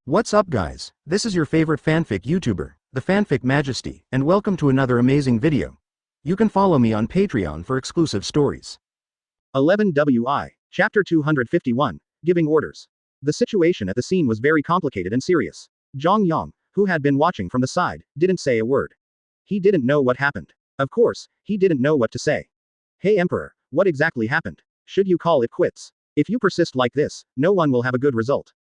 What's up guys, this is your favorite fanfic YouTuber, the Fanfic Majesty, and welcome to another amazing video. You can follow me on Patreon for exclusive stories. 11 WI, Chapter 251, Giving Orders. The situation at the scene was very complicated and serious. Zhang Yang, who had been watching from the side, didn't say a word. He didn't know what happened. Of course, he didn't know what to say. Hey Emperor, what exactly happened? Should you call it quits? If you persist like this, no one will have a good result.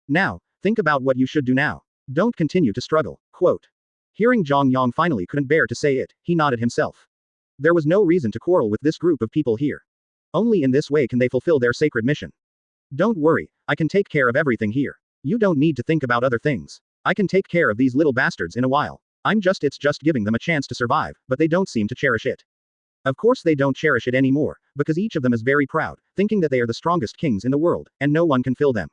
Now, think about what you should do now. Don't continue to struggle. Quote. Hearing Zhang Yang finally couldn't bear to say it, he nodded himself. There was no reason to quarrel with this group of people here. Only in this way can they fulfill their sacred mission. Don't worry, I can take care of everything here. You don't need to think about other things. I can take care of these little bastards in a while. It's just giving them a chance to survive, but they don't seem to cherish it. Of course they don't cherish it anymore, because each of them is very proud, thinking that they are the strongest kings in the world, and no one can fill them.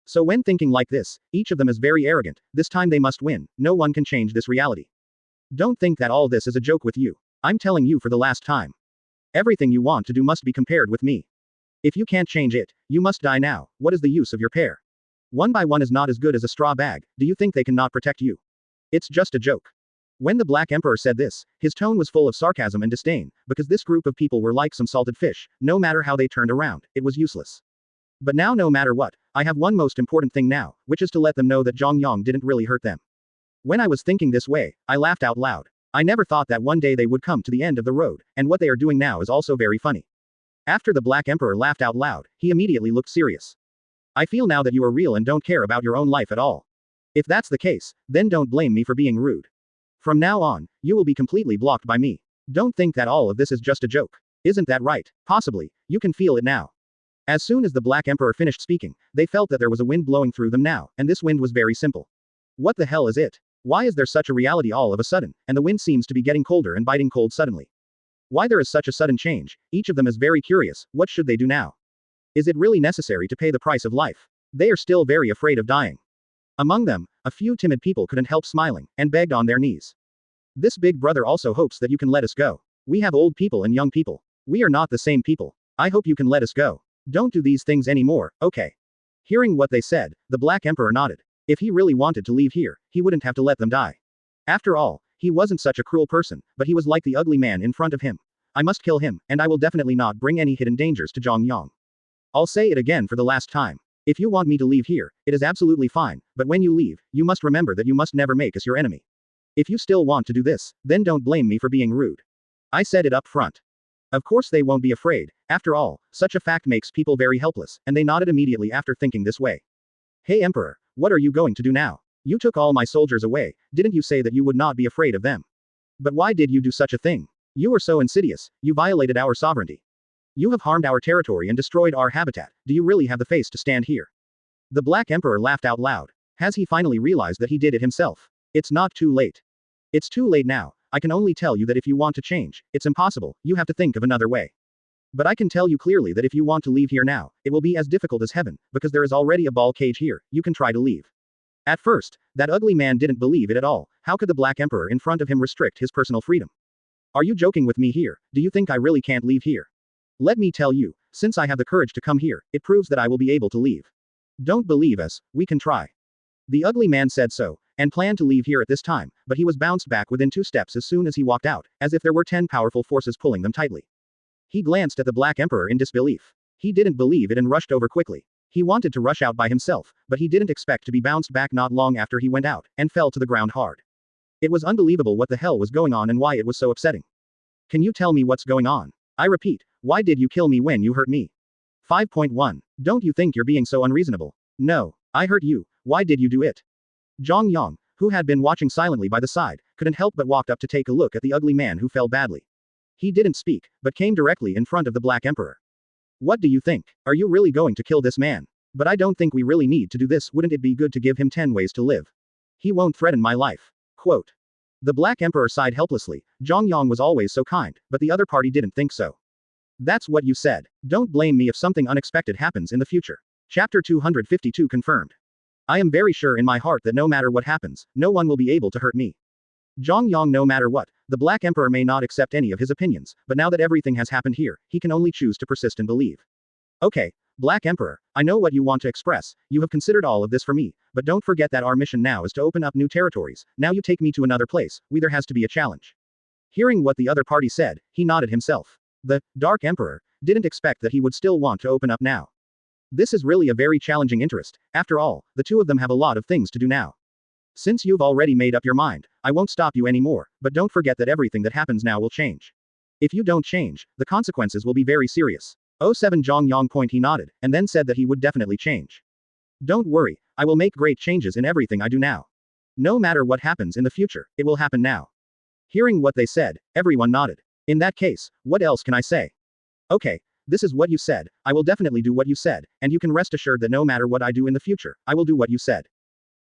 So when thinking like this, each of them is very arrogant, this time they must win, no one can change this reality. Don't think that all this is a joke with you. I'm telling you for the last time. Everything you want to do must be compared with me. If you can't change it, you must die now. What is the use of your pair? One by one is not as good as a straw bag. Do you think they cannot protect you? It's just a joke. When the Black Emperor said this, his tone was full of sarcasm and disdain, because this group of people were like some salted fish, no matter how they turned around, it was useless. But now no matter what, I have one most important thing now, which is to let them know that Zhang Yang didn't really hurt them. When I was thinking this way, I laughed out loud. I never thought that one day they would come to the end of the road, and what they are doing now is also very funny. After the Black Emperor laughed out loud, he immediately looked serious. I feel now that you are real and don't care about your own life at all. If that's the case, then don't blame me for being rude. From now on, you will be completely blocked by me. Don't think that all of this is just a joke. Isn't that right? Possibly, you can feel it now. As soon as the Black Emperor finished speaking, they felt that there was a wind blowing through them now, and this wind was very simple. What the hell is it? Why is there such a reality all of a sudden, and the wind seems to be getting colder and biting cold suddenly? Why there is such a sudden change? Each of them is very curious. What should they do now? Is it really necessary to pay the price of life? They are still very afraid of dying. Among them, a few timid people couldn't help smiling, and begged on their knees. This big brother also hopes that you can let us go. We have old people and young people. We are not the same people. I hope you can let us go. Don't do these things anymore, okay? Hearing what they said, the Black Emperor nodded. If he really wanted to leave here, he wouldn't have to let them die. After all, he wasn't such a cruel person, but he was like the ugly man in front of him. I must kill him, and I will definitely not bring any hidden dangers to Zhang Yang. I'll say it again for the last time. If you want me to leave here, it is absolutely fine, but when you leave, you must remember that you must never make us your enemy. If you still want to do this, then don't blame me for being rude. I said it up front. Of course they won't be afraid, after all, such a fact makes people very helpless, and they nodded immediately after thinking this way. Hey Emperor, what are you going to do now? You took all my soldiers away, didn't you say that you would not be afraid of them? But why did you do such a thing? You were so insidious, you violated our sovereignty. You have harmed our territory and destroyed our habitat, do you really have the face to stand here? The Black Emperor laughed out loud. Has he finally realized that he did it himself? It's not too late. It's too late now. I can only tell you that if you want to change, it's impossible, you have to think of another way. But I can tell you clearly that if you want to leave here now, it will be as difficult as heaven, because there is already a ball cage here, you can try to leave. At first, that ugly man didn't believe it at all. How could the Black Emperor in front of him restrict his personal freedom? Are you joking with me here? Do you think I really can't leave here? Let me tell you, since I have the courage to come here, it proves that I will be able to leave. Don't believe us, we can try. The ugly man said so, and planned to leave here at this time, but he was bounced back within 2 steps as soon as he walked out, as if there were 10 powerful forces pulling them tightly. He glanced at the Black Emperor in disbelief. He didn't believe it and rushed over quickly. He wanted to rush out by himself, but he didn't expect to be bounced back not long after he went out, and fell to the ground hard. It was unbelievable what the hell was going on and why it was so upsetting. Can you tell me what's going on? I repeat, why did you kill me when you hurt me? 5.1. Don't you think you're being so unreasonable? No, I hurt you, why did you do it? Zhang Yang, who had been watching silently by the side, couldn't help but walked up to take a look at the ugly man who fell badly. He didn't speak, but came directly in front of the Black Emperor. What do you think? Are you really going to kill this man? But I don't think we really need to do this. Wouldn't it be good to give him 10 ways to live? He won't threaten my life. Quote. The Black Emperor sighed helplessly. Zhang Yang was always so kind, but the other party didn't think so. That's what you said. Don't blame me if something unexpected happens in the future. Chapter 252 confirmed. I am very sure in my heart that no matter what happens, no one will be able to hurt me. Zhang Yang, no matter what, the Black Emperor may not accept any of his opinions, but now that everything has happened here, he can only choose to persist and believe. Okay, Black Emperor, I know what you want to express, you have considered all of this for me, but don't forget that our mission now is to open up new territories, now you take me to another place, there has to be a challenge. Hearing what the other party said, he nodded himself. The Dark Emperor didn't expect that he would still want to open up now. This is really a very challenging interest, after all, the two of them have a lot of things to do now. Since you've already made up your mind, I won't stop you anymore, but don't forget that everything that happens now will change. If you don't change, the consequences will be very serious. 07 Zhang Yang he nodded, and then said that he would definitely change. Don't worry, I will make great changes in everything I do now. No matter what happens in the future, it will happen now. Hearing what they said, everyone nodded. In that case, what else can I say? Okay, this is what you said, I will definitely do what you said, and you can rest assured that no matter what I do in the future, I will do what you said.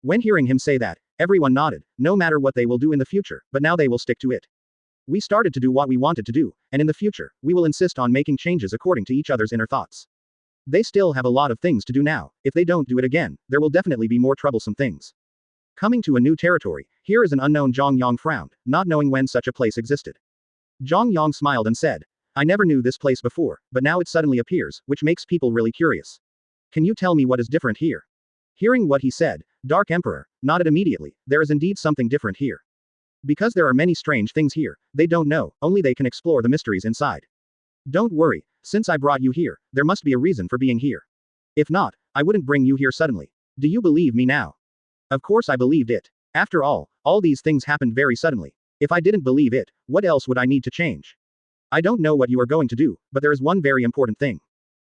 When hearing him say that, everyone nodded, no matter what they will do in the future, but now they will stick to it. We started to do what we wanted to do, and in the future, we will insist on making changes according to each other's inner thoughts. They still have a lot of things to do now, if they don't do it again, there will definitely be more troublesome things. Coming to a new territory, here is an unknown. Zhang Yang frowned, not knowing when such a place existed. Zhang Yang smiled and said, I never knew this place before, but now it suddenly appears, which makes people really curious. Can you tell me what is different here? Hearing what he said, Dark Emperor nodded immediately, there is indeed something different here. Because there are many strange things here, they don't know, only they can explore the mysteries inside. Don't worry, since I brought you here, there must be a reason for being here. If not, I wouldn't bring you here suddenly. Do you believe me now? Of course I believed it. After all these things happened very suddenly. If I didn't believe it, what else would I need to change? I don't know what you are going to do, but there is one very important thing.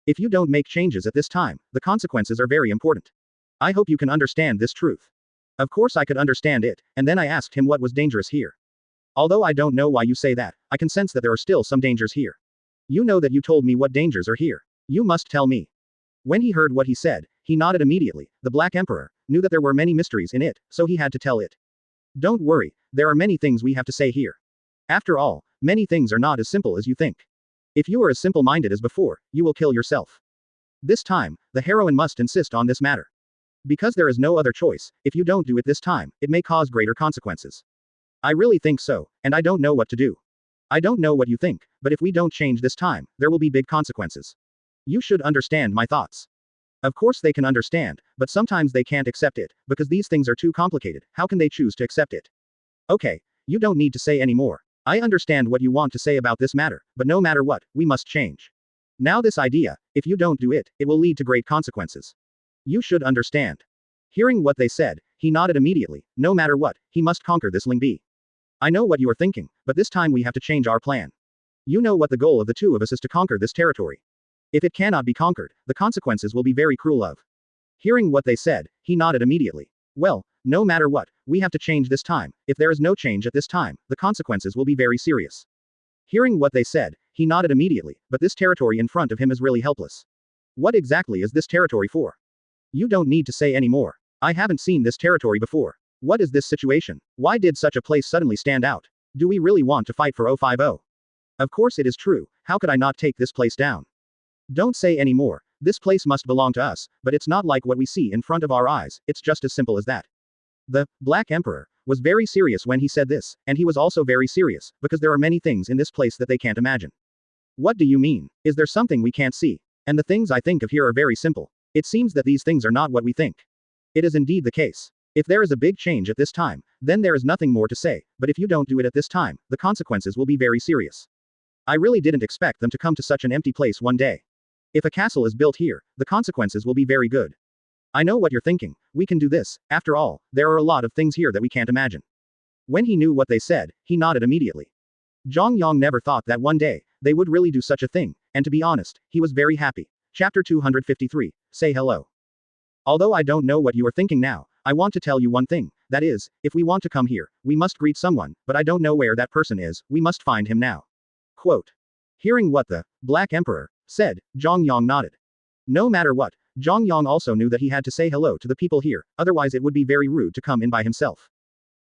If you don't make changes at this time, the consequences are very important. I hope you can understand this truth. Of course I could understand it, and then I asked him what was dangerous here. Although I don't know why you say that, I can sense that there are still some dangers here. You know that you told me what dangers are here. You must tell me. When he heard what he said, he nodded immediately. The Black Emperor knew that there were many mysteries in it, so he had to tell it. Don't worry, there are many things we have to say here. After all, many things are not as simple as you think. If you are as simple-minded as before, you will kill yourself. This time, the heroine must insist on this matter. Because there is no other choice, if you don't do it this time, it may cause greater consequences. I really think so, and I don't know what to do. I don't know what you think, but if we don't change this time, there will be big consequences. You should understand my thoughts. Of course they can understand, but sometimes they can't accept it, because these things are too complicated, how can they choose to accept it? Okay, you don't need to say any more. I understand what you want to say about this matter, but no matter what, we must change. Now this idea, if you don't do it, it will lead to great consequences. You should understand. Hearing what they said, he nodded immediately, no matter what, he must conquer this Ling Bi. I know what you are thinking, but this time we have to change our plan. You know what the goal of the two of us is to conquer this territory. If it cannot be conquered, the consequences will be very cruel of. Hearing what they said, he nodded immediately. Well, no matter what, we have to change this time, if there is no change at this time, the consequences will be very serious. Hearing what they said, he nodded immediately, but this territory in front of him is really helpless. What exactly is this territory for? You don't need to say any more. I haven't seen this territory before. What is this situation? Why did such a place suddenly stand out? Do we really want to fight for 050? Of course it is true, how could I not take this place down? Don't say any more, this place must belong to us, but it's not like what we see in front of our eyes, it's just as simple as that. The Black Emperor was very serious when he said this, and he was also very serious, because there are many things in this place that they can't imagine. What do you mean? Is there something we can't see? And the things I think of here are very simple. It seems that these things are not what we think. It is indeed the case. If there is a big change at this time, then there is nothing more to say, but if you don't do it at this time, the consequences will be very serious. I really didn't expect them to come to such an empty place one day. If a castle is built here, the consequences will be very good. I know what you're thinking, we can do this, after all, there are a lot of things here that we can't imagine. When he knew what they said, he nodded immediately. Zhang Yang never thought that one day, they would really do such a thing, and to be honest, he was very happy. Chapter 253, Say Hello. Although I don't know what you are thinking now, I want to tell you one thing, that is, if we want to come here, we must greet someone, but I don't know where that person is, we must find him now. Quote. Hearing what the Black Emperor said, Zhang Yang nodded. No matter what, Zhang Yang also knew that he had to say hello to the people here, otherwise it would be very rude to come in by himself.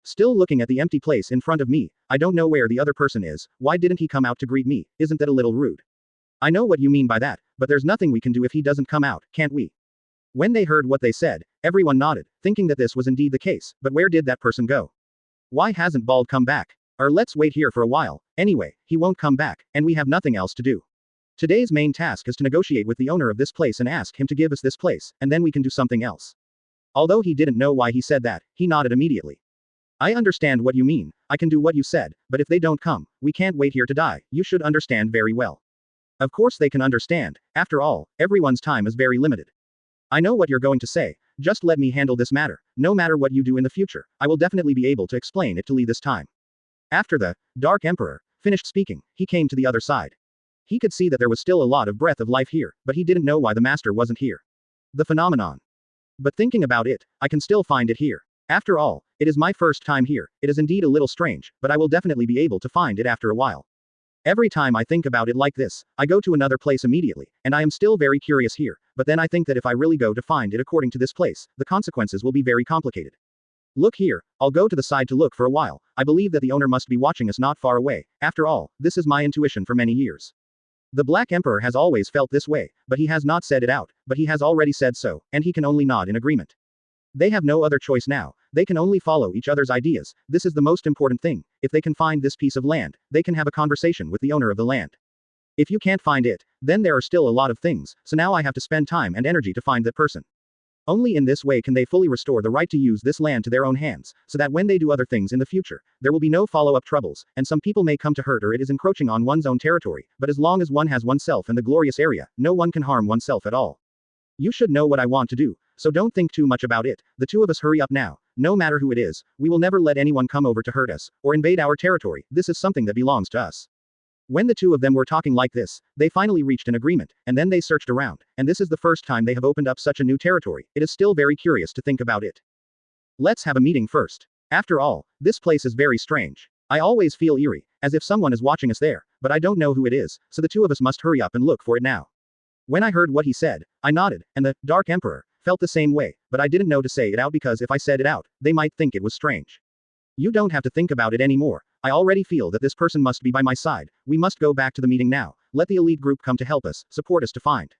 Still looking at the empty place in front of me, I don't know where the other person is, why didn't he come out to greet me, isn't that a little rude? I know what you mean by that, but there's nothing we can do if he doesn't come out, can't we? When they heard what they said, everyone nodded, thinking that this was indeed the case, but where did that person go? Why hasn't Bald come back? Or let's wait here for a while, anyway, he won't come back, and we have nothing else to do. Today's main task is to negotiate with the owner of this place and ask him to give us this place, and then we can do something else. Although he didn't know why he said that, he nodded immediately. I understand what you mean, I can do what you said, but if they don't come, we can't wait here to die, you should understand very well. Of course they can understand, after all, everyone's time is very limited. I know what you're going to say, just let me handle this matter, no matter what you do in the future, I will definitely be able to explain it to Lee this time. After the Dark Emperor finished speaking, he came to the other side. He could see that there was still a lot of breath of life here, but he didn't know why the master wasn't here. The phenomenon. But thinking about it, I can still find it here. After all, it is my first time here, it is indeed a little strange, but I will definitely be able to find it after a while. Every time I think about it like this, I go to another place immediately, and I am still very curious here, but then I think that if I really go to find it according to this place, the consequences will be very complicated. Look here, I'll go to the side to look for a while, I believe that the owner must be watching us not far away, after all, this is my intuition for many years. The Black Emperor has always felt this way, but he has not said it out, but he has already said so, and he can only nod in agreement. They have no other choice now, they can only follow each other's ideas, this is the most important thing, if they can find this piece of land, they can have a conversation with the owner of the land. If you can't find it, then there are still a lot of things, so now I have to spend time and energy to find that person. Only in this way can they fully restore the right to use this land to their own hands, so that when they do other things in the future, there will be no follow-up troubles, and some people may come to hurt or it is encroaching on one's own territory, but as long as one has oneself in the glorious area, no one can harm oneself at all. You should know what I want to do, so don't think too much about it, the two of us hurry up now, no matter who it is, we will never let anyone come over to hurt us, or invade our territory, this is something that belongs to us. When the two of them were talking like this, they finally reached an agreement, and then they searched around, and this is the first time they have opened up such a new territory, it is still very curious to think about it. Let's have a meeting first. After all, this place is very strange. I always feel eerie, as if someone is watching us there, but I don't know who it is, so the two of us must hurry up and look for it now. When I heard what he said, I nodded, and the Dark Emperor felt the same way, but I didn't know to say it out because if I said it out, they might think it was strange. You don't have to think about it anymore. I already feel that this person must be by my side, we must go back to the meeting now, let the elite group come to help us, support us to find.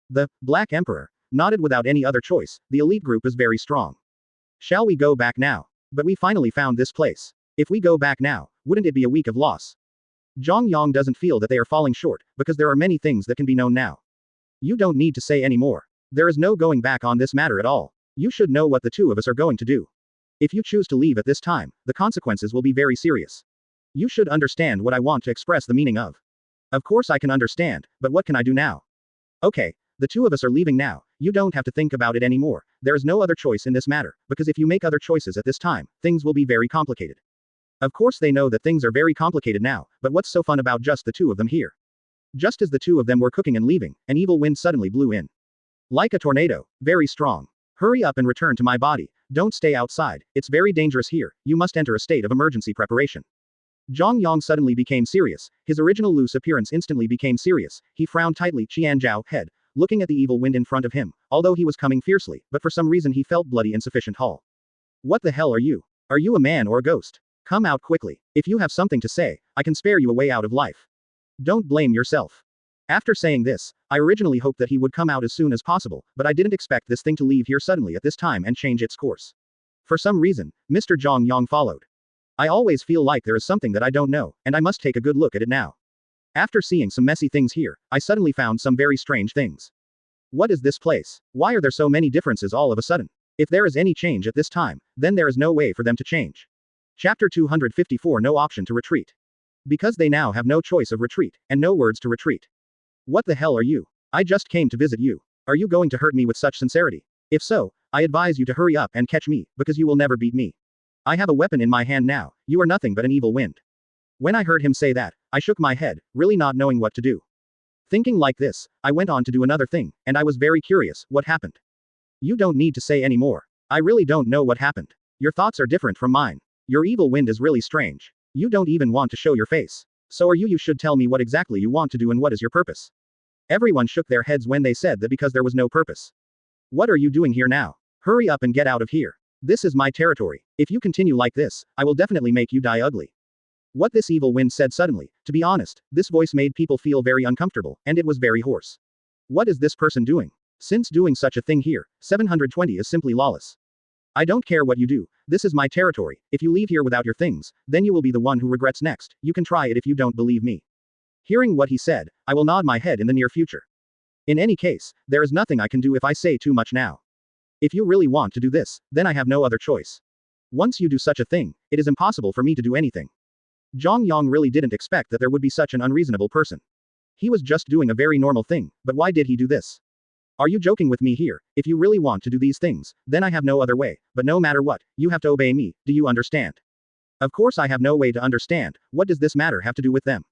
The Black Emperor nodded without any other choice, the elite group is very strong. Shall we go back now? But we finally found this place. If we go back now, wouldn't it be a week of loss? Zhang Yang doesn't feel that they are falling short, because there are many things that can be known now. You don't need to say any more. There is no going back on this matter at all. You should know what the two of us are going to do. If you choose to leave at this time, the consequences will be very serious. You should understand what I want to express the meaning of. Of course I can understand, but what can I do now? Okay, the two of us are leaving now, you don't have to think about it anymore, there is no other choice in this matter, because if you make other choices at this time, things will be very complicated. Of course they know that things are very complicated now, but what's so fun about just the two of them here? Just as the two of them were cooking and leaving, an evil wind suddenly blew in. Like a tornado, very strong. Hurry up and return to my body, don't stay outside, it's very dangerous here, you must enter a state of emergency preparation. Zhang Yang suddenly became serious, his original loose appearance instantly became serious, he frowned tightly, Qianzhao head, looking at the evil wind in front of him, although he was coming fiercely, but for some reason he felt bloody insufficient hull. What the hell are you? Are you a man or a ghost? Come out quickly, if you have something to say, I can spare you a way out of life. Don't blame yourself. After saying this, I originally hoped that he would come out as soon as possible, but I didn't expect this thing to leave here suddenly at this time and change its course. For some reason, Mr. Zhang Yang followed. I always feel like there is something that I don't know, and I must take a good look at it now. After seeing some messy things here, I suddenly found some very strange things. What is this place? Why are there so many differences all of a sudden? If there is any change at this time, then there is no way for them to change. Chapter 254 No option to retreat. Because they now have no choice of retreat, and no words to retreat. What the hell are you? I just came to visit you. Are you going to hurt me with such sincerity? If so, I advise you to hurry up and catch me, because you will never beat me. I have a weapon in my hand now, you are nothing but an evil wind. When I heard him say that, I shook my head, really not knowing what to do. Thinking like this, I went on to do another thing, and I was very curious, what happened? You don't need to say any more. I really don't know what happened. Your thoughts are different from mine. Your evil wind is really strange. You don't even want to show your face. So are you? You should tell me what exactly you want to do and what is your purpose. Everyone shook their heads when they said that because there was no purpose. What are you doing here now? Hurry up and get out of here. This is my territory. If you continue like this, I will definitely make you die ugly. What this evil wind said suddenly, to be honest, this voice made people feel very uncomfortable, and it was very hoarse. What is this person doing? Since doing such a thing here, 720 is simply lawless. I don't care what you do, this is my territory, if you leave here without your things, then you will be the one who regrets next, you can try it if you don't believe me. Hearing what he said, I will nod my head in the near future. In any case, there is nothing I can do if I say too much now. If you really want to do this, then I have no other choice. Once you do such a thing, it is impossible for me to do anything. Zhang Yang really didn't expect that there would be such an unreasonable person. He was just doing a very normal thing, but why did he do this? Are you joking with me here? If you really want to do these things, then I have no other way, but no matter what, you have to obey me, do you understand? Of course I have no way to understand, what does this matter have to do with them?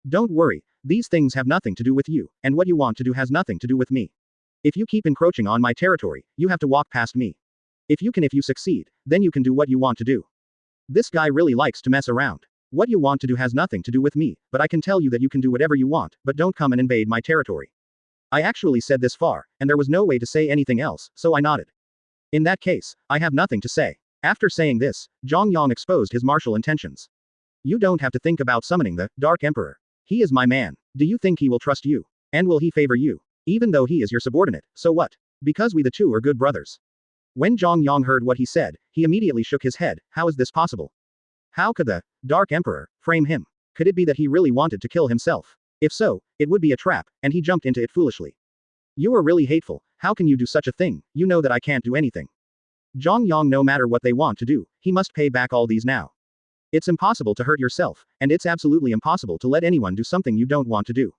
Don't worry, these things have nothing to do with you, and what you want to do has nothing to do with me. If you keep encroaching on my territory, you have to walk past me. If you succeed, then you can do what you want to do. This guy really likes to mess around. What you want to do has nothing to do with me, but I can tell you that you can do whatever you want, but don't come and invade my territory. I actually said this far, and there was no way to say anything else, so I nodded. In that case, I have nothing to say. After saying this, Zhang Yang exposed his martial intentions. You don't have to think about summoning the Dark Emperor. He is my man. Do you think he will trust you? And will he favor you? Even though he is your subordinate, so what? Because we the two are good brothers. When Zhang Yang heard what he said, he immediately shook his head. How is this possible? How could the Dark Emperor frame him? Could it be that he really wanted to kill himself? If so, it would be a trap, and he jumped into it foolishly. You are really hateful. How can you do such a thing? You know that I can't do anything. Zhang Yang, no matter what they want to do, he must pay back all these now. It's impossible to hurt yourself, and it's absolutely impossible to let anyone do something you don't want to do.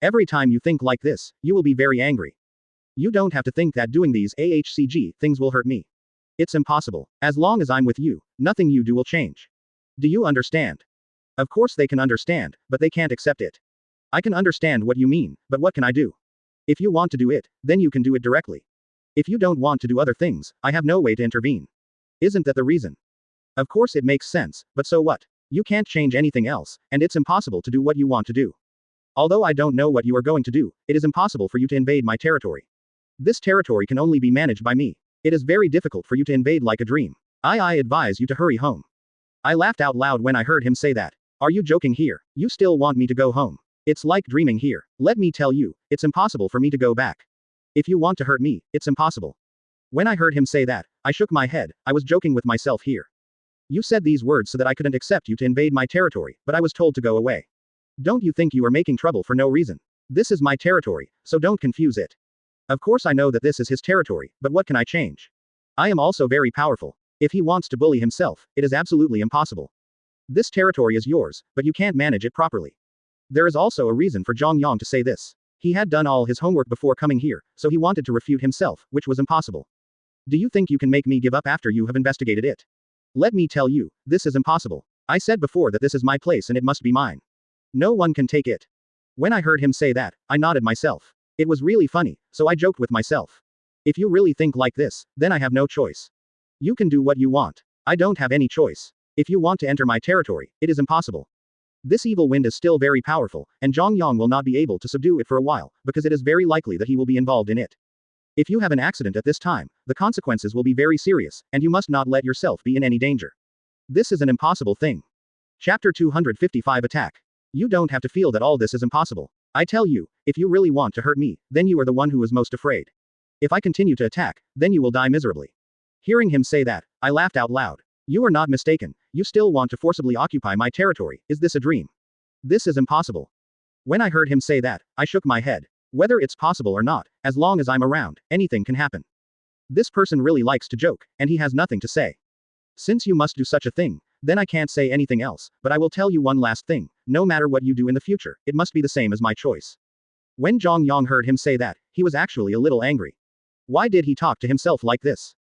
Every time you think like this, you will be very angry. You don't have to think that doing these AHCG things will hurt me. It's impossible. As long as I'm with you, nothing you do will change. Do you understand? Of course they can understand, but they can't accept it. I can understand what you mean, but what can I do? If you want to do it, then you can do it directly. If you don't want to do other things, I have no way to intervene. Isn't that the reason? Of course it makes sense, but so what? You can't change anything else, and it's impossible to do what you want to do. Although I don't know what you are going to do, it is impossible for you to invade my territory. This territory can only be managed by me. It is very difficult for you to invade like a dream. I advise you to hurry home. I laughed out loud when I heard him say that. Are you joking here? You still want me to go home? It's like dreaming here. Let me tell you, it's impossible for me to go back. If you want to hurt me, it's impossible. When I heard him say that, I shook my head. I was joking with myself here. You said these words so that I couldn't accept you to invade my territory, but I was told to go away. Don't you think you are making trouble for no reason? This is my territory, so don't confuse it. Of course I know that this is his territory, but what can I change? I am also very powerful. If he wants to bully himself, it is absolutely impossible. This territory is yours, but you can't manage it properly. There is also a reason for Zhang Yang to say this. He had done all his homework before coming here, so he wanted to refute himself, which was impossible. Do you think you can make me give up after you have investigated it? Let me tell you, this is impossible. I said before that this is my place and it must be mine. No one can take it. When I heard him say that, I nodded myself. It was really funny, so I joked with myself. If you really think like this, then I have no choice. You can do what you want. I don't have any choice. If you want to enter my territory, it is impossible. This evil wind is still very powerful, and Zhang Yang will not be able to subdue it for a while, because it is very likely that he will be involved in it. If you have an accident at this time, the consequences will be very serious, and you must not let yourself be in any danger. This is an impossible thing. Chapter 255 Attack. You don't have to feel that all this is impossible. I tell you, if you really want to hurt me, then you are the one who is most afraid. If I continue to attack, then you will die miserably. Hearing him say that, I laughed out loud. You are not mistaken, you still want to forcibly occupy my territory, is this a dream? This is impossible. When I heard him say that, I shook my head. Whether it's possible or not, as long as I'm around, anything can happen. This person really likes to joke, and he has nothing to say. Since you must do such a thing, then I can't say anything else, but I will tell you one last thing, no matter what you do in the future, it must be the same as my choice. When Zhang Yang heard him say that, he was actually a little angry. Why did he talk to himself like this?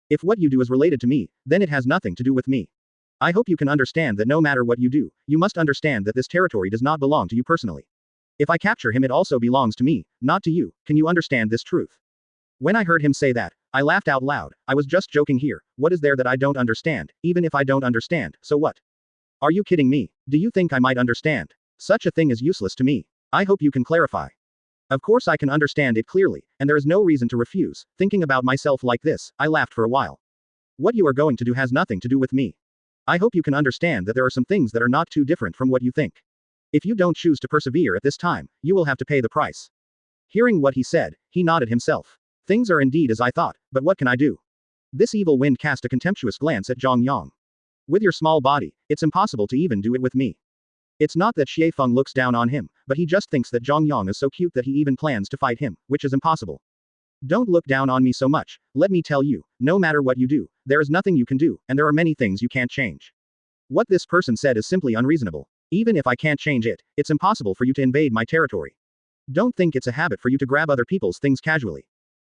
If what you do is related to me, then it has nothing to do with me. I hope you can understand that no matter what you do, you must understand that this territory does not belong to you personally. If I capture him, it also belongs to me, not to you. Can you understand this truth? When I heard him say that, I laughed out loud. I was just joking here. What is there that I don't understand? Even if I don't understand, so what? Are you kidding me? Do you think I might understand? Such a thing is useless to me. I hope you can clarify. Of course I can understand it clearly, and there is no reason to refuse. Thinking about myself like this, I laughed for a while. What you are going to do has nothing to do with me. I hope you can understand that there are some things that are not too different from what you think. If you don't choose to persevere at this time, you will have to pay the price. Hearing what he said, he nodded himself. Things are indeed as I thought, but what can I do? This evil wind cast a contemptuous glance at Zhang Yang. With your small body, it's impossible to even do it with me. It's not that Xie Feng looks down on him, but he just thinks that Zhang Yang is so cute that he even plans to fight him, which is impossible. Don't look down on me so much, let me tell you, no matter what you do, there is nothing you can do, and there are many things you can't change. What this person said is simply unreasonable. Even if I can't change it, it's impossible for you to invade my territory. Don't think it's a habit for you to grab other people's things casually.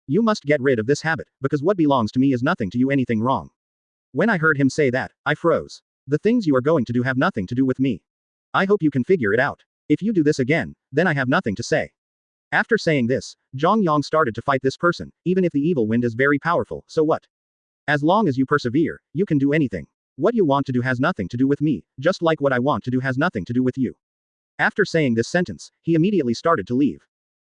You must get rid of this habit, because what belongs to me is nothing to you anything wrong. When I heard him say that, I froze. The things you are going to do have nothing to do with me. I hope you can figure it out. If you do this again, then I have nothing to say. After saying this, Zhang Yang started to fight this person, even if the evil wind is very powerful, so what? As long as you persevere, you can do anything. What you want to do has nothing to do with me, just like what I want to do has nothing to do with you. After saying this sentence, he immediately started to leave.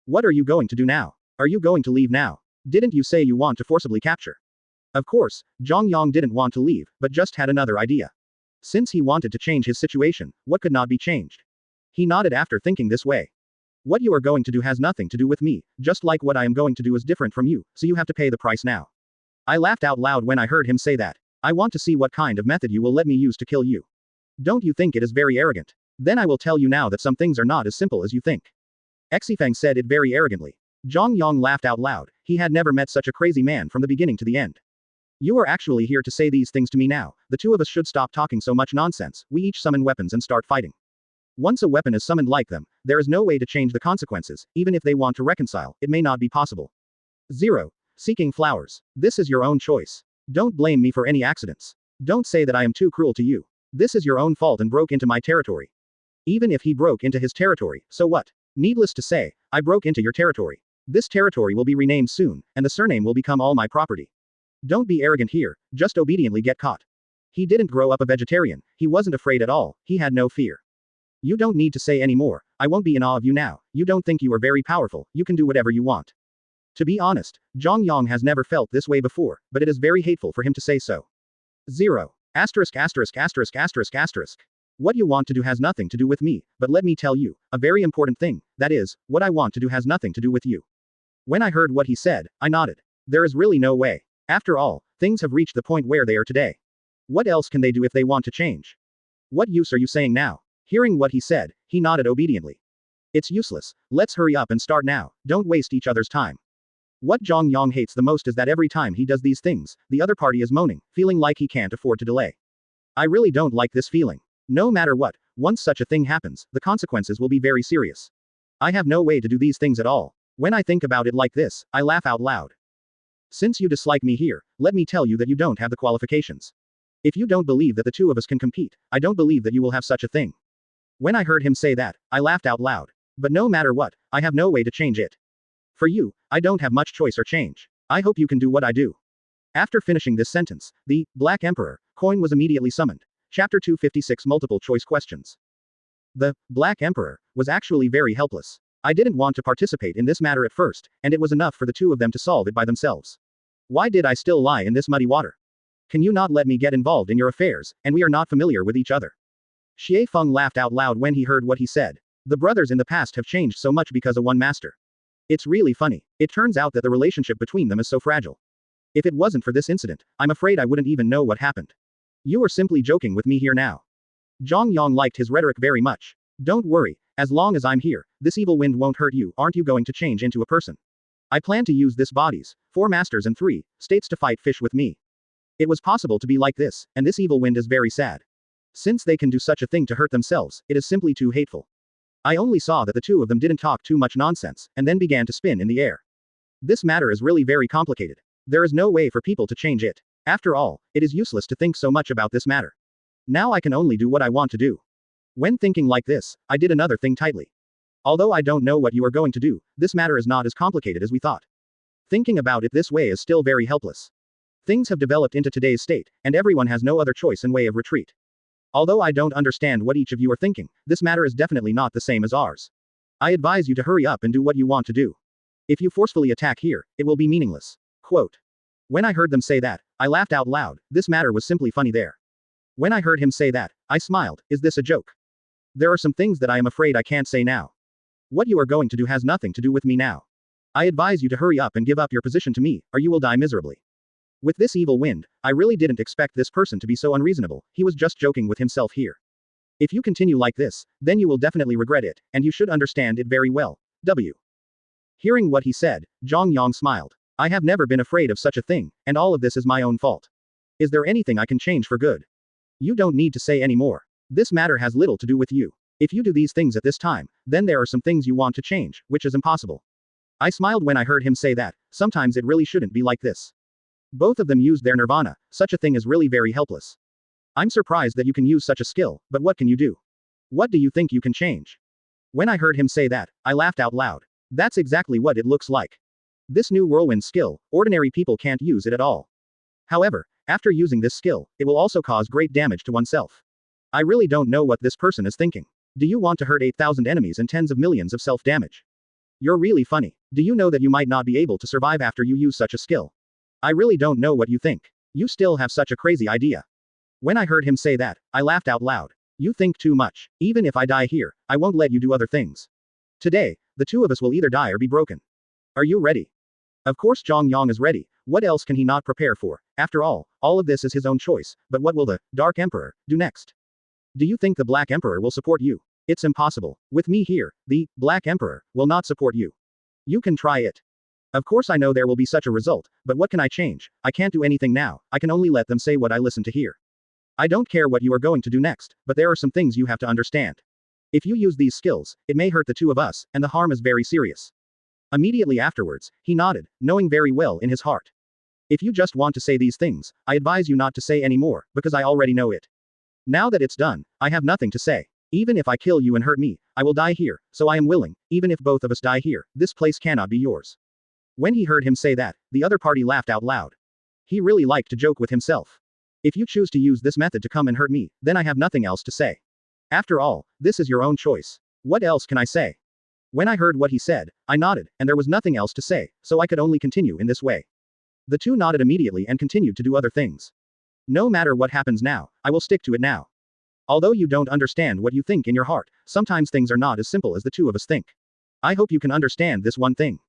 What are you going to do now? Are you going to leave now? Didn't you say you want to forcibly capture? Of course, Zhang Yang didn't want to leave, but just had another idea. Since he wanted to change his situation, what could not be changed? He nodded after thinking this way. What you are going to do has nothing to do with me, just like what I am going to do is different from you, so you have to pay the price now. I laughed out loud when I heard him say that. I want to see what kind of method you will let me use to kill you. Don't you think it is very arrogant? Then I will tell you now that some things are not as simple as you think. Xifeng said it very arrogantly. Zhang Yang laughed out loud, he had never met such a crazy man from the beginning to the end. You are actually here to say these things to me now, the two of us should stop talking so much nonsense, we each summon weapons and start fighting. Once a weapon is summoned like them, there is no way to change the consequences, even if they want to reconcile, it may not be possible. 0. Seeking flowers. This is your own choice. Don't blame me for any accidents. Don't say that I am too cruel to you. This is your own fault and broke into my territory. Even if he broke into his territory, so what? Needless to say, I broke into your territory. This territory will be renamed soon, and the surname will become all my property. Don't be arrogant here, just obediently get caught. He didn't grow up a vegetarian, he wasn't afraid at all, he had no fear. You don't need to say any more, I won't be in awe of you now, you don't think you are very powerful, you can do whatever you want. To be honest, Zhang Yang has never felt this way before, but it is very hateful for him to say so. 0. Asterisk asterisk asterisk asterisk asterisk. What you want to do has nothing to do with me, but let me tell you, a very important thing, that is, what I want to do has nothing to do with you. When I heard what he said, I nodded. There is really no way. After all, things have reached the point where they are today. What else can they do if they want to change? What use are you saying now? Hearing what he said, he nodded obediently. It's useless, let's hurry up and start now, don't waste each other's time. What Zhang Yang hates the most is that every time he does these things, the other party is moaning, feeling like he can't afford to delay. I really don't like this feeling. No matter what, once such a thing happens, the consequences will be very serious. I have no way to do these things at all. When I think about it like this, I laugh out loud. Since you dislike me here, let me tell you that you don't have the qualifications. If you don't believe that the two of us can compete, I don't believe that you will have such a thing. When I heard him say that, I laughed out loud. But no matter what, I have no way to change it. For you, I don't have much choice or change. I hope you can do what I do. After finishing this sentence, the Black Emperor coin was immediately summoned. Chapter 256 Multiple Choice Questions. The Black Emperor was actually very helpless. I didn't want to participate in this matter at first, and it was enough for the two of them to solve it by themselves. Why did I still lie in this muddy water? Can you not let me get involved in your affairs, and we are not familiar with each other? Xie Feng laughed out loud when he heard what he said. The brothers in the past have changed so much because of one master. It's really funny. It turns out that the relationship between them is so fragile. If it wasn't for this incident, I'm afraid I wouldn't even know what happened. You are simply joking with me here now. Zhang Yang liked his rhetoric very much. Don't worry, as long as I'm here, this evil wind won't hurt you. Aren't you going to change into a person? I plan to use this bodies, 4 masters and 3 states to fight fish with me. It was possible to be like this, and this evil wind is very sad. Since they can do such a thing to hurt themselves, it is simply too hateful. I only saw that the two of them didn't talk too much nonsense, and then began to spin in the air. This matter is really very complicated. There is no way for people to change it. After all, it is useless to think so much about this matter. Now I can only do what I want to do. When thinking like this, I did another thing tightly. Although I don't know what you are going to do, this matter is not as complicated as we thought. Thinking about it this way is still very helpless. Things have developed into today's state, and everyone has no other choice and way of retreat. Although I don't understand what each of you are thinking, this matter is definitely not the same as ours. I advise you to hurry up and do what you want to do. If you forcefully attack here, it will be meaningless. Quote. When I heard them say that, I laughed out loud, this matter was simply funny there. When I heard him say that, I smiled, is this a joke? There are some things that I am afraid I can't say now. What you are going to do has nothing to do with me now. I advise you to hurry up and give up your position to me, or you will die miserably. With this evil wind, I really didn't expect this person to be so unreasonable, he was just joking with himself here. If you continue like this, then you will definitely regret it, and you should understand it very well. Hearing what he said, Zhang Yang smiled. I have never been afraid of such a thing, and all of this is my own fault. Is there anything I can change for good? You don't need to say any more. This matter has little to do with you. If you do these things at this time, then there are some things you want to change, which is impossible. I smiled when I heard him say that. Sometimes it really shouldn't be like this. Both of them used their nirvana. Such a thing is really very helpless. I'm surprised that you can use such a skill, but what can you do? What do you think you can change? When I heard him say that, I laughed out loud. That's exactly what it looks like. This new whirlwind skill, ordinary people can't use it at all. However, after using this skill, it will also cause great damage to oneself. I really don't know what this person is thinking. Do you want to hurt 8,000 enemies and tens of millions of self-damage? You're really funny. Do you know that you might not be able to survive after you use such a skill? I really don't know what you think. You still have such a crazy idea. When I heard him say that, I laughed out loud. You think too much. Even if I die here, I won't let you do other things. Today, the two of us will either die or be broken. Are you ready? Of course Zhang Yang is ready. What else can he not prepare for? After all of this is his own choice, but what will the Dark Emperor do next? Do you think the Black Emperor will support you? It's impossible. With me here, the Black Emperor will not support you. You can try it. Of course I know there will be such a result, but what can I change? I can't do anything now. I can only let them say what I listen to hear. I don't care what you are going to do next, but there are some things you have to understand. If you use these skills, it may hurt the two of us, and the harm is very serious. Immediately afterwards, he nodded, knowing very well in his heart. If you just want to say these things, I advise you not to say any more, because I already know it. Now that it's done, I have nothing to say. Even if I kill you and hurt me, I will die here, so I am willing. Even if both of us die here, this place cannot be yours. When he heard him say that, the other party laughed out loud. He really liked to joke with himself. If you choose to use this method to come and hurt me, then I have nothing else to say. After all, this is your own choice. What else can I say? When I heard what he said, I nodded, and there was nothing else to say, so I could only continue in this way. The two nodded immediately and continued to do other things. No matter what happens now, I will stick to it now. Although you don't understand what you think in your heart, sometimes things are not as simple as the two of us think. I hope you can understand this one thing.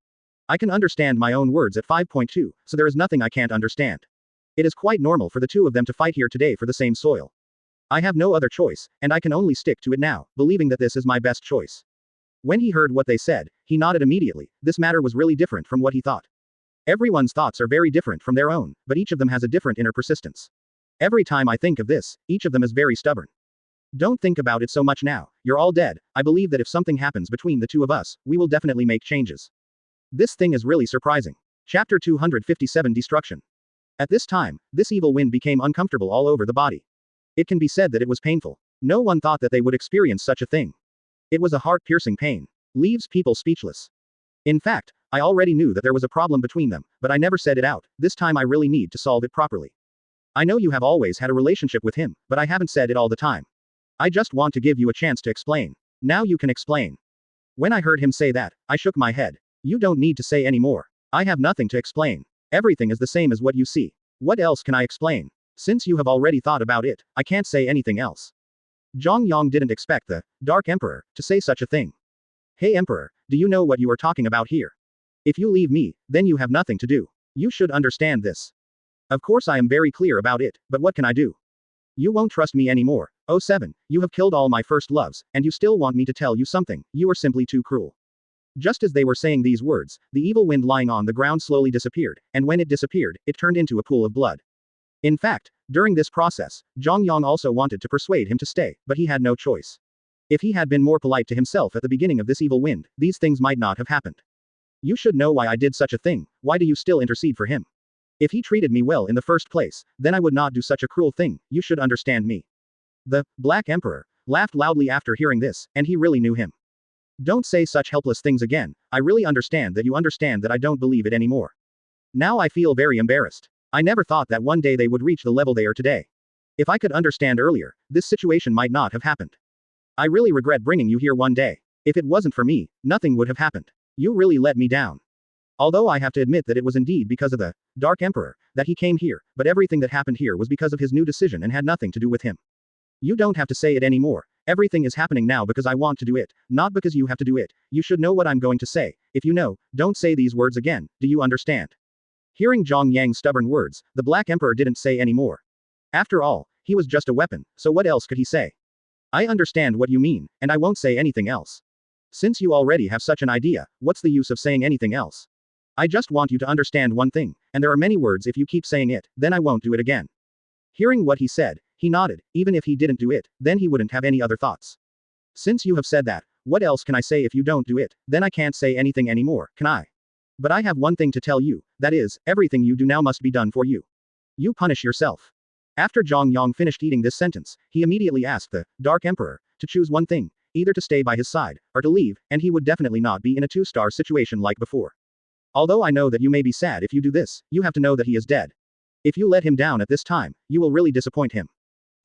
I can understand my own words at 5.2, so there is nothing I can't understand. It is quite normal for the two of them to fight here today for the same soil. I have no other choice, and I can only stick to it now, believing that this is my best choice. When he heard what they said, he nodded immediately. This matter was really different from what he thought. Everyone's thoughts are very different from their own, but each of them has a different inner persistence. Every time I think of this, each of them is very stubborn. Don't think about it so much now. You're all dead. I believe that if something happens between the two of us, we will definitely make changes. This thing is really surprising. Chapter 257 Destruction. At this time, this evil wind became uncomfortable all over the body. It can be said that it was painful. No one thought that they would experience such a thing. It was a heart-piercing pain. Leaves people speechless. In fact, I already knew that there was a problem between them, but I never said it out. This time I really need to solve it properly. I know you have always had a relationship with him, but I haven't said it all the time. I just want to give you a chance to explain. Now you can explain. When I heard him say that, I shook my head. You don't need to say any more. I have nothing to explain. Everything is the same as what you see. What else can I explain? Since you have already thought about it, I can't say anything else. Zhang Yang didn't expect the Dark Emperor to say such a thing. Hey Emperor, do you know what you are talking about here? If you leave me, then you have nothing to do. You should understand this. Of course I am very clear about it, but what can I do? You won't trust me anymore. Oh 7, you have killed all my first loves, and you still want me to tell you something. You are simply too cruel. Just as they were saying these words, the evil wind lying on the ground slowly disappeared, and when it disappeared, it turned into a pool of blood. In fact, during this process, Zhang Yang also wanted to persuade him to stay, but he had no choice. If he had been more polite to himself at the beginning of this evil wind, these things might not have happened. You should know why I did such a thing. Why do you still intercede for him? If he treated me well in the first place, then I would not do such a cruel thing. You should understand me. The Black Emperor laughed loudly after hearing this, and he really knew him. Don't say such helpless things again. I really understand that you understand that I don't believe it anymore. Now I feel very embarrassed. I never thought that one day they would reach the level they are today. If I could understand earlier, this situation might not have happened. I really regret bringing you here one day. If it wasn't for me, nothing would have happened. You really let me down. Although I have to admit that it was indeed because of the Dark Emperor that he came here, but everything that happened here was because of his new decision and had nothing to do with him. You don't have to say it anymore. Everything is happening now because I want to do it, not because you have to do it. You should know what I'm going to say. If you know, don't say these words again. Do you understand? Hearing Zhang Yang's stubborn words, the Black Emperor didn't say any more. After all, he was just a weapon, so what else could he say? I understand what you mean, and I won't say anything else. Since you already have such an idea, what's the use of saying anything else? I just want you to understand one thing, and there are many words if you keep saying it, then I won't do it again. Hearing what he said, he nodded. Even if he didn't do it, then he wouldn't have any other thoughts. Since you have said that, what else can I say if you don't do it? Then I can't say anything anymore, can I? But I have one thing to tell you, that is, everything you do now must be done for you. You punish yourself. After Zhang Yang finished eating this sentence, he immediately asked the Dark Emperor to choose one thing, either to stay by his side, or to leave, and he would definitely not be in a two-star situation like before. Although I know that you may be sad if you do this, you have to know that he is dead. If you let him down at this time, you will really disappoint him.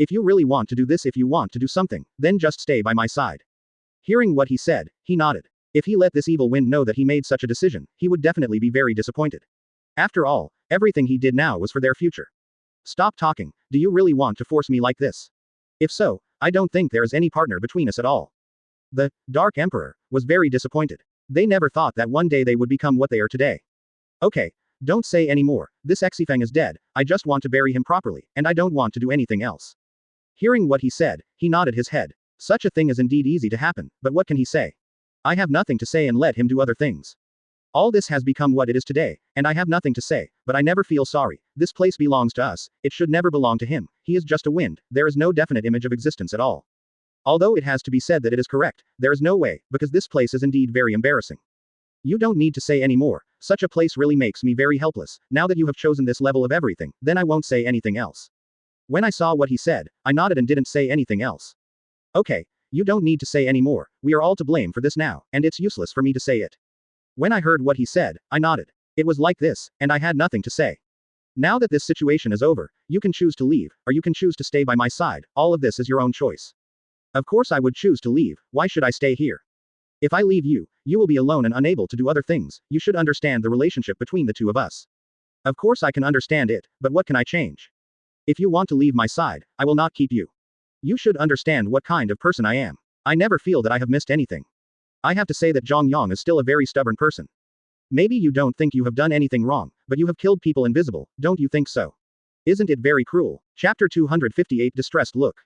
If you really want to do this, if you want to do something, then just stay by my side. Hearing what he said, he nodded. If he let this evil wind know that he made such a decision, he would definitely be very disappointed. After all, everything he did now was for their future. Stop talking, do you really want to force me like this? If so, I don't think there is any partner between us at all. The Dark Emperor was very disappointed. They never thought that one day they would become what they are today. Okay, don't say any more, this Xifeng is dead, I just want to bury him properly, and I don't want to do anything else. Hearing what he said, he nodded his head. Such a thing is indeed easy to happen, but what can he say? I have nothing to say and let him do other things. All this has become what it is today, and I have nothing to say, but I never feel sorry. This place belongs to us, it should never belong to him, he is just a wind, there is no definite image of existence at all. Although it has to be said that it is correct, there is no way, because this place is indeed very embarrassing. You don't need to say any more, such a place really makes me very helpless. Now that you have chosen this level of everything, then I won't say anything else. When I saw what he said, I nodded and didn't say anything else. Okay, you don't need to say any more, we are all to blame for this now, and it's useless for me to say it. When I heard what he said, I nodded. It was like this, and I had nothing to say. Now that this situation is over, you can choose to leave, or you can choose to stay by my side, all of this is your own choice. Of course I would choose to leave, why should I stay here? If I leave you, you will be alone and unable to do other things, you should understand the relationship between the two of us. Of course I can understand it, but what can I change? If you want to leave my side, I will not keep you. You should understand what kind of person I am. I never feel that I have missed anything. I have to say that Zhang Yang is still a very stubborn person. Maybe you don't think you have done anything wrong, but you have killed people invisible, don't you think so? Isn't it very cruel? Chapter 258 Distressed Look.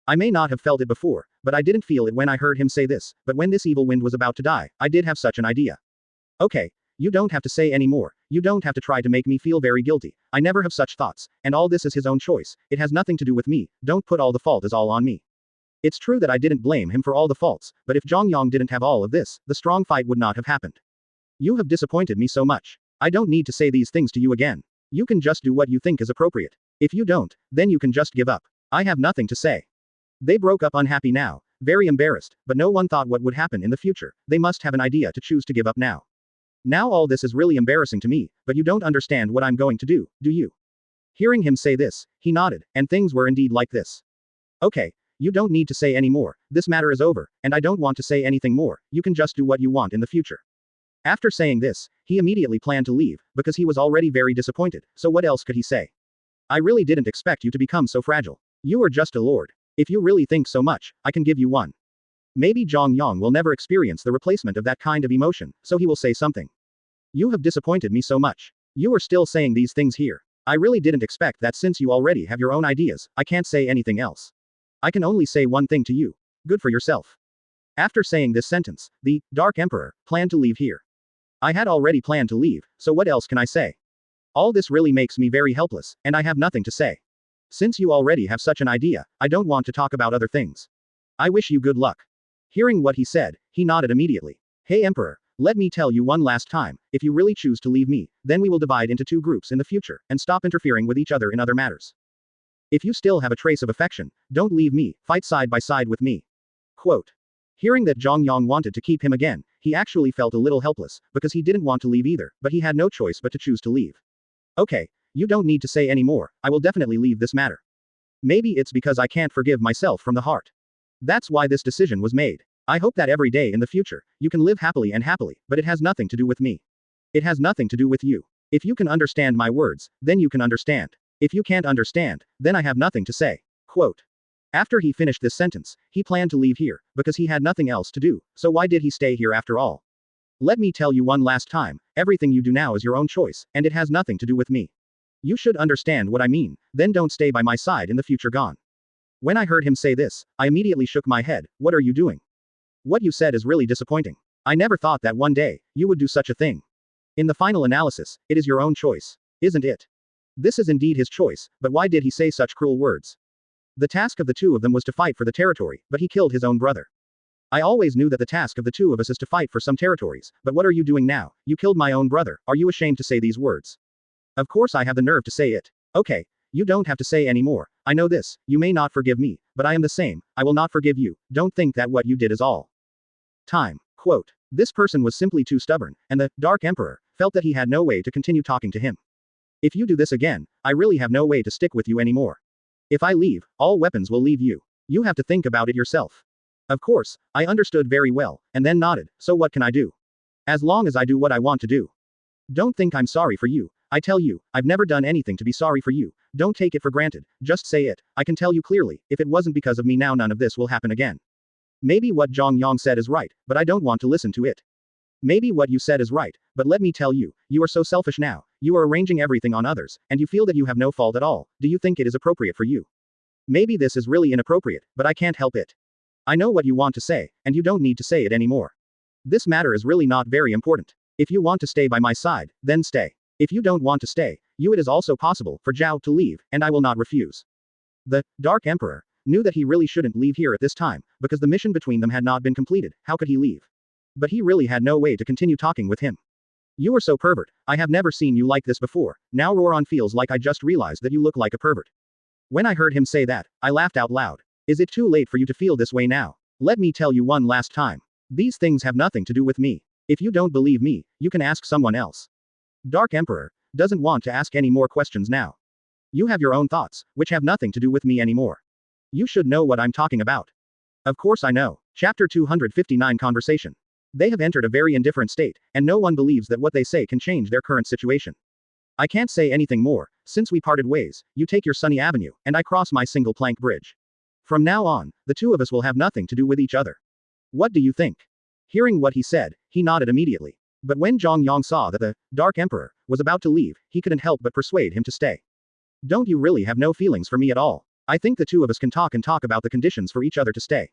I may not have felt it before, but I didn't feel it when I heard him say this, but when this evil wind was about to die, I did have such an idea. Okay, you don't have to say any more, you don't have to try to make me feel very guilty, I never have such thoughts, and all this is his own choice, it has nothing to do with me, don't put all the fault is all on me. It's true that I didn't blame him for all the faults, but if Zhang Yang didn't have all of this, the strong fight would not have happened. You have disappointed me so much. I don't need to say these things to you again. You can just do what you think is appropriate. If you don't, then you can just give up. I have nothing to say. They broke up unhappy now, very embarrassed, but no one thought what would happen in the future, they must have an idea to choose to give up now. Now all this is really embarrassing to me, but you don't understand what I'm going to do you? Hearing him say this, he nodded, and things were indeed like this. Okay, you don't need to say any more, this matter is over, and I don't want to say anything more, you can just do what you want in the future. After saying this, he immediately planned to leave, because he was already very disappointed, so what else could he say? I really didn't expect you to become so fragile. You are just a lord. If you really think so much, I can give you one. Maybe Zhang Yang will never experience the replacement of that kind of emotion, so he will say something. You have disappointed me so much. You are still saying these things here. I really didn't expect that since you already have your own ideas, I can't say anything else. I can only say one thing to you. Good for yourself. After saying this sentence, the Dark Emperor planned to leave here. I had already planned to leave, so what else can I say? All this really makes me very helpless, and I have nothing to say. Since you already have such an idea, I don't want to talk about other things. I wish you good luck. Hearing what he said, he nodded immediately. Hey Emperor, let me tell you one last time, if you really choose to leave me, then we will divide into two groups in the future, and stop interfering with each other in other matters. If you still have a trace of affection, don't leave me, fight side by side with me. Quote. Hearing that Zhang Yang wanted to keep him again, he actually felt a little helpless, because he didn't want to leave either, but he had no choice but to choose to leave. Okay, you don't need to say any more, I will definitely leave this matter. Maybe it's because I can't forgive myself from the heart. That's why this decision was made. I hope that every day in the future, you can live happily and happily, but it has nothing to do with me. It has nothing to do with you. If you can understand my words, then you can understand. If you can't understand, then I have nothing to say. Quote. After he finished this sentence, he planned to leave here, because he had nothing else to do, so why did he stay here after all? Let me tell you one last time, everything you do now is your own choice, and it has nothing to do with me. You should understand what I mean, then don't stay by my side in the future gone. When I heard him say this, I immediately shook my head. What are you doing? What you said is really disappointing. I never thought that one day, you would do such a thing. In the final analysis, it is your own choice. Isn't it? This is indeed his choice, but why did he say such cruel words? The task of the two of them was to fight for the territory, but he killed his own brother. I always knew that the task of the two of us is to fight for some territories, but what are you doing now? You killed my own brother. Are you ashamed to say these words? Of course I have the nerve to say it. Okay. You don't have to say any more. I know this. You may not forgive me, but I am the same. I will not forgive you. Don't think that what you did is all time. Quote. This person was simply too stubborn, and the Dark Emperor felt that he had no way to continue talking to him. If you do this again, I really have no way to stick with you anymore. If I leave, all weapons will leave you. You have to think about it yourself. Of course, I understood very well, and then nodded. So what can I do? As long as I do what I want to do. Don't think I'm sorry for you. I tell you, I've never done anything to be sorry for you. Don't take it for granted. Just say it. I can tell you clearly, if it wasn't because of me now none of this will happen again. Maybe what Zhang Yang said is right, but I don't want to listen to it. Maybe what you said is right, but let me tell you, you are so selfish now. You are arranging everything on others, and you feel that you have no fault at all. Do you think it is appropriate for you? Maybe this is really inappropriate, but I can't help it. I know what you want to say, and you don't need to say it anymore. This matter is really not very important. If you want to stay by my side, then stay. If you don't want to stay, it is also possible for Zhao to leave, and I will not refuse. The Dark Emperor knew that he really shouldn't leave here at this time, because the mission between them had not been completed. How could he leave? But he really had no way to continue talking with him. You are so pervert. I have never seen you like this before. Now Roran feels like I just realized that you look like a pervert. When I heard him say that, I laughed out loud. Is it too late for you to feel this way now? Let me tell you one last time. These things have nothing to do with me. If you don't believe me, you can ask someone else. Dark Emperor doesn't want to ask any more questions now. You have your own thoughts, which have nothing to do with me anymore. You should know what I'm talking about. Of course I know. Chapter 259 Conversation. They have entered a very indifferent state, and no one believes that what they say can change their current situation. I can't say anything more. Since we parted ways, you take your sunny avenue, and I cross my single plank bridge. From now on, the two of us will have nothing to do with each other. What do you think? Hearing what he said, he nodded immediately. But when Zhang Yang saw that the Dark Emperor was about to leave, he couldn't help but persuade him to stay. Don't you really have no feelings for me at all? I think the two of us can talk about the conditions for each other to stay.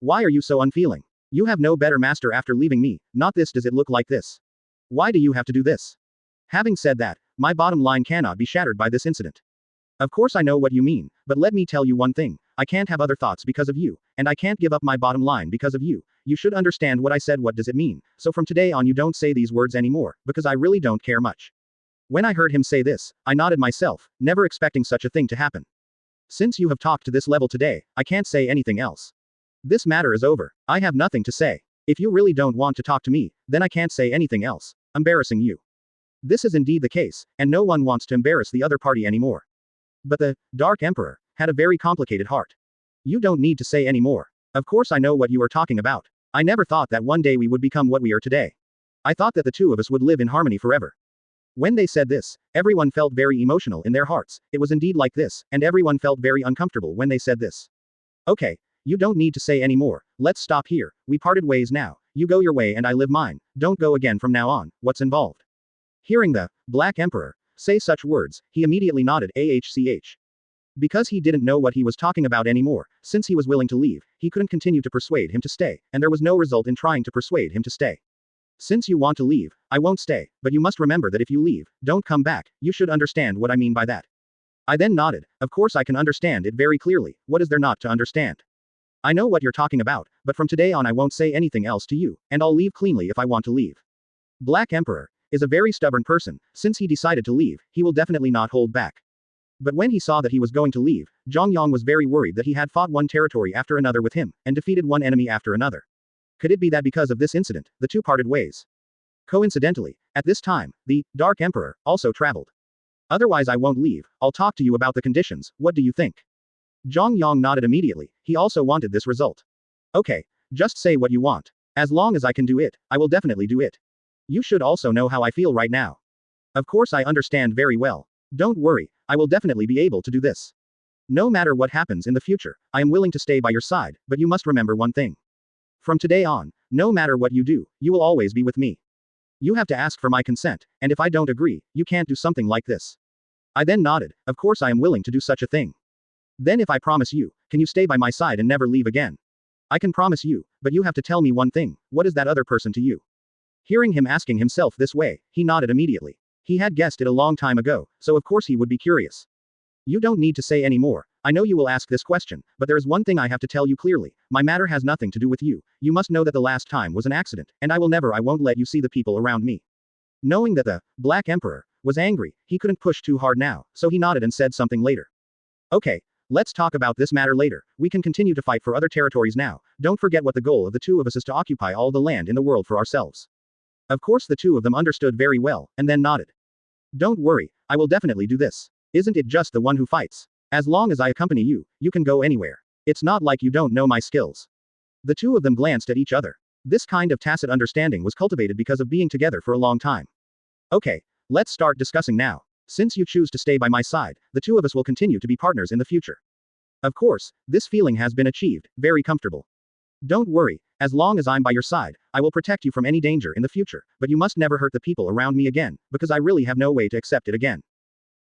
Why are you so unfeeling? You have no better master after leaving me, not this. Does it look like this? Why do you have to do this? Having said that, my bottom line cannot be shattered by this incident. Of course I know what you mean, but let me tell you one thing. I can't have other thoughts because of you, and I can't give up my bottom line because of you. You should understand what I said. What does it mean? So from today on you don't say these words anymore, because I really don't care much. When I heard him say this, I nodded myself, never expecting such a thing to happen. Since you have talked to this level today, I can't say anything else. This matter is over. I have nothing to say. If you really don't want to talk to me, then I can't say anything else. Embarrassing you. This is indeed the case, and no one wants to embarrass the other party anymore. But the Dark Emperor had a very complicated heart. You don't need to say any more. Of course I know what you are talking about. I never thought that one day we would become what we are today. I thought that the two of us would live in harmony forever. When they said this, everyone felt very emotional in their hearts. It was indeed like this, and everyone felt very uncomfortable when they said this. Okay, you don't need to say any more. Let's stop here. We parted ways now. You go your way and I live mine. Don't go again from now on. What's involved? Hearing the Black Emperor say such words, he immediately nodded AHCH. Because he didn't know what he was talking about anymore, since he was willing to leave, he couldn't continue to persuade him to stay, and there was no result in trying to persuade him to stay. Since you want to leave, I won't stay, but you must remember that if you leave, don't come back. You should understand what I mean by that. I then nodded. Of course I can understand it very clearly. What is there not to understand? I know what you're talking about, but from today on I won't say anything else to you, and I'll leave cleanly if I want to leave. Black Emperor is a very stubborn person. Since he decided to leave, he will definitely not hold back. But when he saw that he was going to leave, Zhang Yang was very worried that he had fought one territory after another with him, and defeated one enemy after another. Could it be that because of this incident, the two parted ways? Coincidentally, at this time, the Dark Emperor also traveled. Otherwise I won't leave. I'll talk to you about the conditions. What do you think? Zhang Yang nodded immediately. He also wanted this result. Okay, just say what you want. As long as I can do it, I will definitely do it. You should also know how I feel right now. Of course I understand very well. Don't worry, I will definitely be able to do this. No matter what happens in the future, I am willing to stay by your side, but you must remember one thing. From today on, no matter what you do, you will always be with me. You have to ask for my consent, and if I don't agree, you can't do something like this. I then nodded. Of course I am willing to do such a thing. Then if I promise you, can you stay by my side and never leave again? I can promise you, but you have to tell me one thing, what is that other person to you? Hearing him asking himself this way, he nodded immediately. He had guessed it a long time ago, so of course he would be curious. You don't need to say any more. I know you will ask this question, but there is one thing I have to tell you clearly. My matter has nothing to do with you. You must know that the last time was an accident, and I won't let you see the people around me. Knowing that the Black Emperor was angry, he couldn't push too hard now, so he nodded and said something later. Okay, let's talk about this matter later. We can continue to fight for other territories now. Don't forget what the goal of the two of us is to occupy all the land in the world for ourselves. Of course the two of them understood very well, and then nodded. Don't worry, I will definitely do this. Isn't it just the one who fights? As long as I accompany you, you can go anywhere. It's not like you don't know my skills. The two of them glanced at each other. This kind of tacit understanding was cultivated because of being together for a long time. Okay, let's start discussing now. Since you choose to stay by my side, the two of us will continue to be partners in the future. Of course, this feeling has been achieved, very comfortable. Don't worry, as long as I'm by your side, I will protect you from any danger in the future, but you must never hurt the people around me again, because I really have no way to accept it again.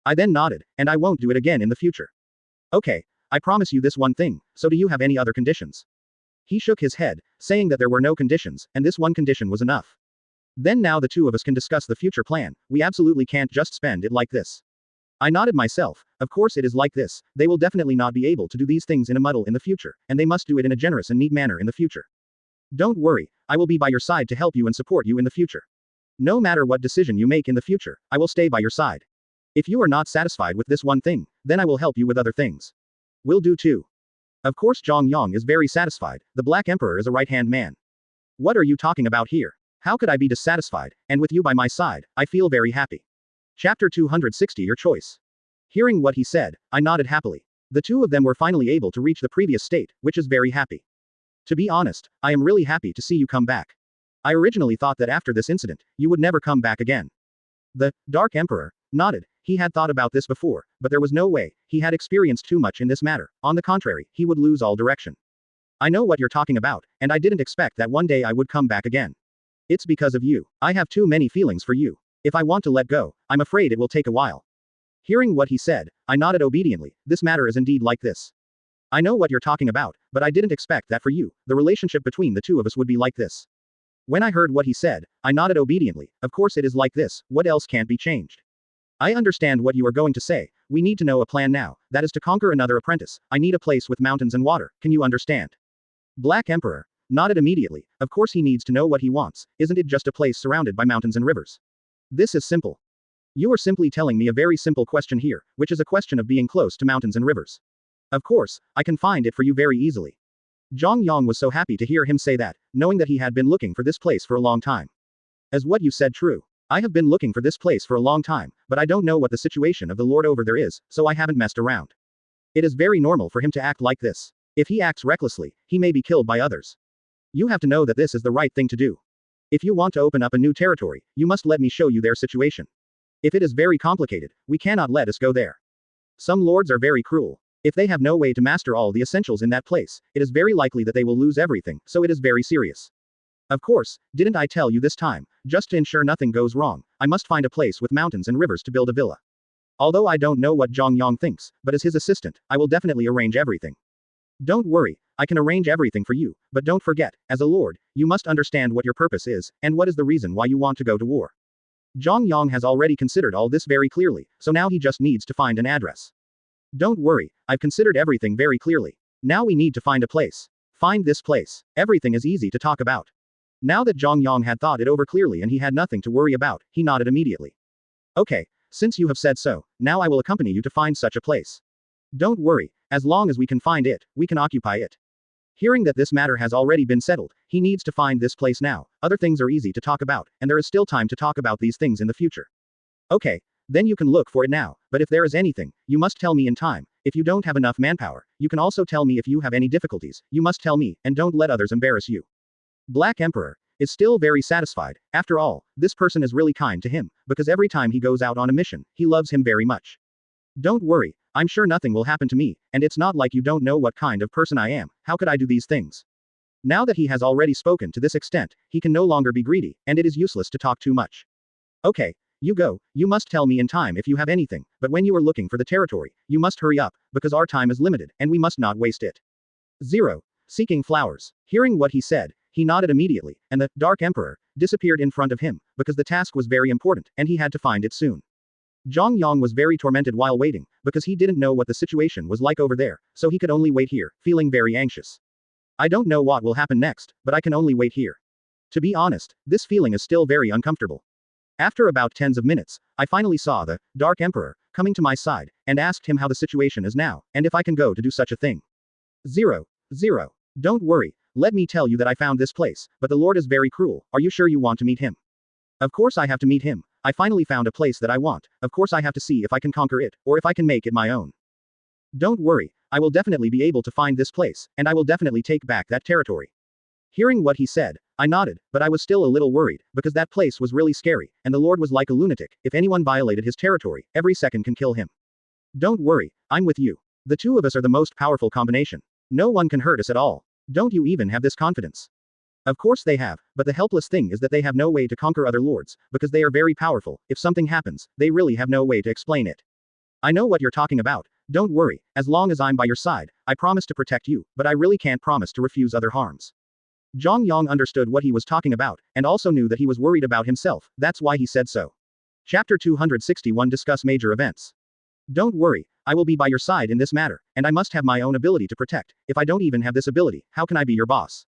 I then nodded, and I won't do it again in the future. Okay, I promise you this one thing, so do you have any other conditions? He shook his head, saying that there were no conditions, and this one condition was enough. Then now the two of us can discuss the future plan, we absolutely can't just spend it like this. I nodded myself, of course it is like this, they will definitely not be able to do these things in a muddle in the future, and they must do it in a generous and neat manner in the future. Don't worry, I will be by your side to help you and support you in the future. No matter what decision you make in the future, I will stay by your side. If you are not satisfied with this one thing, then I will help you with other things. Will do too. Of course Zhang Yang is very satisfied, the Black Emperor is a right-hand man. What are you talking about here? How could I be dissatisfied, and with you by my side, I feel very happy. Chapter 260 Your choice. Hearing what he said, I nodded happily. The two of them were finally able to reach the previous state, which is very happy. To be honest, I am really happy to see you come back. I originally thought that after this incident, you would never come back again. The Dark Emperor nodded. He had thought about this before, but there was no way, he had experienced too much in this matter, on the contrary, he would lose all direction. I know what you're talking about, and I didn't expect that one day I would come back again. It's because of you. I have too many feelings for you. If I want to let go, I'm afraid it will take a while. Hearing what he said, I nodded obediently, this matter is indeed like this. I know what you're talking about, but I didn't expect that for you, the relationship between the two of us would be like this. When I heard what he said, I nodded obediently, of course it is like this, what else can't be changed? I understand what you are going to say, we need to know a plan now, that is to conquer another apprentice, I need a place with mountains and water, can you understand? Black Emperor nodded immediately, of course he needs to know what he wants, isn't it just a place surrounded by mountains and rivers? This is simple. You are simply telling me a very simple question here, which is a question of being close to mountains and rivers. Of course, I can find it for you very easily. Zhang Yang was so happy to hear him say that, knowing that he had been looking for this place for a long time. As what you said true. I have been looking for this place for a long time, but I don't know what the situation of the Lord over there is, so I haven't messed around. It is very normal for him to act like this. If he acts recklessly, he may be killed by others. You have to know that this is the right thing to do. If you want to open up a new territory, you must let me show you their situation. If it is very complicated, we cannot let us go there. Some lords are very cruel. If they have no way to master all the essentials in that place, it is very likely that they will lose everything, so it is very serious. Of course, didn't I tell you this time, just to ensure nothing goes wrong, I must find a place with mountains and rivers to build a villa. Although I don't know what Zhang Yang thinks, but as his assistant, I will definitely arrange everything. Don't worry, I can arrange everything for you, but don't forget, as a lord, you must understand what your purpose is, and what is the reason why you want to go to war. Zhang Yang has already considered all this very clearly, so now he just needs to find an address. Don't worry, I've considered everything very clearly. Now we need to find a place. Find this place. Everything is easy to talk about. Now that Zhang Yang had thought it over clearly and he had nothing to worry about, he nodded immediately. Okay, since you have said so, now I will accompany you to find such a place. Don't worry, as long as we can find it, we can occupy it. Hearing that this matter has already been settled, he needs to find this place now, other things are easy to talk about, and there is still time to talk about these things in the future. Okay, then you can look for it now, but if there is anything, you must tell me in time, if you don't have enough manpower, you can also tell me if you have any difficulties, you must tell me, and don't let others embarrass you. Black Emperor is still very satisfied, after all, this person is really kind to him, because every time he goes out on a mission, he loves him very much. Don't worry, I'm sure nothing will happen to me, and it's not like you don't know what kind of person I am, how could I do these things? Now that he has already spoken to this extent, he can no longer be greedy, and it is useless to talk too much. Okay, You go, you must tell me in time if you have anything, but when you are looking for the territory, you must hurry up, because our time is limited, and we must not waste it. 0. Seeking flowers. Hearing what he said, he nodded immediately, and the Dark Emperor disappeared in front of him, because the task was very important, and he had to find it soon. Zhang Yang was very tormented while waiting, because he didn't know what the situation was like over there, so he could only wait here, feeling very anxious. I don't know what will happen next, but I can only wait here. To be honest, this feeling is still very uncomfortable. After about tens of minutes, I finally saw the Dark Emperor coming to my side, and asked him how the situation is now, and if I can go to do such a thing. 0. Don't worry, let me tell you that I found this place, but the Lord is very cruel. Are you sure you want to meet him? Of course I have to meet him. I finally found a place that I want. Of course I have to see if I can conquer it, or if I can make it my own. Don't worry, I will definitely be able to find this place, and I will definitely take back that territory. Hearing what he said, I nodded, but I was still a little worried, because that place was really scary, and the Lord was like a lunatic. If anyone violated his territory, every second can kill him. Don't worry, I'm with you. The two of us are the most powerful combination. No one can hurt us at all. Don't you even have this confidence? Of course they have, but the helpless thing is that they have no way to conquer other lords, because they are very powerful. If something happens, they really have no way to explain it. I know what you're talking about. Don't worry, as long as I'm by your side, I promise to protect you, but I really can't promise to refuse other harms. Zhang Yang understood what he was talking about, and also knew that he was worried about himself, that's why he said so. Chapter 261 Discuss Major Events. Don't worry, I will be by your side in this matter, and I must have my own ability to protect. If I don't even have this ability, how can I be your boss?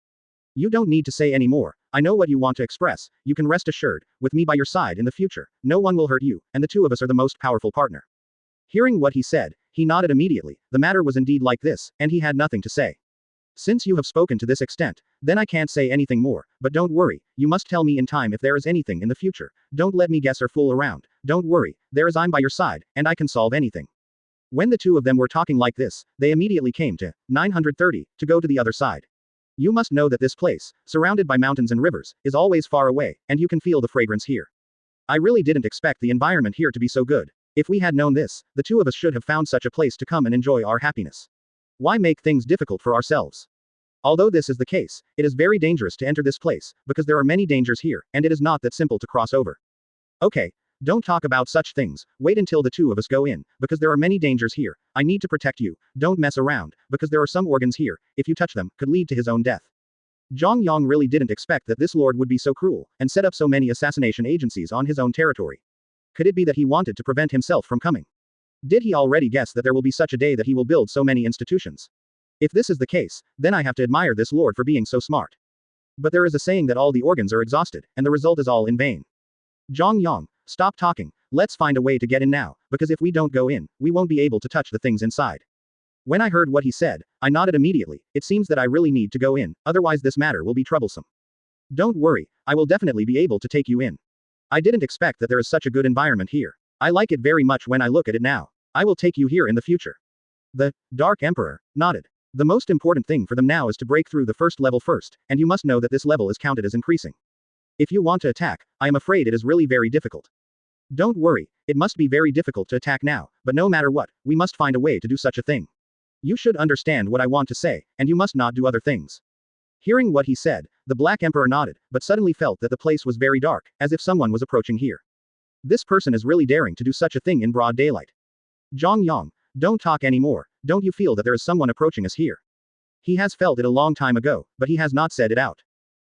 You don't need to say any more. I know what you want to express. You can rest assured, with me by your side in the future, no one will hurt you, and the two of us are the most powerful partner. Hearing what he said, he nodded immediately. The matter was indeed like this, and he had nothing to say. Since you have spoken to this extent, then I can't say anything more, but don't worry, you must tell me in time if there is anything in the future. Don't let me guess or fool around. Don't worry, there is I'm by your side, and I can solve anything. When the two of them were talking like this, they immediately came to 930 to go to the other side. You must know that this place, surrounded by mountains and rivers, is always far away, and you can feel the fragrance here. I really didn't expect the environment here to be so good. If we had known this, the two of us should have found such a place to come and enjoy our happiness. Why make things difficult for ourselves? Although this is the case, it is very dangerous to enter this place, because there are many dangers here, and it is not that simple to cross over. Okay, don't talk about such things, wait until the two of us go in, because there are many dangers here. I need to protect you, don't mess around, because there are some organs here, if you touch them, could lead to his own death. Zhang Yang really didn't expect that this lord would be so cruel, and set up so many assassination agencies on his own territory. Could it be that he wanted to prevent himself from coming? Did he already guess that there will be such a day that he will build so many institutions? If this is the case, then I have to admire this lord for being so smart. But there is a saying that all the organs are exhausted, and the result is all in vain. Zhang Yang, stop talking, let's find a way to get in now, because if we don't go in, we won't be able to touch the things inside. When I heard what he said, I nodded immediately. It seems that I really need to go in, otherwise this matter will be troublesome. Don't worry, I will definitely be able to take you in. I didn't expect that there is such a good environment here. I like it very much when I look at it now. I will take you here in the future. The Dark Emperor nodded. The most important thing for them now is to break through the first level first, and you must know that this level is counted as increasing. If you want to attack, I am afraid it is really very difficult. Don't worry, it must be very difficult to attack now, but no matter what, we must find a way to do such a thing. You should understand what I want to say, and you must not do other things. Hearing what he said, the Black Emperor nodded, but suddenly felt that the place was very dark, as if someone was approaching here. This person is really daring to do such a thing in broad daylight. Zhang Yang, don't talk anymore, don't you feel that there is someone approaching us here? He has felt it a long time ago, but he has not said it out.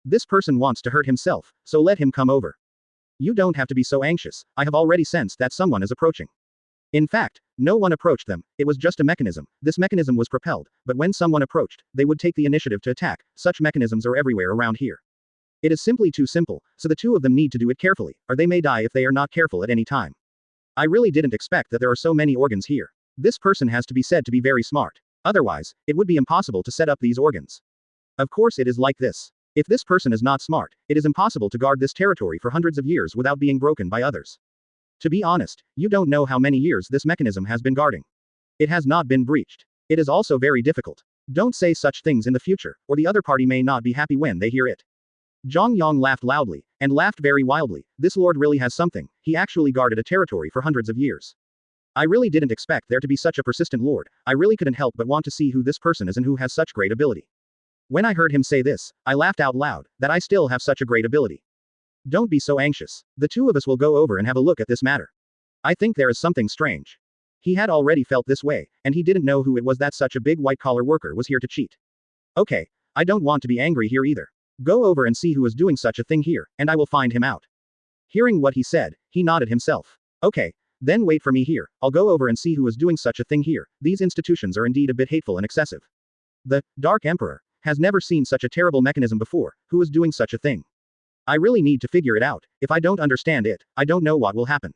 This person wants to hurt himself, so let him come over. You don't have to be so anxious, I have already sensed that someone is approaching. In fact, no one approached them, it was just a mechanism. This mechanism was propelled, but when someone approached, they would take the initiative to attack. Such mechanisms are everywhere around here. It is simply too simple, so the two of them need to do it carefully, or they may die if they are not careful at any time. I really didn't expect that there are so many organs here. This person has to be said to be very smart. Otherwise, it would be impossible to set up these organs. Of course it is like this. If this person is not smart, it is impossible to guard this territory for hundreds of years without being broken by others. To be honest, you don't know how many years this mechanism has been guarding. It has not been breached. It is also very difficult. Don't say such things in the future, or the other party may not be happy when they hear it. Zhang Yang laughed loudly, and laughed very wildly. This lord really has something, he actually guarded a territory for hundreds of years. I really didn't expect there to be such a persistent lord. I really couldn't help but want to see who this person is and who has such great ability. When I heard him say this, I laughed out loud, that I still have such a great ability. Don't be so anxious. The two of us will go over and have a look at this matter. I think there is something strange. He had already felt this way, and he didn't know who it was that such a big white-collar worker was here to cheat. Okay, I don't want to be angry here either. Go over and see who is doing such a thing here, and I will find him out. Hearing what he said, he nodded himself. Okay, then wait for me here, I'll go over and see who is doing such a thing here. These institutions are indeed a bit hateful and excessive. The Dark Emperor has never seen such a terrible mechanism before. Who is doing such a thing? I really need to figure it out. If I don't understand it, I don't know what will happen.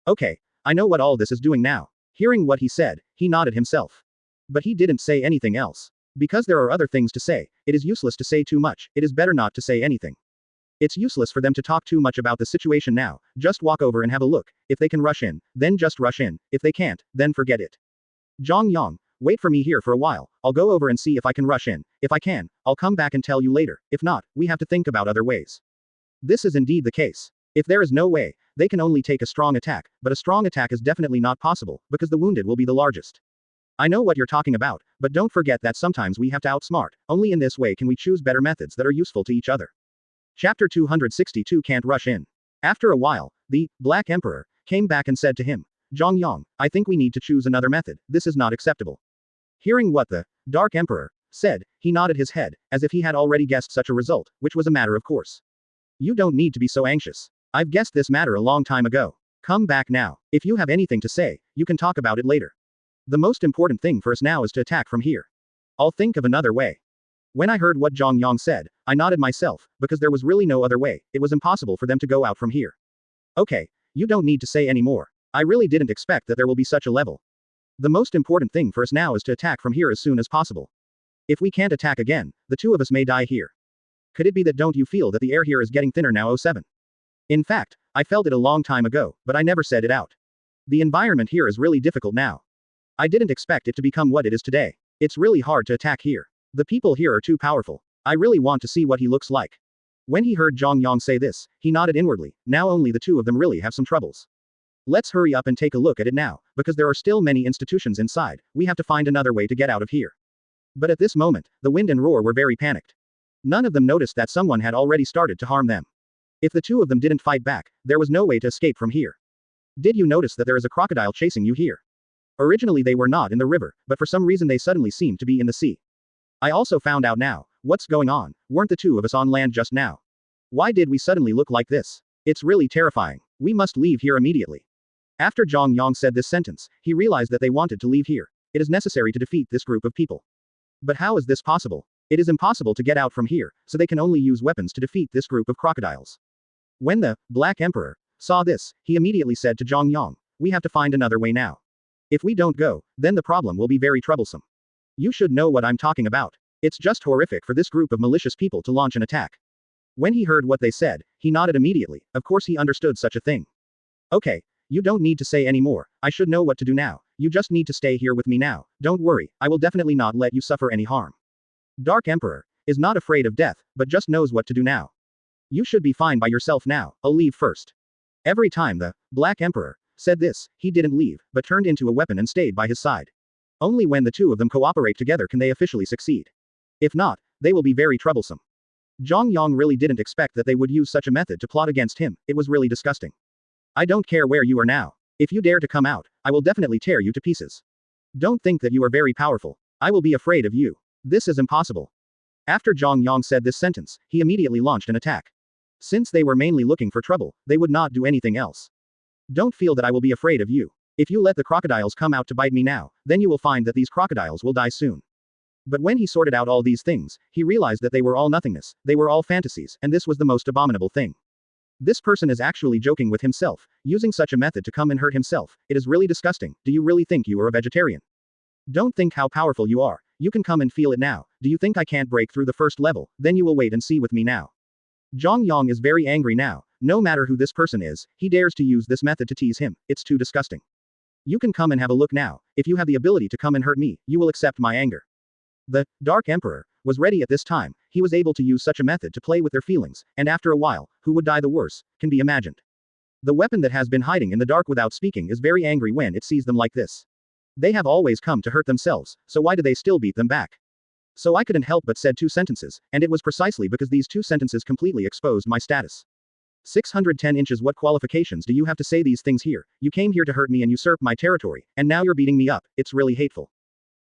Okay, I know what all this is doing now. Hearing what he said, he nodded himself. But he didn't say anything else. Because there are other things to say, it is useless to say too much, it is better not to say anything. It's useless for them to talk too much about the situation now, just walk over and have a look. If they can rush in, then just rush in. If they can't, then forget it. Zhang Yang, wait for me here for a while, I'll go over and see if I can rush in. If I can, I'll come back and tell you later. If not, we have to think about other ways. This is indeed the case. If there is no way, they can only take a strong attack, but a strong attack is definitely not possible, because the wounded will be the largest. I know what you're talking about, but don't forget that sometimes we have to outsmart. Only in this way can we choose better methods that are useful to each other. Chapter 262 Can't rush in. After a while, the Black Emperor came back and said to him, Zhang Yang, I think we need to choose another method. This is not acceptable. Hearing what the Dark Emperor said, he nodded his head, as if he had already guessed such a result, which was a matter of course. You don't need to be so anxious. I've guessed this matter a long time ago. Come back now. If you have anything to say, you can talk about it later. The most important thing for us now is to attack from here. I'll think of another way. When I heard what Zhang Yang said, I nodded myself, because there was really no other way. It was impossible for them to go out from here. Okay, you don't need to say any more. I really didn't expect that there will be such a level. The most important thing for us now is to attack from here as soon as possible. If we can't attack again, the two of us may die here. Could it be that don't you feel that the air here is getting thinner now? 07. In fact, I felt it a long time ago, but I never said it out. The environment here is really difficult now. I didn't expect it to become what it is today. It's really hard to attack here. The people here are too powerful. I really want to see what he looks like. When he heard Zhang Yang say this, he nodded inwardly. Now only the two of them really have some troubles. Let's hurry up and take a look at it now, because there are still many institutions inside. We have to find another way to get out of here. But at this moment, the wind and roar were very panicked. None of them noticed that someone had already started to harm them. If the two of them didn't fight back, there was no way to escape from here. Did you notice that there is a crocodile chasing you here? Originally they were not in the river, but for some reason they suddenly seemed to be in the sea. I also found out now. What's going on? Weren't the two of us on land just now? Why did we suddenly look like this? It's really terrifying. We must leave here immediately. After Zhang Yang said this sentence, he realized that they wanted to leave here. It is necessary to defeat this group of people. But how is this possible? It is impossible to get out from here, so they can only use weapons to defeat this group of crocodiles. When the Black Emperor saw this, he immediately said to Zhang Yang, we have to find another way now. If we don't go, then the problem will be very troublesome. You should know what I'm talking about. It's just horrific for this group of malicious people to launch an attack. When he heard what they said, he nodded immediately. Of course he understood such a thing. Okay, you don't need to say any more. I should know what to do now. You just need to stay here with me now. Don't worry, I will definitely not let you suffer any harm. Dark Emperor is not afraid of death, but just knows what to do now. You should be fine by yourself now. I'll leave first. Every time the Black Emperor said this, he didn't leave, but turned into a weapon and stayed by his side. Only when the two of them cooperate together can they officially succeed. If not, they will be very troublesome. Zhang Yang really didn't expect that they would use such a method to plot against him. It was really disgusting. I don't care where you are now. If you dare to come out, I will definitely tear you to pieces. Don't think that you are very powerful. I will be afraid of you. This is impossible. After Zhang Yang said this sentence, he immediately launched an attack. Since they were mainly looking for trouble, they would not do anything else. Don't feel that I will be afraid of you. If you let the crocodiles come out to bite me now, then you will find that these crocodiles will die soon. But when he sorted out all these things, he realized that they were all nothingness, they were all fantasies, and this was the most abominable thing. This person is actually joking with himself, using such a method to come and hurt himself. It is really disgusting. Do you really think you are a vegetarian? Don't think how powerful you are. You can come and feel it now. Do you think I can't break through the first level? Then you will wait and see with me now. Zhang Yang is very angry now. No matter who this person is, he dares to use this method to tease him. It's too disgusting. You can come and have a look now. If you have the ability to come and hurt me, you will accept my anger. The Dark Emperor was ready at this time. He was able to use such a method to play with their feelings, and after a while, who would die the worse, can be imagined. The weapon that has been hiding in the dark without speaking is very angry when it sees them like this. They have always come to hurt themselves, so why do they still beat them back? So I couldn't help but said two sentences, and it was precisely because these two sentences completely exposed my status. 610 inches. What qualifications do you have to say these things here? You came here to hurt me and usurp my territory, and now you're beating me up. It's really hateful.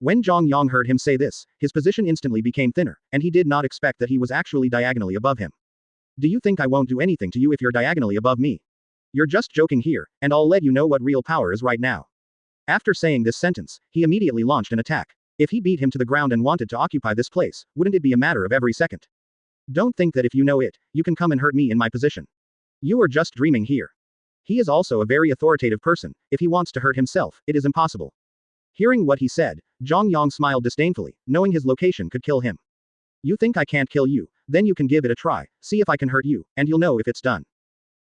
When Zhang Yang heard him say this, his position instantly became thinner, and he did not expect that he was actually diagonally above him. Do you think I won't do anything to you if you're diagonally above me? You're just joking here, and I'll let you know what real power is right now. After saying this sentence, he immediately launched an attack. If he beat him to the ground and wanted to occupy this place, wouldn't it be a matter of every second? Don't think that if you know it, you can come and hurt me in my position. You are just dreaming here. He is also a very authoritative person. If he wants to hurt himself, it is impossible. Hearing what he said, Zhang Yang smiled disdainfully, knowing his location could kill him. You think I can't kill you? Then you can give it a try, see if I can hurt you, and you'll know if it's done.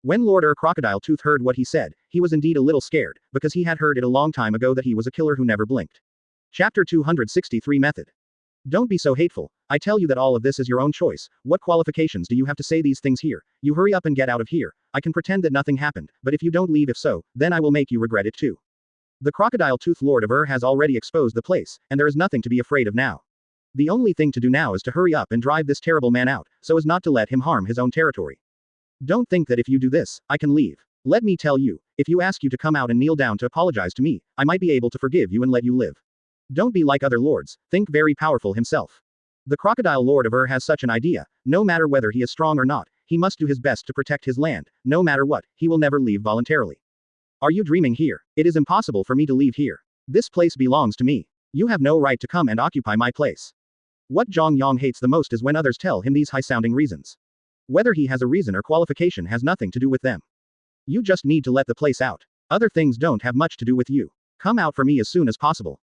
When Lord Crocodile Tooth heard what he said, he was indeed a little scared, because he had heard it a long time ago that he was a killer who never blinked. Chapter 263 Method. Don't be so hateful. I tell you that all of this is your own choice. What qualifications do you have to say these things here? You hurry up and get out of here. I can pretend that nothing happened, but if you don't leave, if so, then I will make you regret it too. The Crocodile Tooth Lord of has already exposed the place, and there is nothing to be afraid of now. The only thing to do now is to hurry up and drive this terrible man out, so as not to let him harm his own territory. Don't think that if you do this, I can leave. Let me tell you, if you ask you to come out and kneel down to apologize to me, I might be able to forgive you and let you live. Don't be like other lords, think very powerful himself. The Crocodile Lord of has such an idea, no matter whether he is strong or not, he must do his best to protect his land, no matter what, he will never leave voluntarily. Are you dreaming here? It is impossible for me to leave here. This place belongs to me. You have no right to come and occupy my place. What Zhang Yang hates the most is when others tell him these high-sounding reasons. Whether he has a reason or qualification has nothing to do with them. You just need to let the place out. Other things don't have much to do with you. Come out for me as soon as possible.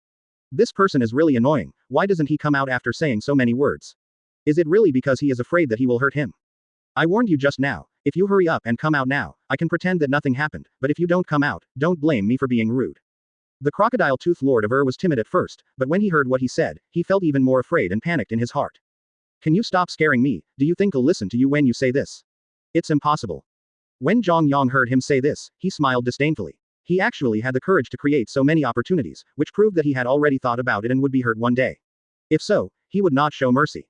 This person is really annoying. Why doesn't he come out after saying so many words? Is it really because he is afraid that he will hurt him? I warned you just now. If you hurry up and come out now, I can pretend that nothing happened, but if you don't come out, don't blame me for being rude. The Crocodile Tooth Lord of was timid at first, but when he heard what he said, he felt even more afraid and panicked in his heart. Can you stop scaring me? Do you think I'll listen to you when you say this? It's impossible. When Zhang Yang heard him say this, he smiled disdainfully. He actually had the courage to create so many opportunities, which proved that he had already thought about it and would be hurt one day. If so, he would not show mercy.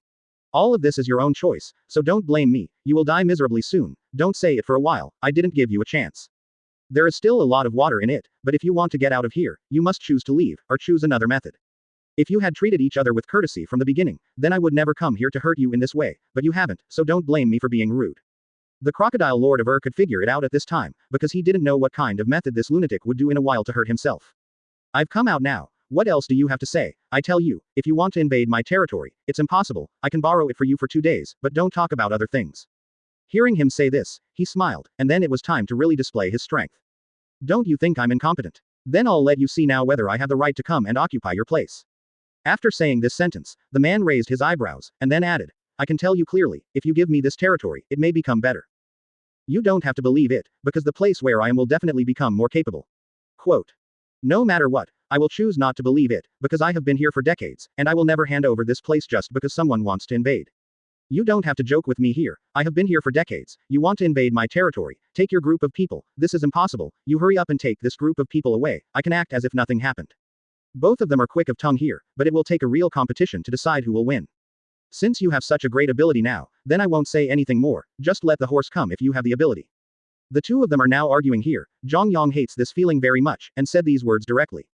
All of this is your own choice, so don't blame me. You will die miserably soon. Don't say it for a while. I didn't give you a chance. There is still a lot of water in it, but if you want to get out of here, you must choose to leave, or choose another method. If you had treated each other with courtesy from the beginning, then I would never come here to hurt you in this way, but you haven't, so don't blame me for being rude. The Crocodile Lord of could figure it out at this time, because he didn't know what kind of method this lunatic would do in a while to hurt himself. I've come out now. What else do you have to say? I tell you, if you want to invade my territory, it's impossible. I can borrow it for you for 2 days, but don't talk about other things. Hearing him say this, he smiled, and then it was time to really display his strength. Don't you think I'm incompetent? Then I'll let you see now whether I have the right to come and occupy your place. After saying this sentence, the man raised his eyebrows, and then added, I can tell you clearly, if you give me this territory, it may become better. You don't have to believe it, because the place where I am will definitely become more capable. Quote. No matter what, I will choose not to believe it, because I have been here for decades, and I will never hand over this place just because someone wants to invade. You don't have to joke with me here. I have been here for decades. You want to invade my territory. Take your group of people. This is impossible. You hurry up and take this group of people away. I can act as if nothing happened. Both of them are quick of tongue here, but it will take a real competition to decide who will win. Since you have such a great ability now, then I won't say anything more. Just let the horse come if you have the ability. The two of them are now arguing here. Zhang Yang hates this feeling very much, and said these words directly.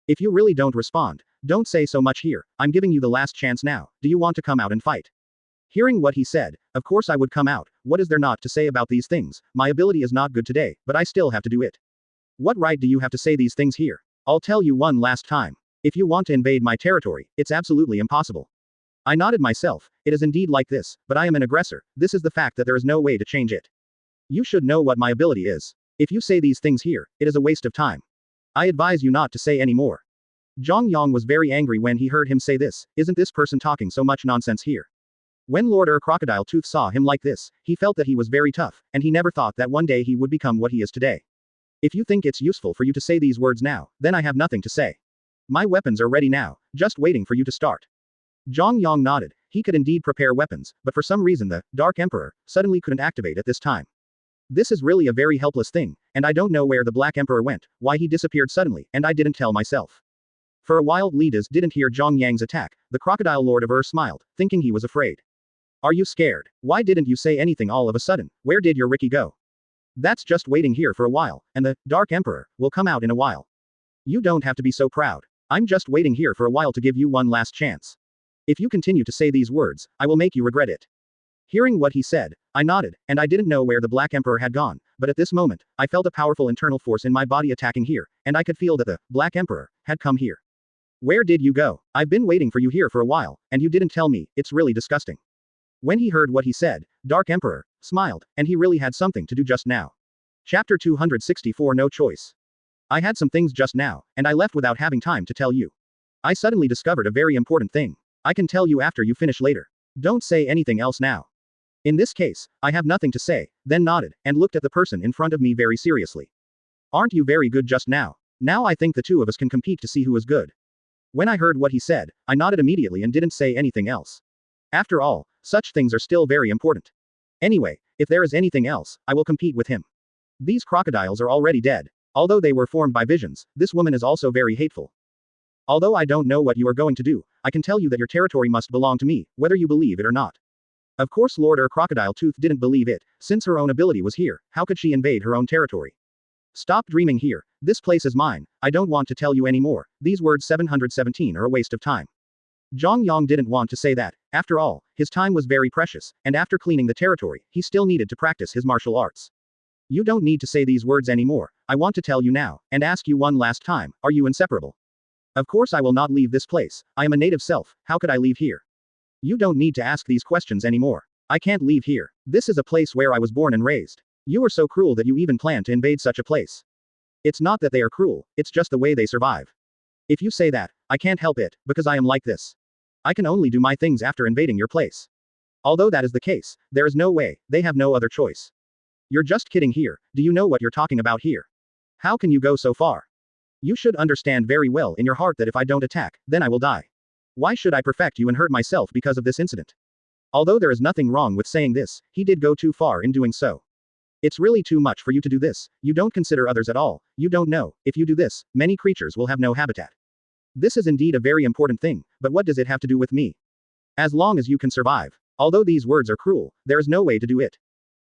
If you really don't respond, don't say so much here. I'm giving you the last chance now. Do you want to come out and fight? Hearing what he said, of course I would come out. What is there not to say about these things? My ability is not good today, but I still have to do it. What right do you have to say these things here? I'll tell you one last time. If you want to invade my territory, it's absolutely impossible. I nodded myself. It is indeed like this, but I am an aggressor. This is the fact that there is no way to change it. You should know what my ability is. If you say these things here, it is a waste of time. I advise you not to say any more. Zhang Yang was very angry when he heard him say this. Isn't this person talking so much nonsense here? When Lord Crocodile Tooth saw him like this, he felt that he was very tough, and he never thought that one day he would become what he is today. If you think it's useful for you to say these words now, then I have nothing to say. My weapons are ready now, just waiting for you to start. Zhang Yang nodded. He could indeed prepare weapons, but for some reason the Dark Emperor suddenly couldn't activate at this time. This is really a very helpless thing, and I don't know where the Black Emperor went, why he disappeared suddenly, and I didn't tell myself. For a while leaders didn't hear Zhang Yang's attack. The Crocodile Lord of smiled, thinking he was afraid. Are you scared? Why didn't you say anything all of a sudden? Where did your Ricky go? That's just waiting here for a while, and the Dark Emperor will come out in a while. You don't have to be so proud. I'm just waiting here for a while to give you one last chance. If you continue to say these words, I will make you regret it. Hearing what he said, I nodded, and I didn't know where the Black Emperor had gone, but at this moment, I felt a powerful internal force in my body attacking here, and I could feel that the Black Emperor had come here. Where did you go? I've been waiting for you here for a while, and you didn't tell me. It's really disgusting. When he heard what he said, Dark Emperor smiled, and he really had something to do just now. Chapter 264 No Choice. I had some things just now, and I left without having time to tell you. I suddenly discovered a very important thing. I can tell you after you finish later. Don't say anything else now. In this case, I have nothing to say, then nodded, and looked at the person in front of me very seriously. Aren't you very good just now? Now I think the two of us can compete to see who is good. When I heard what he said, I nodded immediately and didn't say anything else. After all, such things are still very important. Anyway, if there is anything else, I will compete with him. These crocodiles are already dead. Although they were formed by visions, this woman is also very hateful. Although I don't know what you are going to do, I can tell you that your territory must belong to me, whether you believe it or not. Of course Lord Crocodile Tooth didn't believe it, since her own ability was here, how could she invade her own territory? Stop dreaming here, this place is mine, I don't want to tell you anymore, these words 717 are a waste of time. Zhang Yang didn't want to say that, after all, his time was very precious, and after cleaning the territory, he still needed to practice his martial arts. You don't need to say these words anymore, I want to tell you now, and ask you one last time, are you inseparable? Of course I will not leave this place, I am a native self, how could I leave here? You don't need to ask these questions anymore. I can't leave here. This is a place where I was born and raised. You are so cruel that you even plan to invade such a place. It's not that they are cruel, it's just the way they survive. If you say that, I can't help it, because I am like this. I can only do my things after invading your place. Although that is the case, there is no way, they have no other choice. You're just kidding here, do you know what you're talking about here? How can you go so far? You should understand very well in your heart that if I don't attack, then I will die. Why should I perfect you and hurt myself because of this incident? Although there is nothing wrong with saying this, he did go too far in doing so. It's really too much for you to do this, you don't consider others at all, you don't know, if you do this, many creatures will have no habitat. This is indeed a very important thing, but what does it have to do with me? As long as you can survive. Although these words are cruel, there is no way to do it.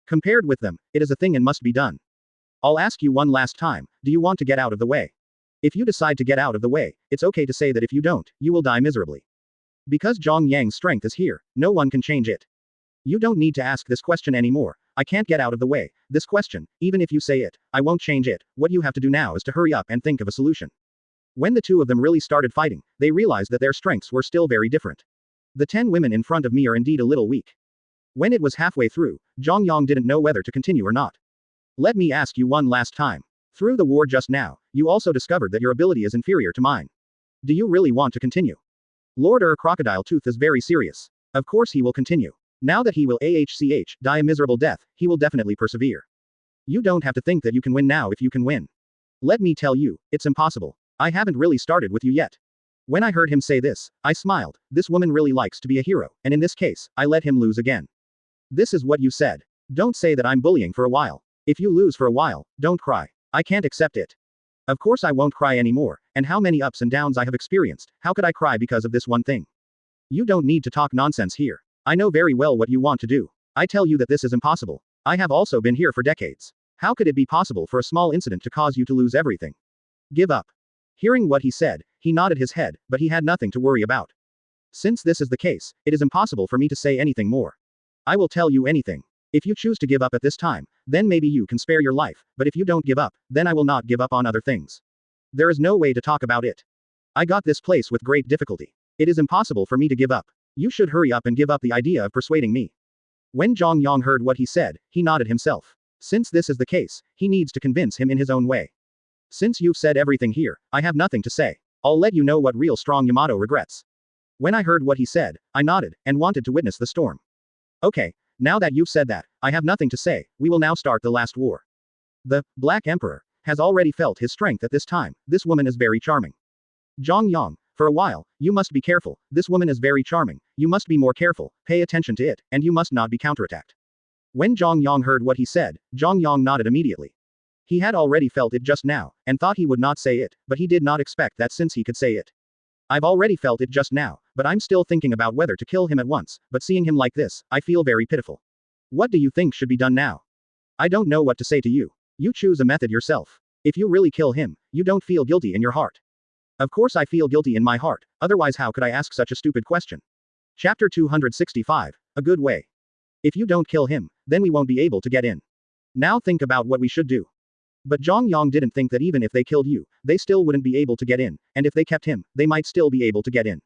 Compared with them, it is a thing and must be done. I'll ask you one last time, do you want to get out of the way? If you decide to get out of the way, it's okay to say that if you don't, you will die miserably. Because Zhang Yang's strength is here, no one can change it. You don't need to ask this question anymore, I can't get out of the way, this question, even if you say it, I won't change it, what you have to do now is to hurry up and think of a solution. When the two of them really started fighting, they realized that their strengths were still very different. The 10 women in front of me are indeed a little weak. When it was halfway through, Zhang Yang didn't know whether to continue or not. Let me ask you one last time. Through the war just now, you also discovered that your ability is inferior to mine. Do you really want to continue? Lord Crocodile Tooth is very serious. Of course he will continue. Now that he will die a miserable death, he will definitely persevere. You don't have to think that you can win now if you can win. Let me tell you, it's impossible. I haven't really started with you yet. When I heard him say this, I smiled, this woman really likes to be a hero, and in this case, I let him lose again. This is what you said. Don't say that I'm bullying for a while. If you lose for a while, don't cry. I can't accept it. Of course I won't cry anymore, and how many ups and downs I have experienced, how could I cry because of this one thing? You don't need to talk nonsense here. I know very well what you want to do. I tell you that this is impossible. I have also been here for decades. How could it be possible for a small incident to cause you to lose everything? Give up. Hearing what he said, he nodded his head, but he had nothing to worry about. Since this is the case, it is impossible for me to say anything more. I will tell you anything. If you choose to give up at this time, then maybe you can spare your life, but if you don't give up, then I will not give up on other things. There is no way to talk about it. I got this place with great difficulty. It is impossible for me to give up. You should hurry up and give up the idea of persuading me. When Zhang Yang heard what he said, he nodded himself. Since this is the case, he needs to convince him in his own way. Since you've said everything here, I have nothing to say. I'll let you know what real strong Yamato regrets. When I heard what he said, I nodded, and wanted to witness the storm. Okay. Now that you've said that, I have nothing to say, we will now start the last war. The Black Emperor has already felt his strength at this time, this woman is very charming. Zhang Yang, for a while, you must be careful, this woman is very charming, you must be more careful, pay attention to it, and you must not be counterattacked. When Zhang Yang heard what he said, Zhang Yang nodded immediately. He had already felt it just now, and thought he would not say it, but he did not expect that since he could say it. I've already felt it just now, but I'm still thinking about whether to kill him at once, but seeing him like this, I feel very pitiful. What do you think should be done now? I don't know what to say to you. You choose a method yourself. If you really kill him, you don't feel guilty in your heart. Of course I feel guilty in my heart, otherwise how could I ask such a stupid question? Chapter 265. A good way. If you don't kill him, then we won't be able to get in. Now think about what we should do. But Zhang Yang didn't think that even if they killed you, they still wouldn't be able to get in, and if they kept him, they might still be able to get in.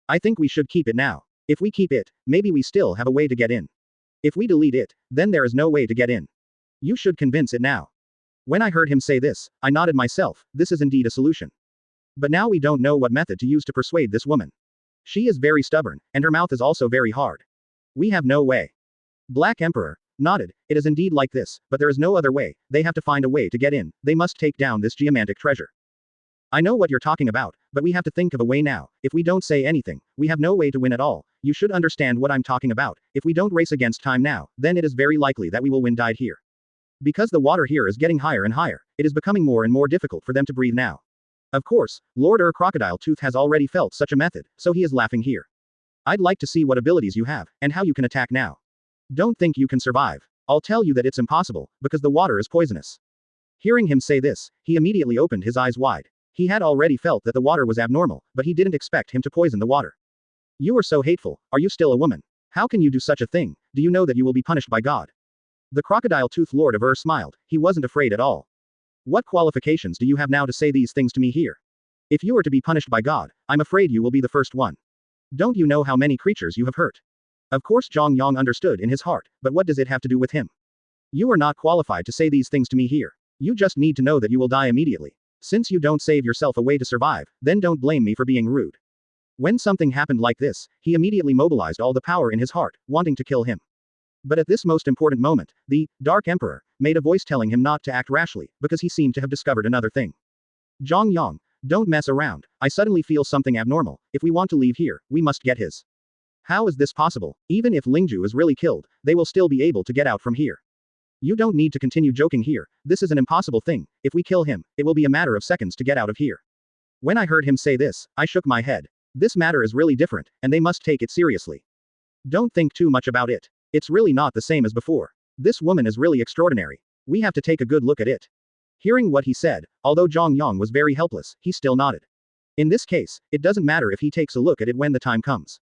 I think we should keep it now. If we keep it, maybe we still have a way to get in. If we delete it, then there is no way to get in. You should convince it now. When I heard him say this, I nodded myself, this is indeed a solution. But now we don't know what method to use to persuade this woman. She is very stubborn, and her mouth is also very hard. We have no way. Black Emperor nodded, it is indeed like this, but there is no other way, they have to find a way to get in, they must take down this geomantic treasure. I know what you're talking about, but we have to think of a way now, if we don't say anything, we have no way to win at all, you should understand what I'm talking about, if we don't race against time now, then it is very likely that we will win died here. Because the water here is getting higher and higher, it is becoming more and more difficult for them to breathe now. Of course, Lord Crocodile Tooth has already felt such a method, so he is laughing here. I'd like to see what abilities you have, and how you can attack now. Don't think you can survive. I'll tell you that it's impossible, because the water is poisonous. Hearing him say this, he immediately opened his eyes wide. He had already felt that the water was abnormal, but he didn't expect him to poison the water. You are so hateful, are you still a woman? How can you do such a thing? Do you know that you will be punished by God? The Crocodile Tooth Lord of smiled, he wasn't afraid at all. What qualifications do you have now to say these things to me here? If you are to be punished by God, I'm afraid you will be the first one. Don't you know how many creatures you have hurt? Of course Zhang Yang understood in his heart, but what does it have to do with him? You are not qualified to say these things to me here. You just need to know that you will die immediately. Since you don't save yourself a way to survive, then don't blame me for being rude. When something happened like this, he immediately mobilized all the power in his heart, wanting to kill him. But at this most important moment, the Dark Emperor made a voice telling him not to act rashly, because he seemed to have discovered another thing. Zhang Yang, don't mess around, I suddenly feel something abnormal, if we want to leave here, we must get his. How is this possible? Even if Lingju is really killed, they will still be able to get out from here. You don't need to continue joking here, this is an impossible thing, if we kill him, it will be a matter of seconds to get out of here. When I heard him say this, I shook my head. This matter is really different, and they must take it seriously. Don't think too much about it. It's really not the same as before. This woman is really extraordinary. We have to take a good look at it. Hearing what he said, although Zhang Yang was very helpless, he still nodded. In this case, it doesn't matter if he takes a look at it when the time comes.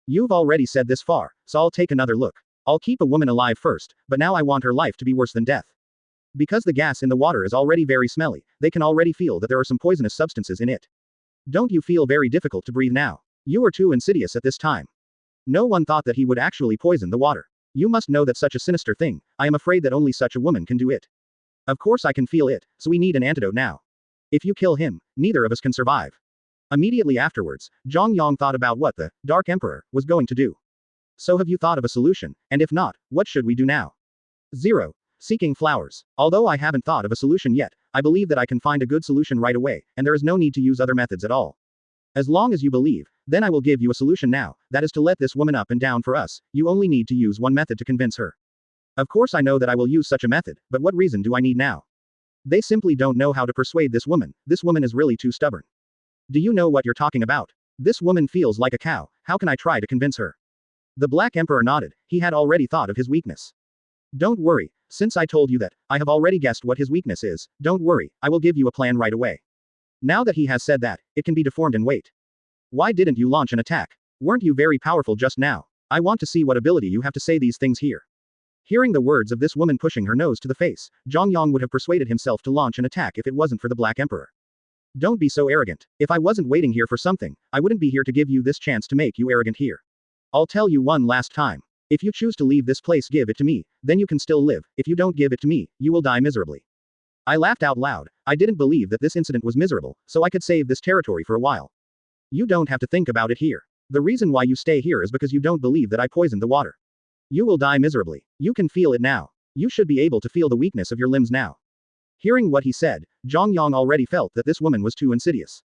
You've already said this far, so I'll take another look. I'll keep a woman alive first, but now I want her life to be worse than death. Because the gas in the water is already very smelly, they can already feel that there are some poisonous substances in it. Don't you feel very difficult to breathe now? You are too insidious at this time. No one thought that he would actually poison the water. You must know that such a sinister thing, I am afraid that only such a woman can do it. Of course I can feel it, so we need an antidote now. If you kill him, neither of us can survive. Immediately afterwards, Zhang Yang thought about what the Dark Emperor was going to do. So have you thought of a solution, and if not, what should we do now? 0. Seeking flowers. Although I haven't thought of a solution yet, I believe that I can find a good solution right away, and there is no need to use other methods at all. As long as you believe, then I will give you a solution now, that is to let this woman up and down for us, you only need to use one method to convince her. Of course I know that I will use such a method, but what reason do I need now? They simply don't know how to persuade this woman is really too stubborn. Do you know what you're talking about? This woman feels like a cow, how can I try to convince her? The Black Emperor nodded, he had already thought of his weakness. Don't worry, since I told you that, I have already guessed what his weakness is, don't worry, I will give you a plan right away. Now that he has said that, it can be deformed and wait. Why didn't you launch an attack? Weren't you very powerful just now? I want to see what ability you have to say these things here. Hearing the words of this woman pushing her nose to the face, Zhang Yang would have persuaded himself to launch an attack if it wasn't for the Black Emperor. Don't be so arrogant. If I wasn't waiting here for something, I wouldn't be here to give you this chance to make you arrogant here. I'll tell you one last time. If you choose to leave this place, give it to me, then you can still live. If you don't give it to me, you will die miserably. I laughed out loud. I didn't believe that this incident was miserable, so I could save this territory for a while. You don't have to think about it here. The reason why you stay here is because you don't believe that I poisoned the water. You will die miserably. You can feel it now. You should be able to feel the weakness of your limbs now. Hearing what he said, Zhang Yang already felt that this woman was too insidious.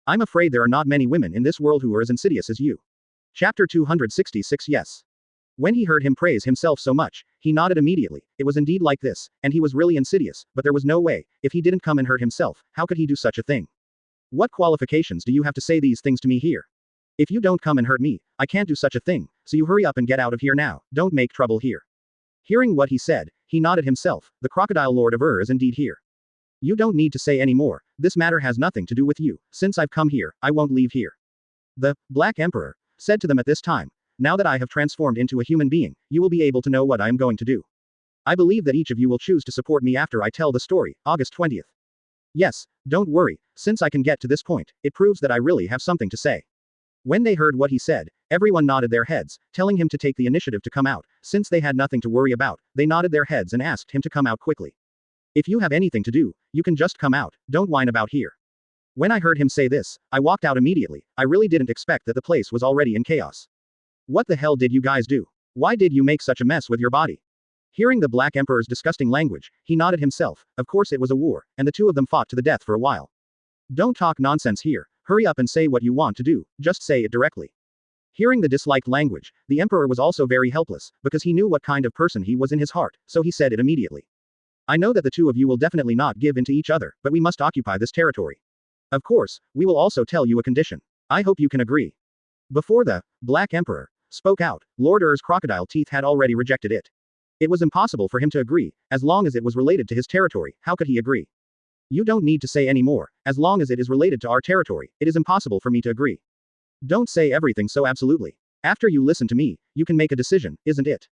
I'm afraid there are not many women in this world who are as insidious as you. Chapter 266. Yes. When he heard him praise himself so much, he nodded immediately. It was indeed like this, and he was really insidious, but there was no way, if he didn't come and hurt himself, how could he do such a thing? What qualifications do you have to say these things to me here? If you don't come and hurt me, I can't do such a thing, so you hurry up and get out of here now, don't make trouble here. Hearing what he said, he nodded himself, the crocodile lord of is indeed here. You don't need to say any more, this matter has nothing to do with you, since I've come here, I won't leave here. The Black Emperor said to them at this time, now that I have transformed into a human being, you will be able to know what I am going to do. I believe that each of you will choose to support me after I tell the story, August 20th. Yes, don't worry, since I can get to this point, it proves that I really have something to say. When they heard what he said, everyone nodded their heads, telling him to take the initiative to come out, since they had nothing to worry about, they nodded their heads and asked him to come out quickly. If you have anything to do, you can just come out, don't whine about here. When I heard him say this, I walked out immediately, I really didn't expect that the place was already in chaos. What the hell did you guys do? Why did you make such a mess with your body? Hearing the Black Emperor's disgusting language, he nodded himself, of course it was a war, and the two of them fought to the death for a while. Don't talk nonsense here, hurry up and say what you want to do, just say it directly. Hearing the disliked language, the Emperor was also very helpless, because he knew what kind of person he was in his heart, so he said it immediately. I know that the two of you will definitely not give in to each other, but we must occupy this territory. Of course, we will also tell you a condition. I hope you can agree. Before the Black Emperor spoke out, Lord crocodile teeth had already rejected it. It was impossible for him to agree, as long as it was related to his territory, how could he agree? You don't need to say any more, as long as it is related to our territory, it is impossible for me to agree. Don't say everything so absolutely. After you listen to me, you can make a decision, isn't it?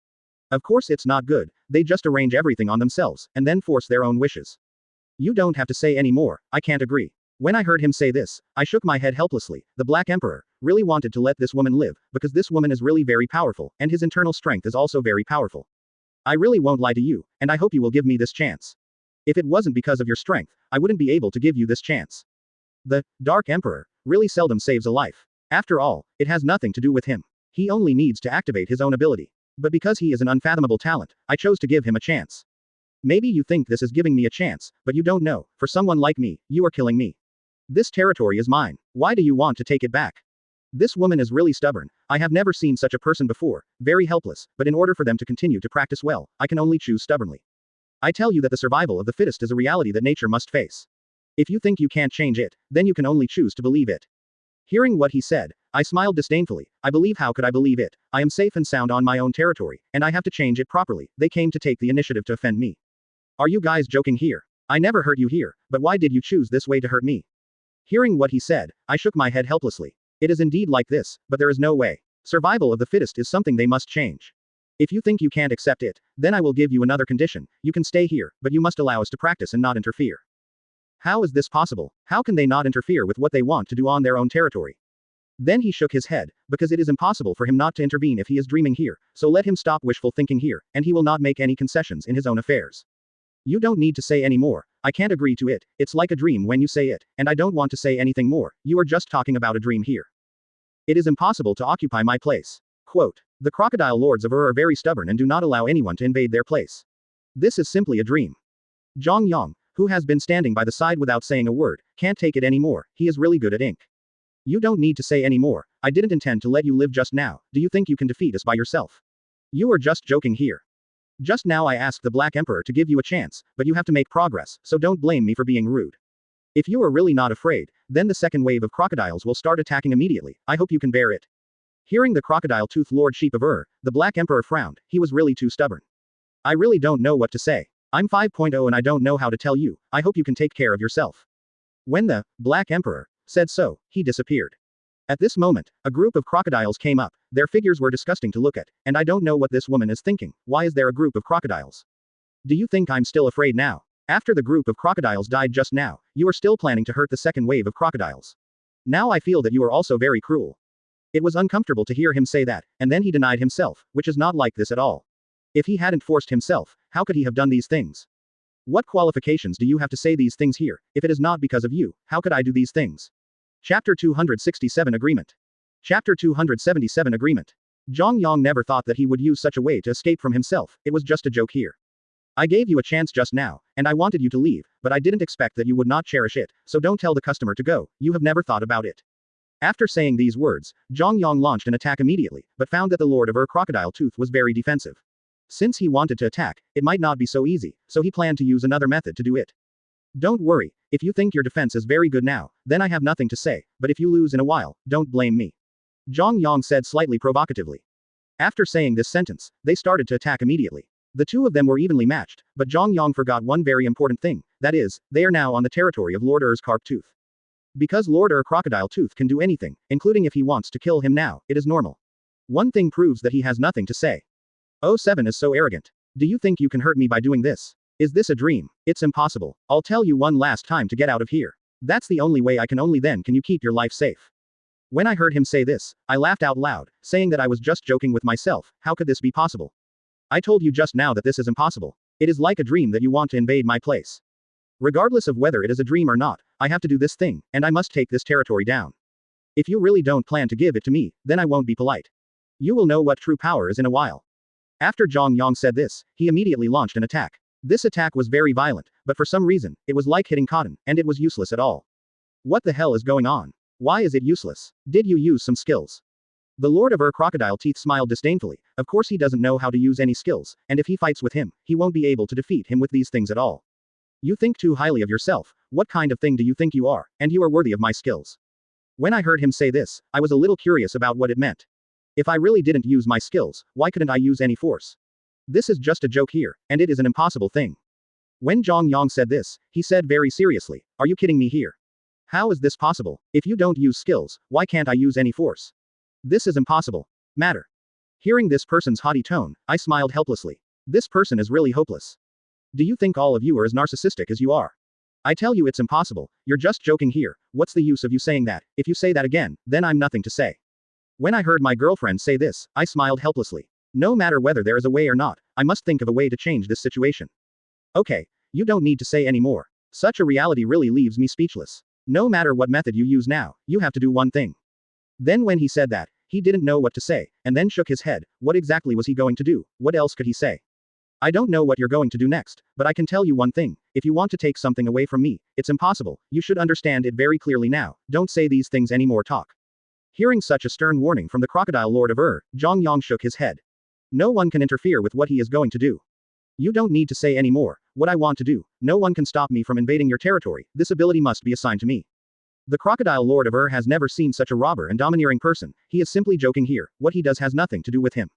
Of course it's not good, they just arrange everything on themselves, and then force their own wishes. You don't have to say any more, I can't agree. When I heard him say this, I shook my head helplessly, the Black Emperor really wanted to let this woman live, because this woman is really very powerful, and his internal strength is also very powerful. I really won't lie to you, and I hope you will give me this chance. If it wasn't because of your strength, I wouldn't be able to give you this chance. The Dark Emperor really seldom saves a life. After all, it has nothing to do with him. He only needs to activate his own ability. But because he is an unfathomable talent, I chose to give him a chance. Maybe you think this is giving me a chance, but you don't know, for someone like me, you are killing me. This territory is mine, why do you want to take it back? This woman is really stubborn, I have never seen such a person before, very helpless, but in order for them to continue to practice well, I can only choose stubbornly. I tell you that the survival of the fittest is a reality that nature must face. If you think you can't change it, then you can only choose to believe it. Hearing what he said, I smiled disdainfully, I believe how could I believe it, I am safe and sound on my own territory, and I have to change it properly, they came to take the initiative to offend me. Are you guys joking here? I never hurt you here, but why did you choose this way to hurt me? Hearing what he said, I shook my head helplessly. It is indeed like this, but there is no way. Survival of the fittest is something they must change. If you think you can't accept it, then I will give you another condition, you can stay here, but you must allow us to practice and not interfere. How is this possible? How can they not interfere with what they want to do on their own territory? Then he shook his head, because it is impossible for him not to intervene if he is dreaming here, so let him stop wishful thinking here, and he will not make any concessions in his own affairs. You don't need to say any more, I can't agree to it, it's like a dream when you say it, and I don't want to say anything more, you are just talking about a dream here. It is impossible to occupy my place. Quote, the crocodile lords of are very stubborn and do not allow anyone to invade their place. This is simply a dream. Zhang Yang, who has been standing by the side without saying a word, can't take it anymore, he is really good at ink. You don't need to say any more, I didn't intend to let you live just now, do you think you can defeat us by yourself? You are just joking here. Just now I asked the Black Emperor to give you a chance, but you have to make progress, so don't blame me for being rude. If you are really not afraid, then the second wave of crocodiles will start attacking immediately, I hope you can bear it. Hearing the crocodile-toothed Lord Sheep of the Black Emperor frowned, he was really too stubborn. I really don't know what to say. I'm 5.0 and I don't know how to tell you, I hope you can take care of yourself. When the Black Emperor said so, he disappeared. At this moment, a group of crocodiles came up, their figures were disgusting to look at, and I don't know what this woman is thinking, why is there a group of crocodiles? Do you think I'm still afraid now? After the group of crocodiles died just now, you are still planning to hurt the second wave of crocodiles. Now I feel that you are also very cruel. It was uncomfortable to hear him say that, and then he denied himself, which is not like this at all. If he hadn't forced himself, how could he have done these things? What qualifications do you have to say these things here? If it is not because of you, how could I do these things? Chapter 267 Agreement. Chapter 277 Agreement. Zhang Yang never thought that he would use such a way to escape from himself, it was just a joke here. I gave you a chance just now, and I wanted you to leave, but I didn't expect that you would not cherish it, so don't tell the customer to go, you have never thought about it. After saying these words, Zhang Yang launched an attack immediately, but found that the Lord of Crocodile Tooth was very defensive. Since he wanted to attack, it might not be so easy, so he planned to use another method to do it. Don't worry, if you think your defense is very good now, then I have nothing to say, but if you lose in a while, don't blame me. Zhang Yang said slightly provocatively. After saying this sentence, they started to attack immediately. The two of them were evenly matched, but Zhang Yang forgot one very important thing, that is, they are now on the territory of Lord Er's Carp Tooth. Because Lord Er Crocodile Tooth can do anything, including if he wants to kill him now, it is normal. One thing proves that he has nothing to say. Oh, 7 is so arrogant. Do you think you can hurt me by doing this? Is this a dream? It's impossible. I'll tell you one last time to get out of here. That's the only way I can, only then can you keep your life safe. When I heard him say this, I laughed out loud, saying that I was just joking with myself. How could this be possible? I told you just now that this is impossible. It is like a dream that you want to invade my place. Regardless of whether it is a dream or not, I have to do this thing, and I must take this territory down. If you really don't plan to give it to me, then I won't be polite. You will know what true power is in a while. After Zhang Yang said this, he immediately launched an attack. This attack was very violent, but for some reason, it was like hitting cotton, and it was useless at all. What the hell is going on? Why is it useless? Did you use some skills? The Lord of Crocodile Teeth smiled disdainfully. Of course he doesn't know how to use any skills, and if he fights with him, he won't be able to defeat him with these things at all. You think too highly of yourself. What kind of thing do you think you are, and you are worthy of my skills? When I heard him say this, I was a little curious about what it meant. If I really didn't use my skills, why couldn't I use any force? This is just a joke here, and it is an impossible thing. When Zhang Yang said this, he said very seriously, are you kidding me here? How is this possible? If you don't use skills, why can't I use any force? This is impossible. Matter. Hearing this person's haughty tone, I smiled helplessly. This person is really hopeless. Do you think all of you are as narcissistic as you are? I tell you it's impossible, you're just joking here, what's the use of you saying that? If you say that again, then I'm nothing to say. When I heard my girlfriend say this, I smiled helplessly. No matter whether there is a way or not, I must think of a way to change this situation. Okay, you don't need to say any more. Such a reality really leaves me speechless. No matter what method you use now, you have to do one thing. Then when he said that, he didn't know what to say, and then shook his head. What exactly was he going to do? What else could he say? I don't know what you're going to do next, but I can tell you one thing. If you want to take something away from me, it's impossible. You should understand it very clearly now. Don't say these things anymore. Talk. Hearing such a stern warning from the Crocodile Lord of Zhang Yang shook his head. No one can interfere with what he is going to do. You don't need to say any more. What I want to do, no one can stop me from invading your territory. This ability must be assigned to me. The Crocodile Lord of has never seen such a robber and domineering person. He is simply joking here. What he does has nothing to do with him.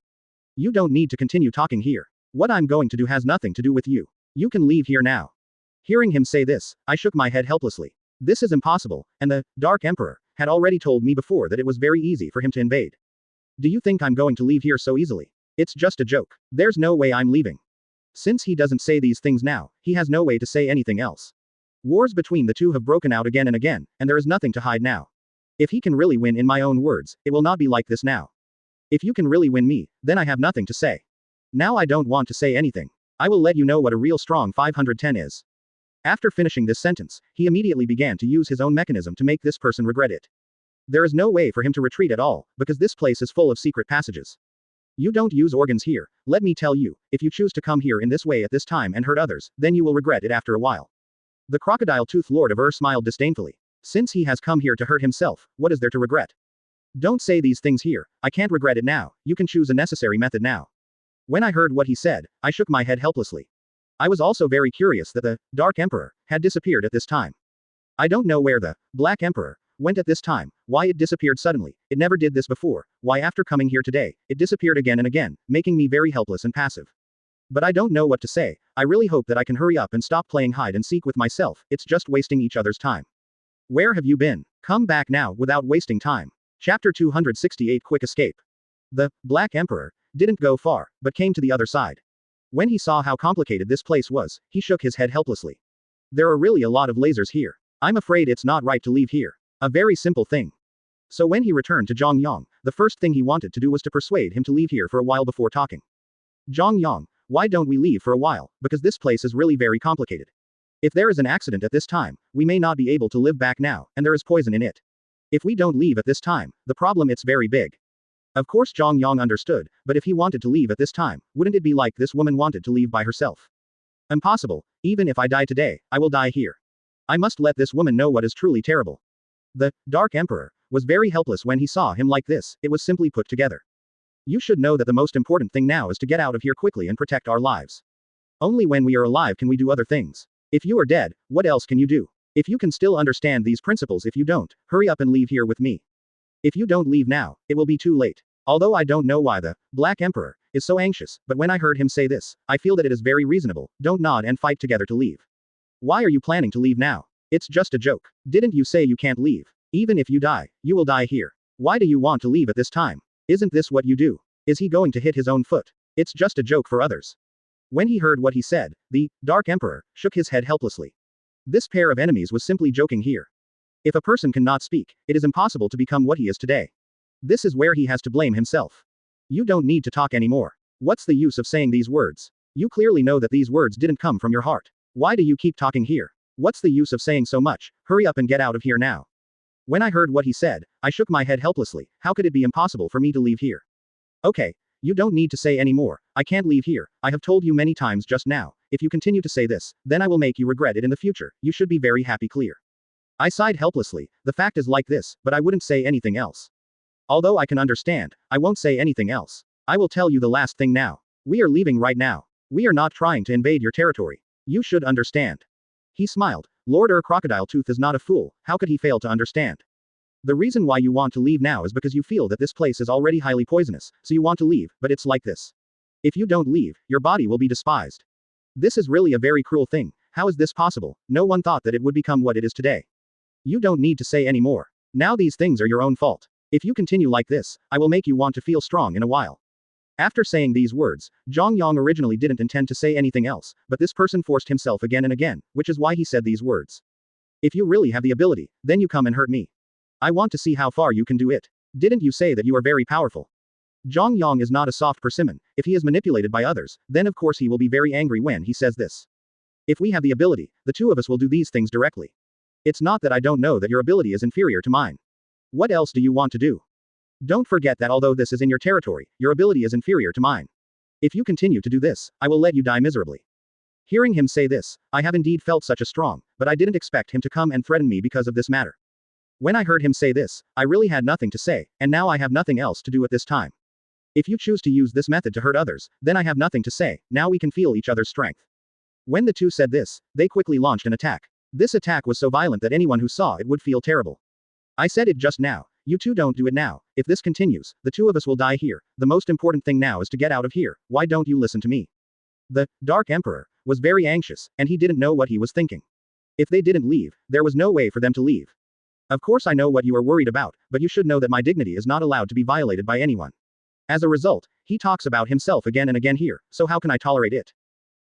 You don't need to continue talking here. What I'm going to do has nothing to do with you. You can leave here now. Hearing him say this, I shook my head helplessly. This is impossible, and the Dark Emperor had already told me before that it was very easy for him to invade. Do you think I'm going to leave here so easily? It's just a joke. There's no way I'm leaving. Since he doesn't say these things now, he has no way to say anything else. Wars between the two have broken out again and again, and there is nothing to hide now. If he can really win, in my own words, it will not be like this now. If you can really win me, then I have nothing to say. Now I don't want to say anything. I will let you know what a real strong 510 is. After finishing this sentence, he immediately began to use his own mechanism to make this person regret it. There is no way for him to retreat at all, because this place is full of secret passages. You don't use organs here. Let me tell you, if you choose to come here in this way at this time and hurt others, then you will regret it after a while. The Crocodile Tooth Lord of smiled disdainfully. Since he has come here to hurt himself, what is there to regret? Don't say these things here. I can't regret it now. You can choose a necessary method now. When I heard what he said, I shook my head helplessly. I was also very curious that the Dark Emperor had disappeared at this time. I don't know where the Black Emperor went at this time, why it disappeared suddenly. It never did this before. Why after coming here today, it disappeared again and again, making me very helpless and passive. But I don't know what to say. I really hope that I can hurry up and stop playing hide and seek with myself. It's just wasting each other's time. Where have you been? Come back now without wasting time. Chapter 268 Quick Escape. The Black Emperor didn't go far, but came to the other side. When he saw how complicated this place was, he shook his head helplessly. There are really a lot of lasers here. I'm afraid it's not right to leave here. A very simple thing. So when he returned to Zhang Yang, the first thing he wanted to do was to persuade him to leave here for a while before talking. Zhang Yang, why don't we leave for a while, because this place is really very complicated. If there is an accident at this time, we may not be able to live back now, and there is poison in it. If we don't leave at this time, the problem it's very big. Of course Zhang Yang understood, but if he wanted to leave at this time, wouldn't it be like this woman wanted to leave by herself? Impossible. Even if I die today, I will die here. I must let this woman know what is truly terrible. The Dark Emperor was very helpless when he saw him like this. It was simply put together. You should know that the most important thing now is to get out of here quickly and protect our lives. Only when we are alive can we do other things. If you are dead, what else can you do? If you can still understand these principles, if you don't, hurry up and leave here with me. If you don't leave now, it will be too late. Although I don't know why the Black Emperor is so anxious, but when I heard him say this, I feel that it is very reasonable. Don't nod and fight together to leave. Why are you planning to leave now? It's just a joke. Didn't you say you can't leave? Even if you die, you will die here. Why do you want to leave at this time? Isn't this what you do? Is he going to hit his own foot? It's just a joke for others. When he heard what he said, the Dark Emperor shook his head helplessly. This pair of enemies was simply joking here. If a person cannot speak, it is impossible to become what he is today. This is where he has to blame himself. You don't need to talk anymore. What's the use of saying these words? You clearly know that these words didn't come from your heart. Why do you keep talking here? What's the use of saying so much? Hurry up and get out of here now. When I heard what he said, I shook my head helplessly. How could it be impossible for me to leave here? Okay. You don't need to say any more. I can't leave here. I have told you many times just now. If you continue to say this, then I will make you regret it in the future. You should be very happy. Clear. I sighed helplessly. The fact is like this, but I wouldn't say anything else. Although I can understand, I won't say anything else. I will tell you the last thing now. We are leaving right now. We are not trying to invade your territory. You should understand. He smiled. Lord Crocodile Tooth is not a fool. How could he fail to understand? The reason why you want to leave now is because you feel that this place is already highly poisonous, so you want to leave, but it's like this. If you don't leave, your body will be despised. This is really a very cruel thing. How is this possible? No one thought that it would become what it is today. You don't need to say any more. Now these things are your own fault. If you continue like this, I will make you want to feel strong in a while. After saying these words, Zhang Yang originally didn't intend to say anything else, but this person forced himself again and again, which is why he said these words. If you really have the ability, then you come and hurt me. I want to see how far you can do it. Didn't you say that you are very powerful? Zhang Yang is not a soft persimmon. If he is manipulated by others, then of course he will be very angry when he says this. If we have the ability, the two of us will do these things directly. It's not that I don't know that your ability is inferior to mine. What else do you want to do? Don't forget that although this is in your territory, your ability is inferior to mine. If you continue to do this, I will let you die miserably. Hearing him say this, I have indeed felt such a strong, but I didn't expect him to come and threaten me because of this matter. When I heard him say this, I really had nothing to say, and now I have nothing else to do at this time. If you choose to use this method to hurt others, then I have nothing to say. Now we can feel each other's strength. When the two said this, they quickly launched an attack. This attack was so violent that anyone who saw it would feel terrible. I said it just now. You two don't do it now. If this continues, the two of us will die here. The most important thing now is to get out of here. Why don't you listen to me? The Dark Emperor was very anxious, and he didn't know what he was thinking. If they didn't leave, there was no way for them to leave. Of course I know what you are worried about, but you should know that my dignity is not allowed to be violated by anyone. As a result, he talks about himself again and again here, so how can I tolerate it?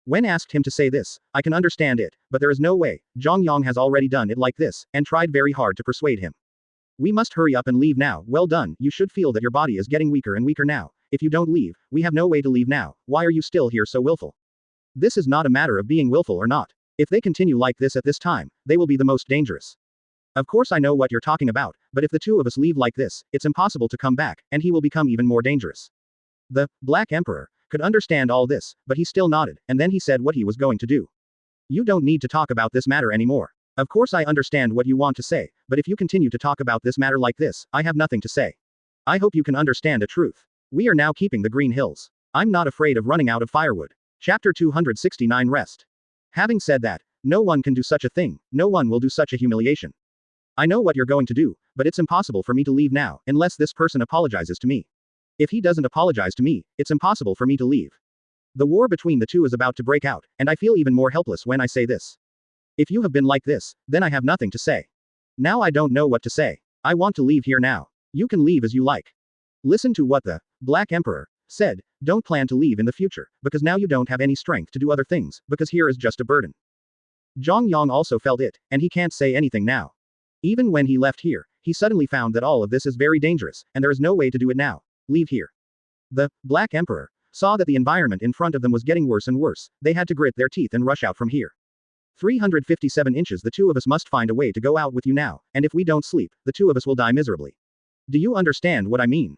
When asked him to say this, I can understand it, but there is no way. Zhang Yang has already done it like this, and tried very hard to persuade him. We must hurry up and leave now. Well done, you should feel that your body is getting weaker and weaker now. If you don't leave, we have no way to leave now. Why are you still here so willful? This is not a matter of being willful or not. If they continue like this at this time, they will be the most dangerous. Of course I know what you're talking about, but if the two of us leave like this, it's impossible to come back, and he will become even more dangerous. The Black Emperor could understand all this, but he still nodded, and then he said what he was going to do. You don't need to talk about this matter anymore. Of course I understand what you want to say, but if you continue to talk about this matter like this, I have nothing to say. I hope you can understand the truth. We are now keeping the Green Hills. I'm not afraid of running out of firewood. Chapter 269 Rest. Having said that, no one can do such a thing, no one will do such a humiliation. I know what you're going to do, but it's impossible for me to leave now, unless this person apologizes to me. If he doesn't apologize to me, it's impossible for me to leave. The war between the two is about to break out, and I feel even more helpless when I say this. If you have been like this, then I have nothing to say. Now I don't know what to say. I want to leave here now. You can leave as you like. Listen to what the Black Emperor said. Don't plan to leave in the future, because now you don't have any strength to do other things, because here is just a burden. Zhang Yang also felt it, and he can't say anything now. Even when he left here, he suddenly found that all of this is very dangerous, and there is no way to do it now. Leave here. The Black Emperor saw that the environment in front of them was getting worse and worse. They had to grit their teeth and rush out from here. 357 inches. The two of us must find a way to go out with you now, and if we don't sleep, the two of us will die miserably. Do you understand what I mean?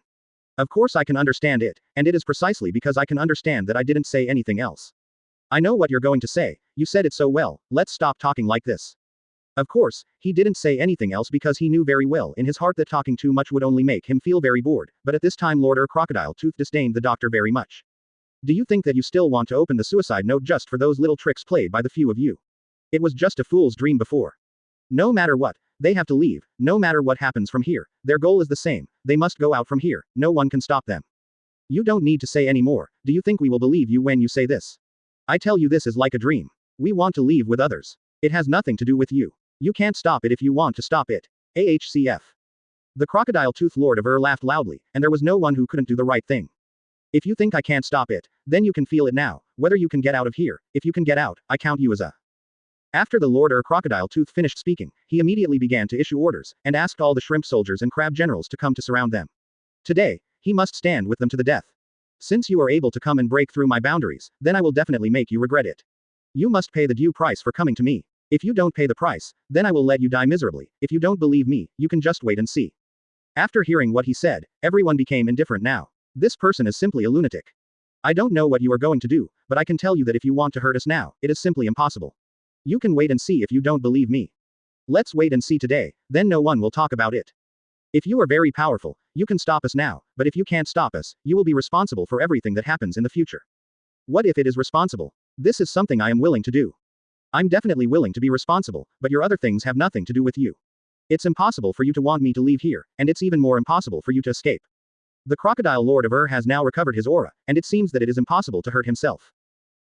Of course I can understand it, and it is precisely because I can understand that I didn't say anything else. I know what you're going to say. You said it so well. Let's stop talking like this. Of course, he didn't say anything else because he knew very well in his heart that talking too much would only make him feel very bored, but at this time Lord Crocodile Tooth disdained the doctor very much. Do you think that you still want to open the suicide note just for those little tricks played by the few of you? It was just a fool's dream before. No matter what, they have to leave. No matter what happens from here, their goal is the same. They must go out from here. No one can stop them. You don't need to say any more. Do you think we will believe you when you say this? I tell you this is like a dream. We want to leave with others. It has nothing to do with you. You can't stop it if you want to stop it. AHCF. The crocodile-toothed Lord of laughed loudly, and there was no one who couldn't do the right thing. If you think I can't stop it, then you can feel it now, whether you can get out of here. If you can get out, I count you as a. After the Lord Crocodile-Tooth finished speaking, he immediately began to issue orders, and asked all the shrimp soldiers and crab generals to come to surround them. Today, he must stand with them to the death. Since you are able to come and break through my boundaries, then I will definitely make you regret it. You must pay the due price for coming to me. If you don't pay the price, then I will let you die miserably. If you don't believe me, you can just wait and see. After hearing what he said, everyone became indifferent now. This person is simply a lunatic. I don't know what you are going to do, but I can tell you that if you want to hurt us now, it is simply impossible. You can wait and see if you don't believe me. Let's wait and see today, then no one will talk about it. If you are very powerful, you can stop us now, but if you can't stop us, you will be responsible for everything that happens in the future. What if it is responsible? This is something I am willing to do. I'm definitely willing to be responsible, but your other things have nothing to do with you. It's impossible for you to want me to leave here, and it's even more impossible for you to escape. The crocodile Lord of has now recovered his aura, and it seems that it is impossible to hurt himself.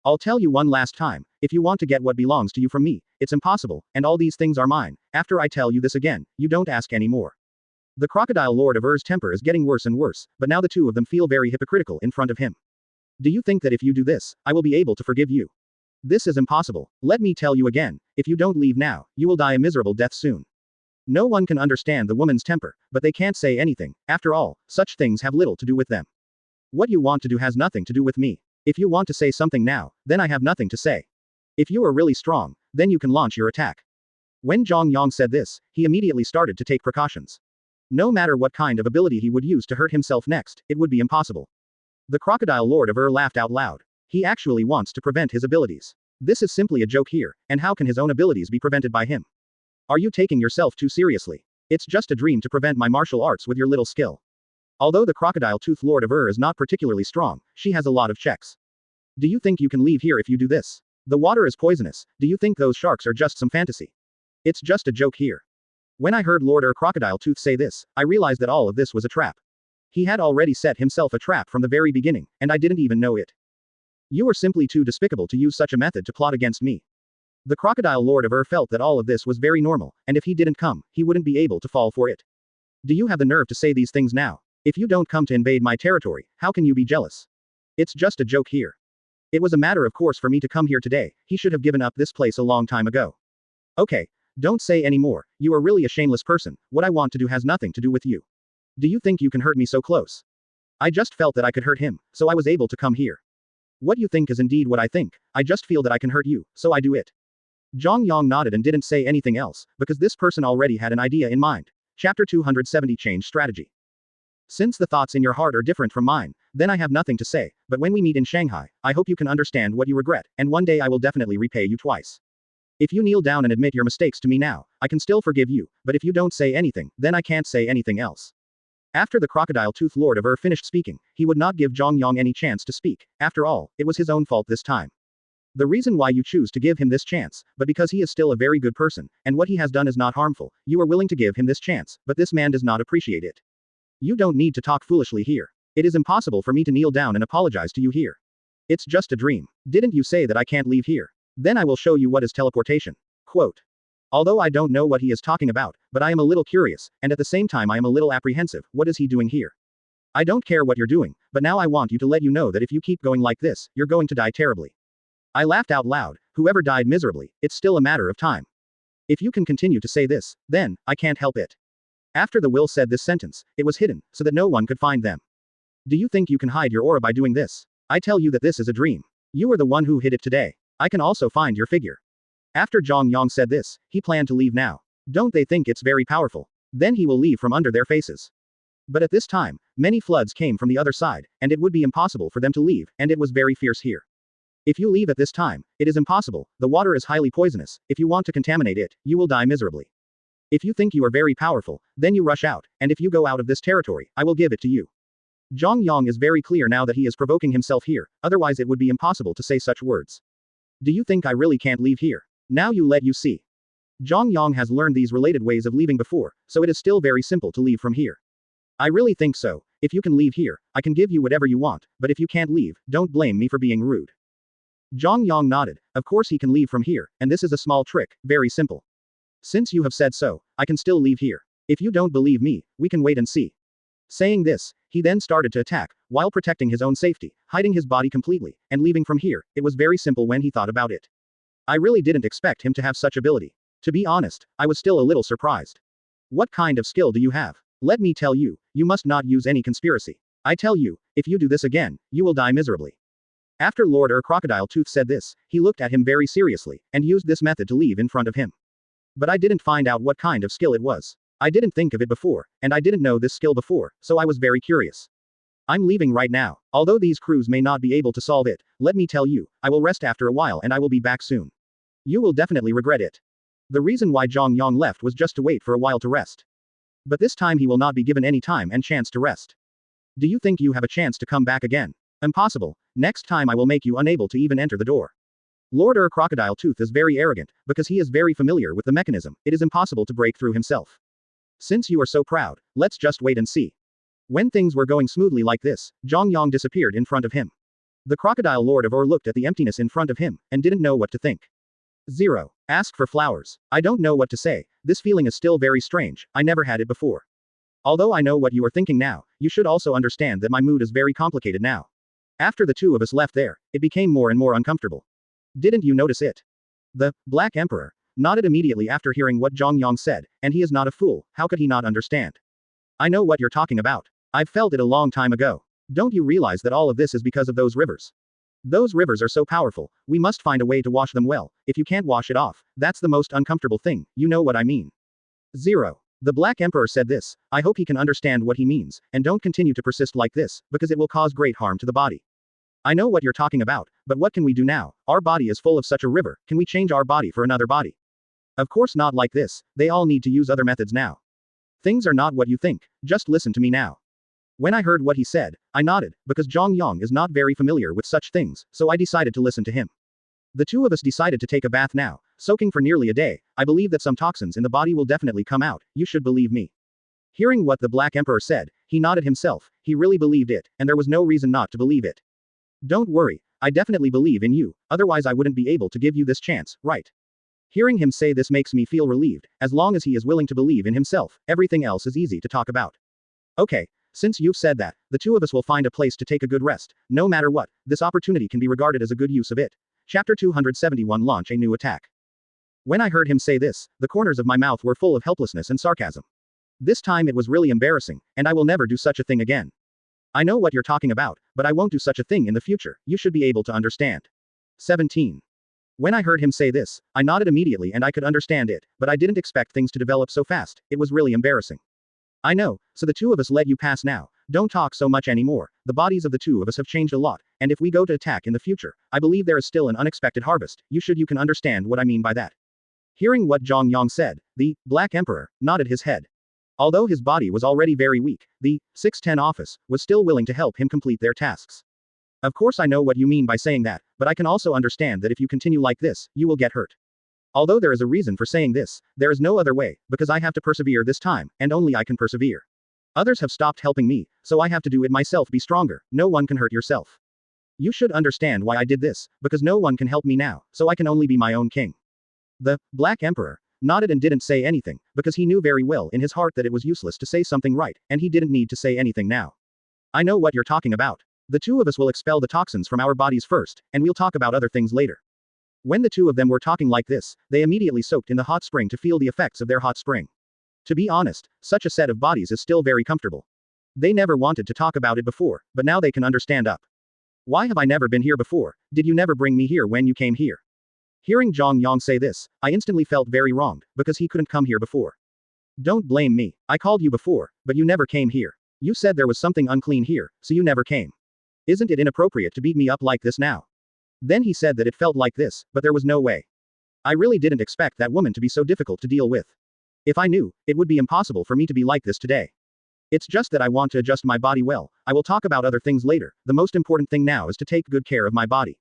I'll tell you one last time, if you want to get what belongs to you from me, it's impossible, and all these things are mine. After I tell you this again, you don't ask any more. The crocodile Lord of temper is getting worse and worse, but now the two of them feel very hypocritical in front of him. Do you think that if you do this, I will be able to forgive you? This is impossible. Let me tell you again, if you don't leave now, you will die a miserable death soon. No one can understand the woman's temper, but they can't say anything. After all, such things have little to do with them. What you want to do has nothing to do with me. If you want to say something now, then I have nothing to say. If you are really strong, then you can launch your attack. When Zhang Yang said this, he immediately started to take precautions. No matter what kind of ability he would use to hurt himself next, it would be impossible. The crocodile Lord of laughed out loud. He actually wants to prevent his abilities. This is simply a joke here, and how can his own abilities be prevented by him? Are you taking yourself too seriously? It's just a dream to prevent my martial arts with your little skill. Although the crocodile-toothed Lord of is not particularly strong, she has a lot of checks. Do you think you can leave here if you do this? The water is poisonous. Do you think those sharks are just some fantasy? It's just a joke here. When I heard Lord Crocodile-Tooth say this, I realized that all of this was a trap. He had already set himself a trap from the very beginning, and I didn't even know it. You are simply too despicable to use such a method to plot against me. The crocodile Lord of felt that all of this was very normal, and if he didn't come, he wouldn't be able to fall for it. Do you have the nerve to say these things now? If you don't come to invade my territory, how can you be jealous? It's just a joke here. It was a matter of course for me to come here today. He should have given up this place a long time ago. Okay, don't say any more. You are really a shameless person. What I want to do has nothing to do with you. Do you think you can hurt me so close? I just felt that I could hurt him, so I was able to come here. What you think is indeed what I think. I just feel that I can hurt you, so I do it. Zhang Yang nodded and didn't say anything else, because this person already had an idea in mind. Chapter 270 Change Strategy. Since the thoughts in your heart are different from mine, then I have nothing to say, but when we meet in Shanghai, I hope you can understand what you regret, and one day I will definitely repay you twice. If you kneel down and admit your mistakes to me now, I can still forgive you, but if you don't say anything, then I can't say anything else. After the crocodile-toothed Lord of finished speaking, he would not give Zhang Yang any chance to speak. After all, it was his own fault this time. The reason why you choose to give him this chance, but because he is still a very good person, and what he has done is not harmful, you are willing to give him this chance, but this man does not appreciate it. You don't need to talk foolishly here. It is impossible for me to kneel down and apologize to you here. It's just a dream. Didn't you say that I can't leave here? Then I will show you what is teleportation. Quote. Although I don't know what he is talking about, but I am a little curious, and at the same time I am a little apprehensive. What is he doing here? I don't care what you're doing, but now I want you to let you know that if you keep going like this, you're going to die terribly. I laughed out loud. Whoever died miserably, it's still a matter of time. If you can continue to say this, then, I can't help it. After the will said this sentence, it was hidden, so that no one could find them. Do you think you can hide your aura by doing this? I tell you that this is a dream. You are the one who hid it today. I can also find your figure. After Zhang Yang said this, he planned to leave now. Don't they think it's very powerful? Then he will leave from under their faces. But at this time, many floods came from the other side, and it would be impossible for them to leave, and it was very fierce here. If you leave at this time, it is impossible. The water is highly poisonous. If you want to contaminate it, you will die miserably. If you think you are very powerful, then you rush out, and if you go out of this territory, I will give it to you. Zhang Yang is very clear now that he is provoking himself here, otherwise it would be impossible to say such words. Do you think I really can't leave here? Now you see. Zhang Yang has learned these related ways of leaving before, so it is still very simple to leave from here. I really think so, If you can leave here, I can give you whatever you want, but if you can't leave, don't blame me for being rude. Zhang Yang nodded. Of course he can leave from here, and this is a small trick, very simple. Since you have said so, I can still leave here. If you don't believe me, we can wait and see. Saying this, he then started to attack, while protecting his own safety, hiding his body completely, and leaving from here. It was very simple when he thought about it. I really didn't expect him to have such ability. To be honest, I was still a little surprised. What kind of skill do you have? Let me tell you, you must not use any conspiracy. I tell you, if you do this again, you will die miserably. After Lord Crocodile Tooth said this, he looked at him very seriously, and used this method to leave in front of him. But I didn't find out what kind of skill it was. I didn't think of it before, and I didn't know this skill before, so I was very curious. I'm leaving right now. Although these crews may not be able to solve it, let me tell you, I will rest after a while and I will be back soon. You will definitely regret it. The reason why Zhang Yang left was just to wait for a while to rest. But this time he will not be given any time and chance to rest. Do you think you have a chance to come back again? Impossible. Next time I will make you unable to even enter the door. Lord Crocodile Tooth is very arrogant, because he is very familiar with the mechanism. It is impossible to break through himself. Since you are so proud, let's just wait and see. When things were going smoothly like this, Zhang Yang disappeared in front of him. The Crocodile Lord of looked at the emptiness in front of him, and didn't know what to think. 0. Ask for flowers. I don't know what to say, this feeling is still very strange, I never had it before. Although I know what you are thinking now, you should also understand that my mood is very complicated now. After the two of us left there, it became more and more uncomfortable. Didn't you notice it? The Black Emperor nodded immediately after hearing what Zhang Yang said, and he is not a fool, how could he not understand? I know what you're talking about. I've felt it a long time ago. Don't you realize that all of this is because of those rivers? Those rivers are so powerful, we must find a way to wash them well. If you can't wash it off, that's the most uncomfortable thing, you know what I mean. 0. The Black Emperor said this, I hope he can understand what he means, and don't continue to persist like this, because it will cause great harm to the body. I know what you're talking about, but what can we do now? Our body is full of such a river, can we change our body for another body? Of course not like this, they all need to use other methods now. Things are not what you think, just listen to me now. When I heard what he said, I nodded, because Zhang Yang is not very familiar with such things, so I decided to listen to him. The two of us decided to take a bath now, soaking for nearly a day. I believe that some toxins in the body will definitely come out, you should believe me. Hearing what the Black Emperor said, he nodded himself, he really believed it, and there was no reason not to believe it. Don't worry, I definitely believe in you, otherwise I wouldn't be able to give you this chance, right? Hearing him say this makes me feel relieved, as long as he is willing to believe in himself, everything else is easy to talk about. Okay. Since you've said that, the two of us will find a place to take a good rest. No matter what, this opportunity can be regarded as a good use of it. Chapter 271 Launch a new attack. When I heard him say this, the corners of my mouth were full of helplessness and sarcasm. This time it was really embarrassing, and I will never do such a thing again. I know what you're talking about, but I won't do such a thing in the future, you should be able to understand. 17. When I heard him say this, I nodded immediately and I could understand it, but I didn't expect things to develop so fast, it was really embarrassing. I know, so the two of us let you pass now, don't talk so much anymore, the bodies of the two of us have changed a lot, and if we go to attack in the future, I believe there is still an unexpected harvest, you can understand what I mean by that. Hearing what Zhang Yang said, the Black Emperor nodded his head. Although his body was already very weak, the 610 office was still willing to help him complete their tasks. Of course I know what you mean by saying that, but I can also understand that if you continue like this, you will get hurt. Although there is a reason for saying this, there is no other way, because I have to persevere this time, and only I can persevere. Others have stopped helping me, so I have to do it myself. Be stronger, no one can hurt yourself. You should understand why I did this, because no one can help me now, so I can only be my own king. The Black Emperor nodded and didn't say anything, because he knew very well in his heart that it was useless to say something right, and he didn't need to say anything now. I know what you're talking about. The two of us will expel the toxins from our bodies first, and we'll talk about other things later. When the two of them were talking like this, they immediately soaked in the hot spring to feel the effects of their hot spring. To be honest, such a set of bodies is still very comfortable. They never wanted to talk about it before, but now they can understand up. Why have I never been here before? Did you never bring me here when you came here? Hearing Zhang Yang say this, I instantly felt very wronged, because he couldn't come here before. Don't blame me, I called you before, but you never came here. You said there was something unclean here, so you never came. Isn't it inappropriate to beat me up like this now? Then he said that it felt like this, but there was no way. I really didn't expect that woman to be so difficult to deal with. If I knew, it would be impossible for me to be like this today. It's just that I want to adjust my body well. I will talk about other things later, the most important thing now is to take good care of my body.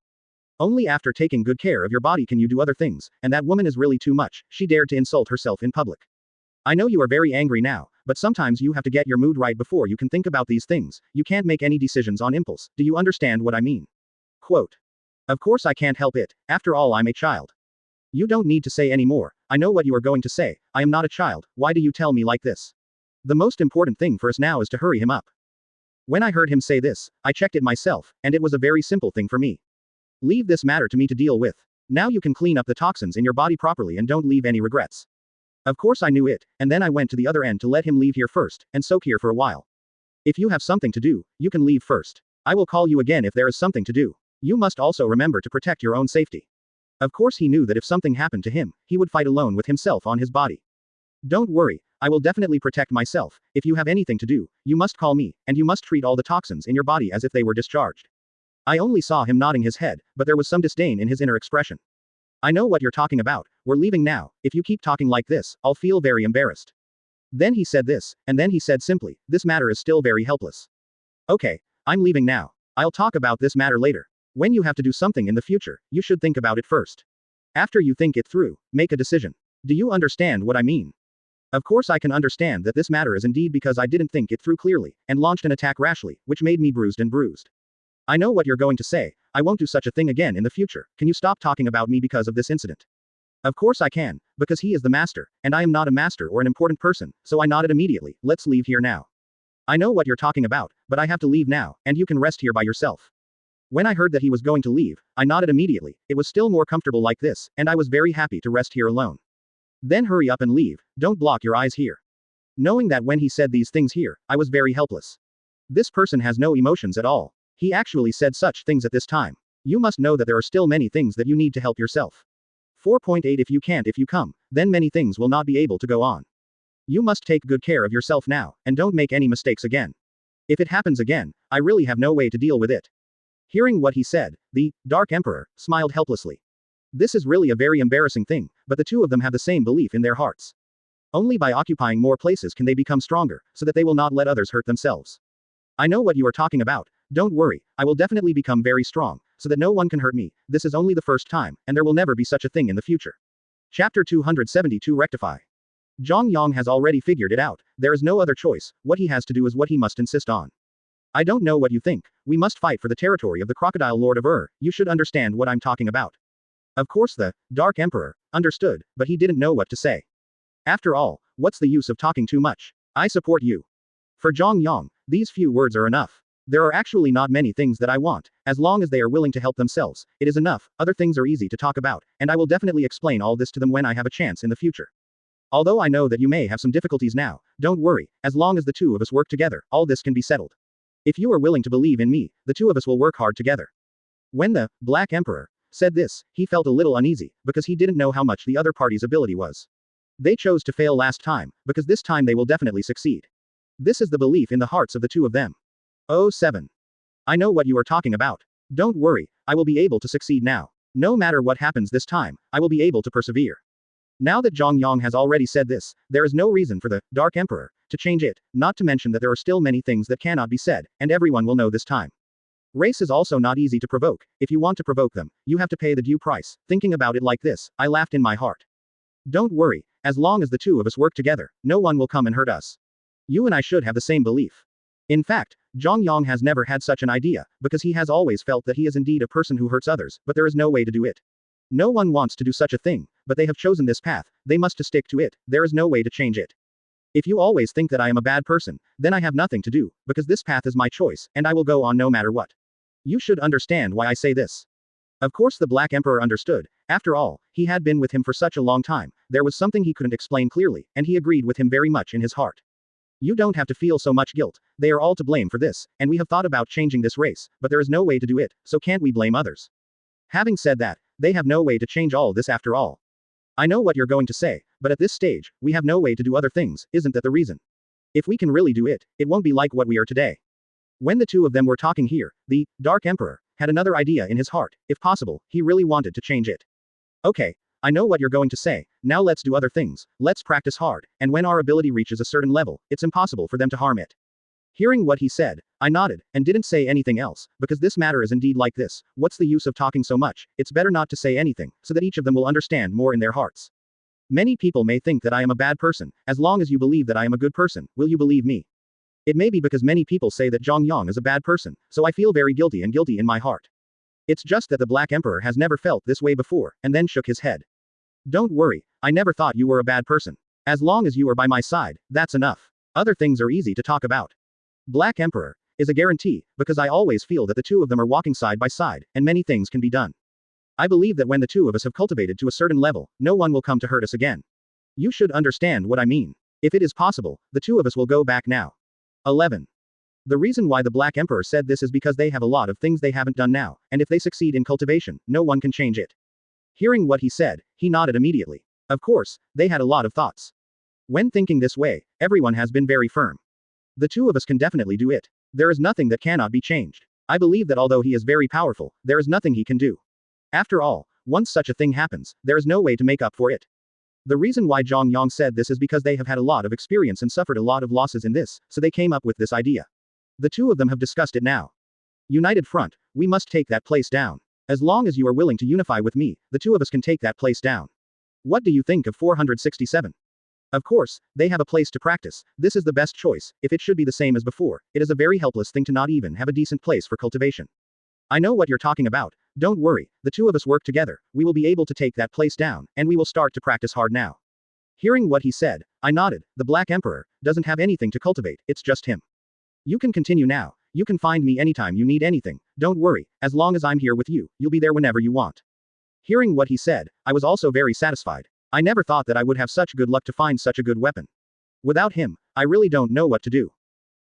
Only after taking good care of your body can you do other things, and that woman is really too much, she dared to insult herself in public. I know you are very angry now, But sometimes you have to get your mood right before you can think about these things, you can't make any decisions on impulse, do you understand what I mean? Quote. Of course I can't help it, after all I'm a child. You don't need to say any more, I know what you are going to say, I am not a child, why do you tell me like this? The most important thing for us now is to hurry him up. When I heard him say this, I checked it myself, and it was a very simple thing for me. Leave this matter to me to deal with. Now you can clean up the toxins in your body properly and don't leave any regrets. Of course I knew it, and then I went to the other end to let him leave here first, and soak here for a while. If you have something to do, you can leave first. I will call you again if there is something to do. You must also remember to protect your own safety. Of course he knew that if something happened to him, he would fight alone with himself on his body. Don't worry, I will definitely protect myself, if you have anything to do, you must call me, and you must treat all the toxins in your body as if they were discharged. I only saw him nodding his head, but there was some disdain in his inner expression. I know what you're talking about, we're leaving now, if you keep talking like this, I'll feel very embarrassed. Then he said this, and then he said simply, this matter is still very helpless. Okay, I'm leaving now. I'll talk about this matter later. When you have to do something in the future, you should think about it first. After you think it through, make a decision. Do you understand what I mean? Of course I can understand that this matter is indeed because I didn't think it through clearly, and launched an attack rashly, which made me bruised and bruised. I know what you're going to say, I won't do such a thing again in the future, can you stop talking about me because of this incident? Of course I can, because he is the master, and I am not a master or an important person, so I nodded immediately, let's leave here now. I know what you're talking about, but I have to leave now, and you can rest here by yourself. When I heard that he was going to leave, I nodded immediately, it was still more comfortable like this, and I was very happy to rest here alone. Then hurry up and leave, don't block your eyes here. Knowing that when he said these things here, I was very helpless. This person has no emotions at all. He actually said such things at this time. You must know that there are still many things that you need to help yourself. 4.8 If you can't, if you come, then many things will not be able to go on. You must take good care of yourself now, and don't make any mistakes again. If it happens again, I really have no way to deal with it. Hearing what he said, the Dark Emperor smiled helplessly. This is really a very embarrassing thing, but the two of them have the same belief in their hearts. Only by occupying more places can they become stronger, so that they will not let others hurt themselves. I know what you are talking about, don't worry, I will definitely become very strong, so that no one can hurt me, this is only the first time, and there will never be such a thing in the future. Chapter 272 Rectify. Zhang Yang has already figured it out, there is no other choice, what he has to do is what he must insist on. I don't know what you think, we must fight for the territory of the Crocodile Lord of you should understand what I'm talking about. Of course the Dark Emperor understood, but he didn't know what to say. After all, what's the use of talking too much? I support you. For Zhang Yang, these few words are enough. There are actually not many things that I want, as long as they are willing to help themselves, it is enough, other things are easy to talk about, and I will definitely explain all this to them when I have a chance in the future. Although I know that you may have some difficulties now, don't worry, as long as the two of us work together, all this can be settled. If you are willing to believe in me, the two of us will work hard together. When the Black Emperor said this, he felt a little uneasy, because he didn't know how much the other party's ability was. They chose to fail last time, because this time they will definitely succeed. This is the belief in the hearts of the two of them. Oh 7. I know what you are talking about. Don't worry, I will be able to succeed now. No matter what happens this time, I will be able to persevere. Now that Zhang Yang has already said this, there is no reason for the Dark Emperor to change it, not to mention that there are still many things that cannot be said, and everyone will know this time. Race is also not easy to provoke, if you want to provoke them, you have to pay the due price. Thinking about it like this, I laughed in my heart. Don't worry, as long as the two of us work together, no one will come and hurt us. You and I should have the same belief. In fact, Zhang Yang has never had such an idea, because he has always felt that he is indeed a person who hurts others, but there is no way to do it. No one wants to do such a thing, but they have chosen this path, they must stick to it, there is no way to change it. If you always think that I am a bad person, then I have nothing to do, because this path is my choice, and I will go on no matter what. You should understand why I say this. Of course the Black Emperor understood, after all, he had been with him for such a long time, there was something he couldn't explain clearly, and he agreed with him very much in his heart. You don't have to feel so much guilt, they are all to blame for this, and we have thought about changing this race, but there is no way to do it, so can't we blame others? Having said that, they have no way to change all this after all. I know what you're going to say, but at this stage, we have no way to do other things, isn't that the reason? If we can really do it, it won't be like what we are today. When the two of them were talking here, the Dark Emperor had another idea in his heart, if possible, he really wanted to change it. Okay, I know what you're going to say, now let's do other things, let's practice hard, and when our ability reaches a certain level, it's impossible for them to harm it. Hearing what he said, I nodded, and didn't say anything else, because this matter is indeed like this, what's the use of talking so much, it's better not to say anything, so that each of them will understand more in their hearts. Many people may think that I am a bad person. As long as you believe that I am a good person, will you believe me? It may be because many people say that Zhang Yang is a bad person, so I feel very guilty in my heart. It's just that the Black Emperor has never felt this way before, and then shook his head. Don't worry, I never thought you were a bad person. As long as you are by my side, that's enough. Other things are easy to talk about. Black Emperor is a guarantee, because I always feel that the two of them are walking side by side, and many things can be done. I believe that when the two of us have cultivated to a certain level, no one will come to hurt us again. You should understand what I mean. If it is possible, the two of us will go back now. 11. The reason why the Black Emperor said this is because they have a lot of things they haven't done now, and if they succeed in cultivation, no one can change it. Hearing what he said, he nodded immediately. Of course, they had a lot of thoughts. When thinking this way, everyone has been very firm. The two of us can definitely do it. There is nothing that cannot be changed. I believe that although he is very powerful, there is nothing he can do. After all, once such a thing happens, there is no way to make up for it. The reason why Zhang Yang said this is because they have had a lot of experience and suffered a lot of losses in this, so they came up with this idea. The two of them have discussed it now. United front, we must take that place down. As long as you are willing to unify with me, the two of us can take that place down. What do you think of 467? Of course, they have a place to practice. This is the best choice. If it should be the same as before, it is a very helpless thing to not even have a decent place for cultivation. I know what you're talking about. Don't worry, the two of us work together, we will be able to take that place down, and we will start to practice hard now. Hearing what he said, I nodded. The Black Emperor doesn't have anything to cultivate, it's just him. You can continue now. You can find me anytime you need anything. Don't worry, as long as I'm here with you, you'll be there whenever you want. Hearing what he said, I was also very satisfied. I never thought that I would have such good luck to find such a good weapon. Without him, I really don't know what to do.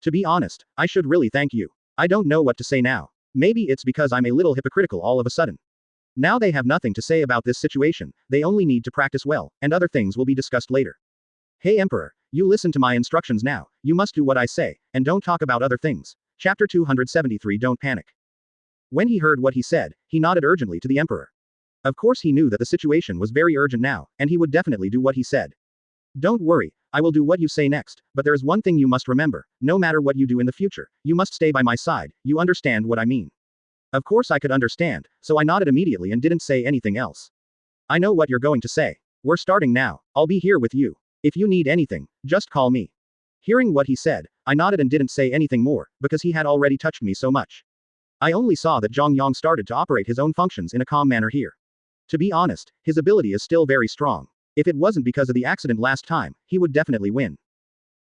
To be honest, I should really thank you. I don't know what to say now. Maybe it's because I'm a little hypocritical all of a sudden. Now they have nothing to say about this situation, they only need to practice well, and other things will be discussed later. Hey Emperor, you listen to my instructions now, you must do what I say, and don't talk about other things. Chapter 273 Don't panic. When he heard what he said, he nodded urgently to the Emperor. Of course he knew that the situation was very urgent now, and he would definitely do what he said. Don't worry, I will do what you say next, but there is one thing you must remember, no matter what you do in the future, you must stay by my side, you understand what I mean. Of course I could understand, so I nodded immediately and didn't say anything else. I know what you're going to say. We're starting now, I'll be here with you. If you need anything, just call me. Hearing what he said, I nodded and didn't say anything more, because he had already touched me so much. I only saw that Zhang Yang started to operate his own functions in a calm manner here. To be honest, his ability is still very strong. If it wasn't because of the accident last time, he would definitely win.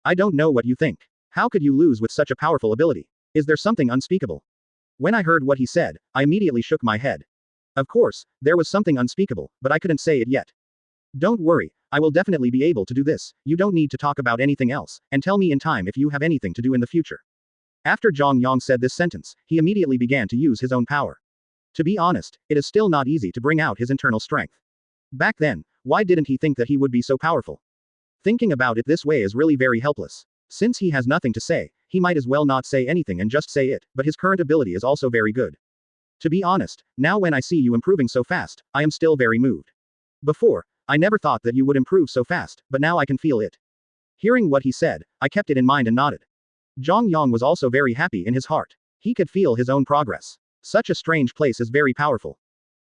I don't know what you think. How could you lose with such a powerful ability? Is there something unspeakable? When I heard what he said, I immediately shook my head. Of course, there was something unspeakable, but I couldn't say it yet. Don't worry, I will definitely be able to do this, you don't need to talk about anything else, and tell me in time if you have anything to do in the future. After Zhang Yang said this sentence, he immediately began to use his own power. To be honest, it is still not easy to bring out his internal strength. Back then, why didn't he think that he would be so powerful? Thinking about it this way is really very helpless. Since he has nothing to say, he might as well not say anything and just say it, but his current ability is also very good. To be honest, now when I see you improving so fast, I am still very moved. Before, I never thought that you would improve so fast, but now I can feel it. Hearing what he said, I kept it in mind and nodded. Zhang Yang was also very happy in his heart. He could feel his own progress. Such a strange place is very powerful.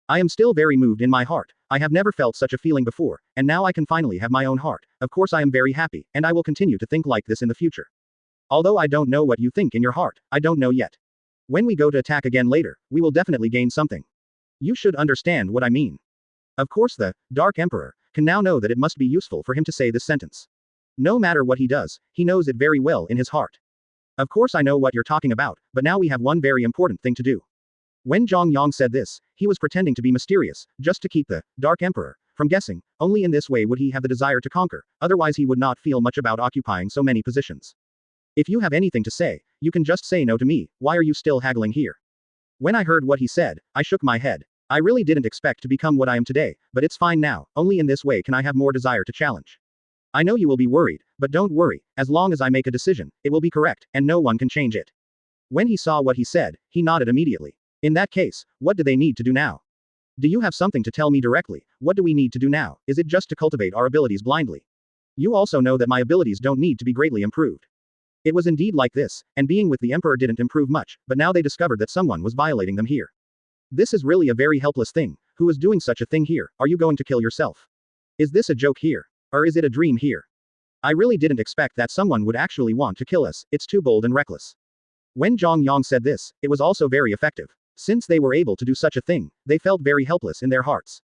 I am still very moved in my heart. I have never felt such a feeling before, and now I can finally have my own heart. Of course I am very happy, and I will continue to think like this in the future. Although I don't know what you think in your heart, I don't know yet. When we go to attack again later, we will definitely gain something. You should understand what I mean. Of course the Dark Emperor can now know that it must be useful for him to say this sentence. No matter what he does, he knows it very well in his heart. Of course I know what you're talking about, but now we have one very important thing to do. When Zhang Yang said this, he was pretending to be mysterious, just to keep the Dark Emperor from guessing. Only in this way would he have the desire to conquer, otherwise he would not feel much about occupying so many positions. If you have anything to say, you can just say no to me, why are you still haggling here? When I heard what he said, I shook my head. I really didn't expect to become what I am today, but it's fine now, only in this way can I have more desire to challenge. I know you will be worried, but don't worry, as long as I make a decision, it will be correct, and no one can change it. When he saw what he said, he nodded immediately. In that case, what do they need to do now? Do you have something to tell me directly? What do we need to do now? Is it just to cultivate our abilities blindly? You also know that my abilities don't need to be greatly improved. It was indeed like this, and being with the Emperor didn't improve much, but now they discovered that someone was violating them here. This is really a very helpless thing. Who is doing such a thing here? Are you going to kill yourself? Is this a joke here? Or is it a dream here? I really didn't expect that someone would actually want to kill us, it's too bold and reckless. When Zhang Yang said this, it was also very effective. Since they were able to do such a thing, they felt very helpless in their hearts.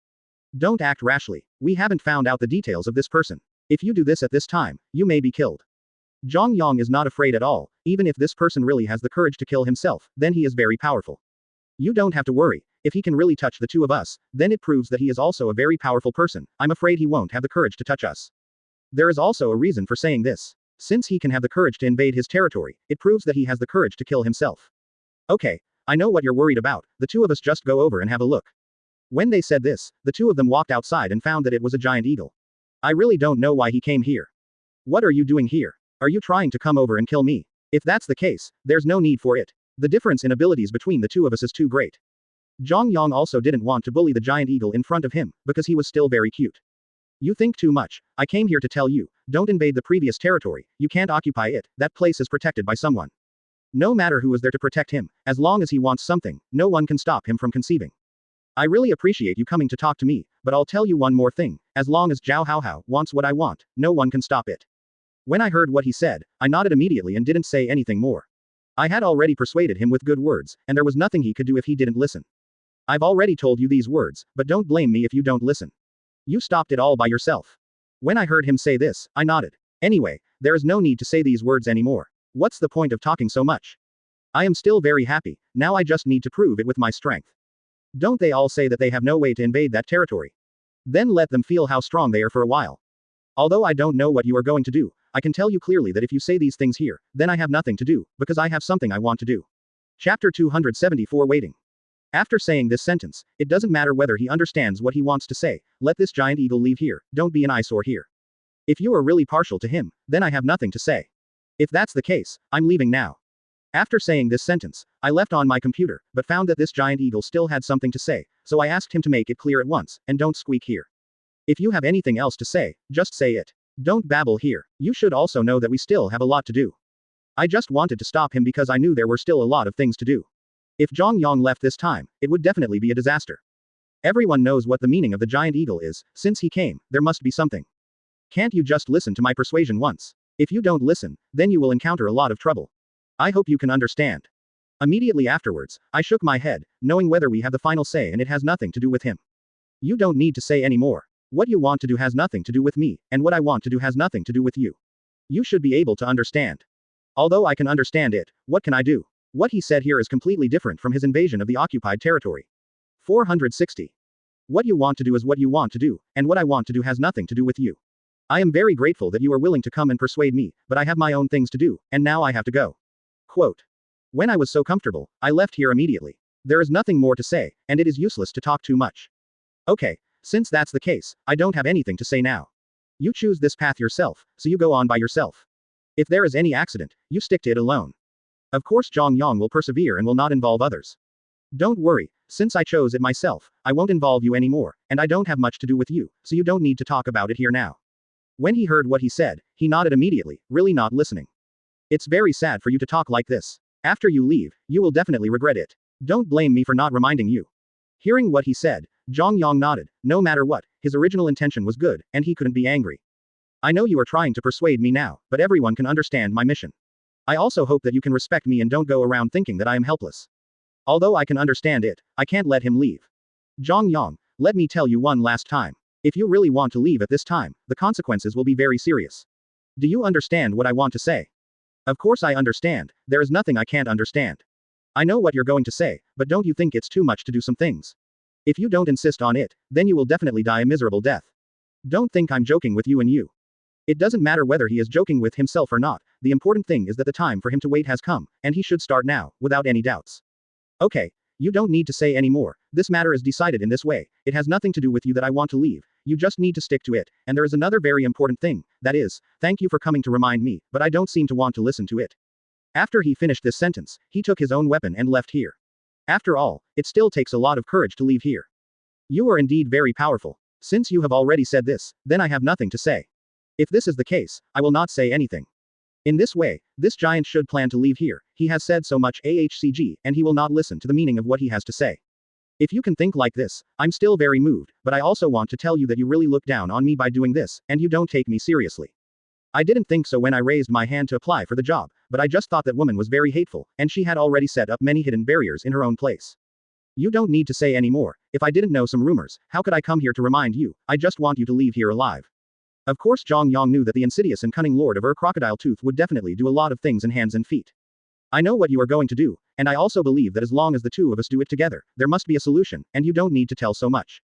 Don't act rashly. We haven't found out the details of this person. If you do this at this time, you may be killed. Zhang Yang is not afraid at all, even if this person really has the courage to kill himself, then he is very powerful. You don't have to worry. If he can really touch the two of us, then it proves that he is also a very powerful person. I'm afraid he won't have the courage to touch us. There is also a reason for saying this. Since he can have the courage to invade his territory, it proves that he has the courage to kill himself. Okay, I know what you're worried about, the two of us just go over and have a look. When they said this, the two of them walked outside and found that it was a giant eagle. I really don't know why he came here. What are you doing here? Are you trying to come over and kill me? If that's the case, there's no need for it. The difference in abilities between the two of us is too great. Zhang Yang also didn't want to bully the giant eagle in front of him, because he was still very cute. You think too much. I came here to tell you, don't invade the previous territory, you can't occupy it, that place is protected by someone. No matter who is there to protect him, as long as he wants something, no one can stop him from conceiving. I really appreciate you coming to talk to me, but I'll tell you one more thing, as long as Zhao Haohao wants what I want, no one can stop it. When I heard what he said, I nodded immediately and didn't say anything more. I had already persuaded him with good words, and there was nothing he could do if he didn't listen. I've already told you these words, but don't blame me if you don't listen. You stopped it all by yourself. When I heard him say this, I nodded. Anyway, there is no need to say these words anymore. What's the point of talking so much? I am still very happy, now I just need to prove it with my strength. Don't they all say that they have no way to invade that territory? Then let them feel how strong they are for a while. Although I don't know what you are going to do, I can tell you clearly that if you say these things here, then I have nothing to do, because I have something I want to do. Chapter 274 Waiting. After saying this sentence, it doesn't matter whether he understands what he wants to say, let this giant eagle leave here, don't be an eyesore here. If you are really partial to him, then I have nothing to say. If that's the case, I'm leaving now. After saying this sentence, I left on my computer, but found that this giant eagle still had something to say, so I asked him to make it clear at once, and don't squeak here. If you have anything else to say, just say it. Don't babble here. You should also know that we still have a lot to do. I just wanted to stop him because I knew there were still a lot of things to do. If Zhang Yang left this time, it would definitely be a disaster. Everyone knows what the meaning of the giant eagle is, since he came, there must be something. Can't you just listen to my persuasion once? If you don't listen, then you will encounter a lot of trouble. I hope you can understand. Immediately afterwards, I shook my head, knowing whether we have the final say and it has nothing to do with him. You don't need to say any more. What you want to do has nothing to do with me, and what I want to do has nothing to do with you. You should be able to understand. Although I can understand it, what can I do? What he said here is completely different from his invasion of the occupied territory. 460. What you want to do is what you want to do, and what I want to do has nothing to do with you. I am very grateful that you are willing to come and persuade me, but I have my own things to do, and now I have to go. Quote. When I was so comfortable, I left here immediately. There is nothing more to say, and it is useless to talk too much. Okay, since that's the case, I don't have anything to say now. You choose this path yourself, so you go on by yourself. If there is any accident, you stick to it alone. Of course Zhang Yang will persevere and will not involve others. Don't worry, since I chose it myself, I won't involve you anymore, and I don't have much to do with you, so you don't need to talk about it here now. When he heard what he said, he nodded immediately, really not listening. It's very sad for you to talk like this. After you leave, you will definitely regret it. Don't blame me for not reminding you. Hearing what he said, Zhang Yang nodded. No matter what, his original intention was good, and he couldn't be angry. I know you are trying to persuade me now, but everyone can understand my mission. I also hope that you can respect me and don't go around thinking that I am helpless. Although I can understand it, I can't let him leave. Zhang Yang, let me tell you one last time. If you really want to leave at this time, the consequences will be very serious. Do you understand what I want to say? Of course I understand, there is nothing I can't understand. I know what you're going to say, but don't you think it's too much to do some things? If you don't insist on it, then you will definitely die a miserable death. Don't think I'm joking with you and you. It doesn't matter whether he is joking with himself or not, the important thing is that the time for him to wait has come, and he should start now, without any doubts. Okay, you don't need to say any more, this matter is decided in this way, it has nothing to do with you that I want to leave, you just need to stick to it, and there is another very important thing, that is, thank you for coming to remind me, but I don't seem to want to listen to it. After he finished this sentence, he took his own weapon and left here. After all, it still takes a lot of courage to leave here. You are indeed very powerful. Since you have already said this, then I have nothing to say. If this is the case, I will not say anything. In this way, this giant should plan to leave here, he has said so much AHCG, and he will not listen to the meaning of what he has to say. If you can think like this, I'm still very moved, but I also want to tell you that you really look down on me by doing this, and you don't take me seriously. I didn't think so when I raised my hand to apply for the job, but I just thought that woman was very hateful, and she had already set up many hidden barriers in her own place. You don't need to say any more. If I didn't know some rumors, how could I come here to remind you? I just want you to leave here alive. Of course Zhang Yang knew that the insidious and cunning Lord of Crocodile Tooth would definitely do a lot of things in hands and feet. I know what you are going to do, and I also believe that as long as the two of us do it together, there must be a solution, and you don't need to tell so much.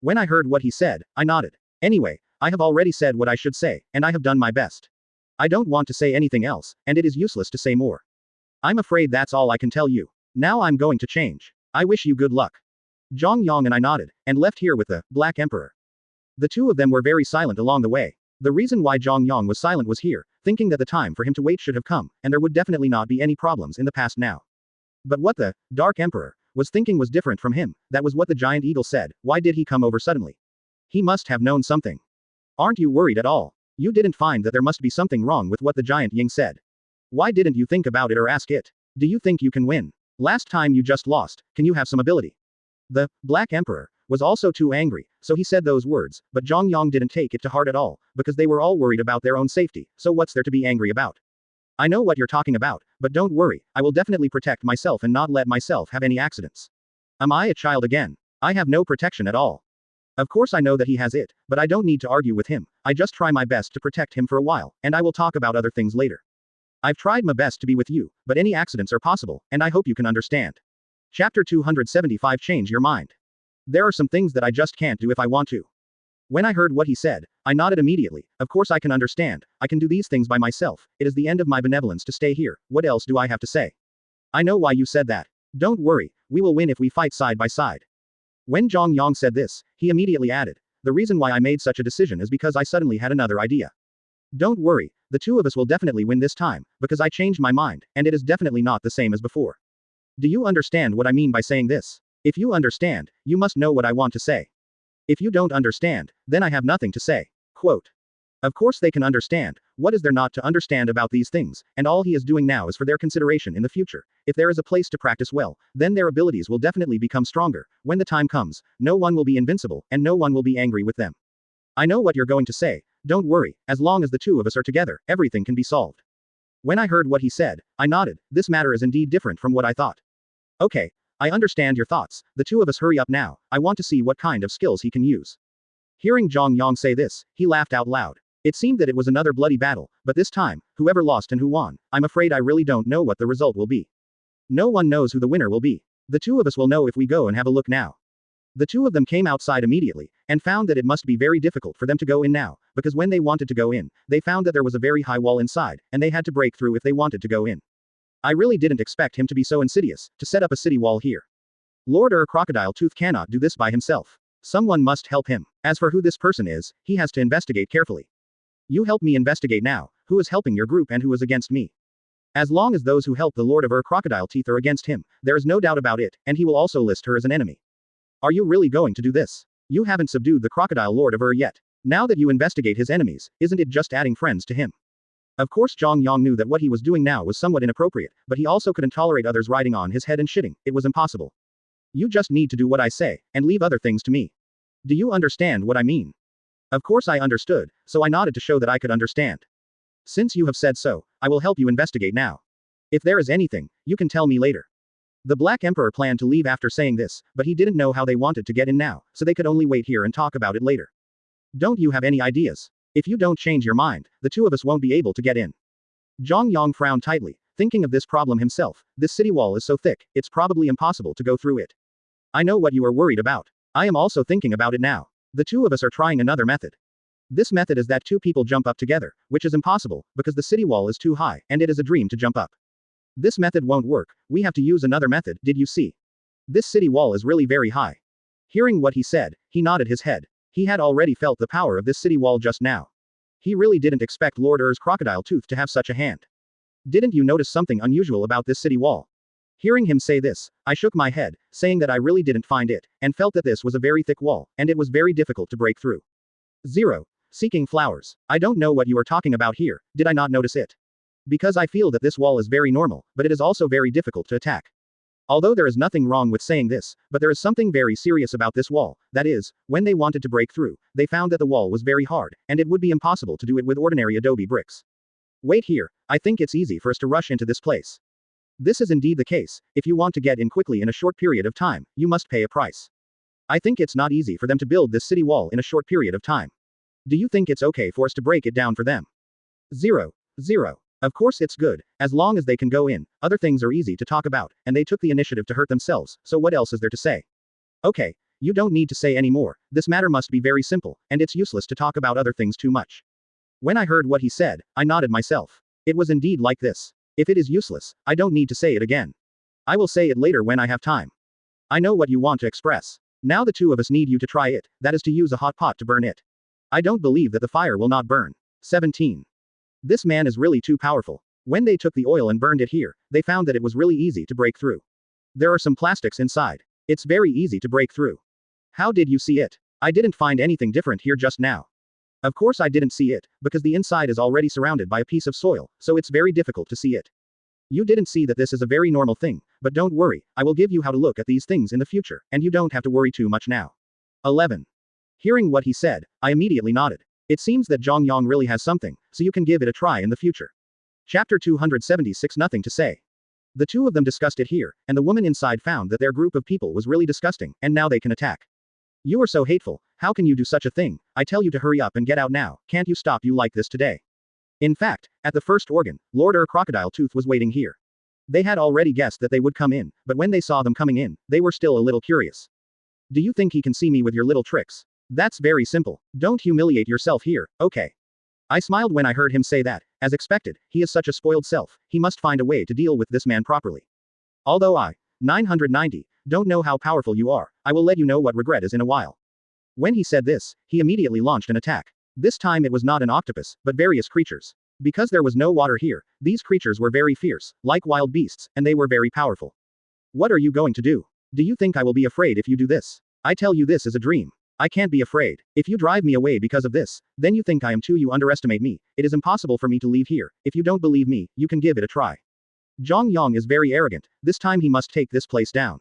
When I heard what he said, I nodded. Anyway, I have already said what I should say, and I have done my best. I don't want to say anything else, and it is useless to say more. I'm afraid that's all I can tell you. Now I'm going to change. I wish you good luck. Zhang Yang and I nodded, and left here with the Black Emperor. The two of them were very silent along the way. The reason why Zhang Yang was silent was here, thinking that the time for him to wait should have come, and there would definitely not be any problems in the past now. But what the Dark Emperor was thinking was different from him. That was what the giant eagle said. Why did he come over suddenly? He must have known something. Aren't you worried at all? You didn't find that there must be something wrong with what the giant Ying said. Why didn't you think about it or ask it? Do you think you can win? Last time you just lost, can you have some ability? The Black Emperor was also too angry, so he said those words, but Zhang Yang didn't take it to heart at all, because they were all worried about their own safety, so what's there to be angry about? I know what you're talking about, but don't worry, I will definitely protect myself and not let myself have any accidents. Am I a child again? I have no protection at all. Of course I know that he has it, but I don't need to argue with him, I just try my best to protect him for a while, and I will talk about other things later. I've tried my best to be with you, but any accidents are possible, and I hope you can understand. Chapter 275 Change Your Mind. There are some things that I just can't do if I want to. When I heard what he said, I nodded immediately. Of course I can understand. I can do these things by myself. It is the end of my benevolence to stay here. What else do I have to say? I know why you said that. Don't worry, we will win if we fight side by side. When Zhang Yang said this, he immediately added, the reason why I made such a decision is because I suddenly had another idea. Don't worry, the two of us will definitely win this time, because I changed my mind, and it is definitely not the same as before. Do you understand what I mean by saying this? If you understand, you must know what I want to say. If you don't understand, then I have nothing to say. Quote. Of course they can understand. What is there not to understand about these things, and all he is doing now is for their consideration in the future. If there is a place to practice well, then their abilities will definitely become stronger. When the time comes, no one will be invincible, and no one will be angry with them. I know what you're going to say. Don't worry, as long as the two of us are together, everything can be solved. When I heard what he said, I nodded. This matter is indeed different from what I thought. Okay. I understand your thoughts. The two of us hurry up now. I want to see what kind of skills he can use. Hearing Zhang Yang say this, he laughed out loud. It seemed that it was another bloody battle, but this time, whoever lost and who won, I'm afraid I really don't know what the result will be. No one knows who the winner will be. The two of us will know if we go and have a look now. The two of them came outside immediately, and found that it must be very difficult for them to go in now, because when they wanted to go in, they found that there was a very high wall inside, and they had to break through if they wanted to go in. I really didn't expect him to be so insidious, to set up a city wall here. Lord Crocodile Tooth cannot do this by himself. Someone must help him. As for who this person is, he has to investigate carefully. You help me investigate now, who is helping your group and who is against me. As long as those who help the Lord of Crocodile Teeth are against him, there is no doubt about it, and he will also list her as an enemy. Are you really going to do this? You haven't subdued the Crocodile Lord of yet. Now that you investigate his enemies, isn't it just adding friends to him? Of course Zhang Yang knew that what he was doing now was somewhat inappropriate, but he also couldn't tolerate others riding on his head and shitting. It was impossible. You just need to do what I say, and leave other things to me. Do you understand what I mean? Of course I understood, so I nodded to show that I could understand. Since you have said so, I will help you investigate now. If there is anything, you can tell me later. The Black Emperor planned to leave after saying this, but he didn't know how they wanted to get in now, so they could only wait here and talk about it later. Don't you have any ideas? If you don't change your mind, the two of us won't be able to get in. Zhang Yang frowned tightly, thinking of this problem himself. This city wall is so thick, it's probably impossible to go through it. I know what you are worried about. I am also thinking about it now. The two of us are trying another method. This method is that two people jump up together, which is impossible, because the city wall is too high, and it is a dream to jump up. This method won't work. We have to use another method. Did you see? This city wall is really very high. Hearing what he said, he nodded his head. He had already felt the power of this city wall just now. He really didn't expect Lord Crocodile Tooth to have such a hand. Didn't you notice something unusual about this city wall? Hearing him say this, I shook my head, saying that I really didn't find it, and felt that this was a very thick wall, and it was very difficult to break through. 0. Seeking flowers. I don't know what you are talking about here. Did I not notice it? Because I feel that this wall is very normal, but it is also very difficult to attack. Although there is nothing wrong with saying this, but there is something very serious about this wall, that is, when they wanted to break through, they found that the wall was very hard, and it would be impossible to do it with ordinary adobe bricks. Wait here, I think it's easy for us to rush into this place. This is indeed the case. If you want to get in quickly in a short period of time, you must pay a price. I think it's not easy for them to build this city wall in a short period of time. Do you think it's okay for us to break it down for them? 0. Of course it's good, as long as they can go in, other things are easy to talk about, and they took the initiative to hurt themselves, so what else is there to say? Okay, you don't need to say any more, this matter must be very simple, and it's useless to talk about other things too much. When I heard what he said, I nodded myself. It was indeed like this. If it is useless, I don't need to say it again. I will say it later when I have time. I know what you want to express. Now the two of us need you to try it, that is to use a hot pot to burn it. I don't believe that the fire will not burn. 17. This man is really too powerful. When they took the oil and burned it here, they found that it was really easy to break through. There are some plastics inside. It's very easy to break through. How did you see it? I didn't find anything different here just now. Of course I didn't see it, because the inside is already surrounded by a piece of soil, so it's very difficult to see it. You didn't see that this is a very normal thing, but don't worry, I will give you how to look at these things in the future, and you don't have to worry too much now. 11. Hearing what he said, I immediately nodded. It seems that Zhang Yang really has something, so you can give it a try in the future. Chapter 276. Nothing to say. The two of them discussed it here, and the woman inside found that their group of people was really disgusting, and now they can attack. You are so hateful, how can you do such a thing? I tell you to hurry up and get out now, can't you stop you like this today? In fact, at the first organ, Lord Crocodile Tooth was waiting here. They had already guessed that they would come in, but when they saw them coming in, they were still a little curious. Do you think he can see me with your little tricks? That's very simple. Don't humiliate yourself here, okay? I smiled when I heard him say that. As expected, he is such a spoiled self, he must find a way to deal with this man properly. Although I, 990, don't know how powerful you are, I will let you know what regret is in a while. When he said this, he immediately launched an attack. This time it was not an octopus, but various creatures. Because there was no water here, these creatures were very fierce, like wild beasts, and they were very powerful. What are you going to do? Do you think I will be afraid if you do this? I tell you this is a dream. I can't be afraid. If you drive me away because of this, then you think I am too. You underestimate me. It is impossible for me to leave here. If you don't believe me, you can give it a try. Zhang Yang is very arrogant. This time he must take this place down.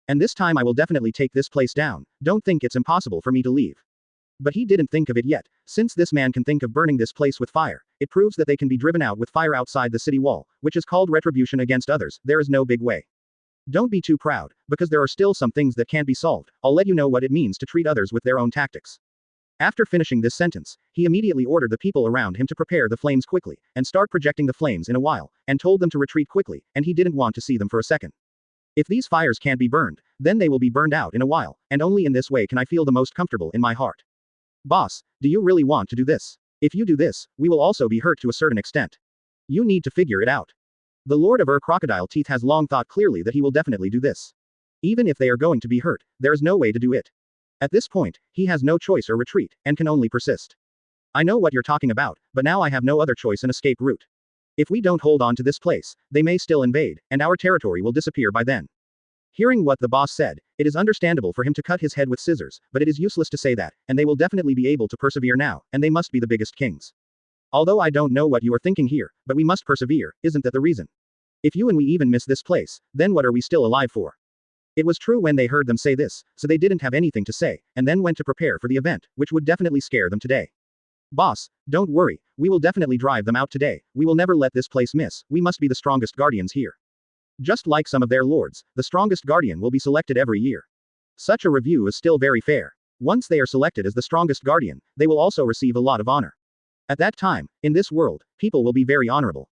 And this time I will definitely take this place down. Don't think it's impossible for me to leave. But he didn't think of it yet. Since this man can think of burning this place with fire, it proves that they can be driven out with fire outside the city wall, which is called retribution against others. There is no big way. Don't be too proud, because there are still some things that can't be solved. I'll let you know what it means to treat others with their own tactics. After finishing this sentence, he immediately ordered the people around him to prepare the flames quickly, and start projecting the flames in a while, and told them to retreat quickly, and he didn't want to see them for a second. If these fires can't be burned, then they will be burned out in a while, and only in this way can I feel the most comfortable in my heart. Boss, do you really want to do this? If you do this, we will also be hurt to a certain extent. You need to figure it out. The Lord of Crocodile Teeth has long thought clearly that he will definitely do this. Even if they are going to be hurt, there is no way to do it. At this point, he has no choice or retreat, and can only persist. I know what you're talking about, but now I have no other choice and escape route. If we don't hold on to this place, they may still invade, and our territory will disappear by then. Hearing what the boss said, it is understandable for him to cut his head with scissors, but it is useless to say that, and they will definitely be able to persevere now, and they must be the biggest kings. Although I don't know what you are thinking here, but we must persevere, isn't that the reason? If you and we even miss this place, then what are we still alive for? It was true when they heard them say this, so they didn't have anything to say, and then went to prepare for the event, which would definitely scare them today. Boss, don't worry, we will definitely drive them out today, we will never let this place miss, we must be the strongest guardians here. Just like some of their lords, the strongest guardian will be selected every year. Such a review is still very fair. Once they are selected as the strongest guardian, they will also receive a lot of honor. At that time, in this world, people will be very honorable.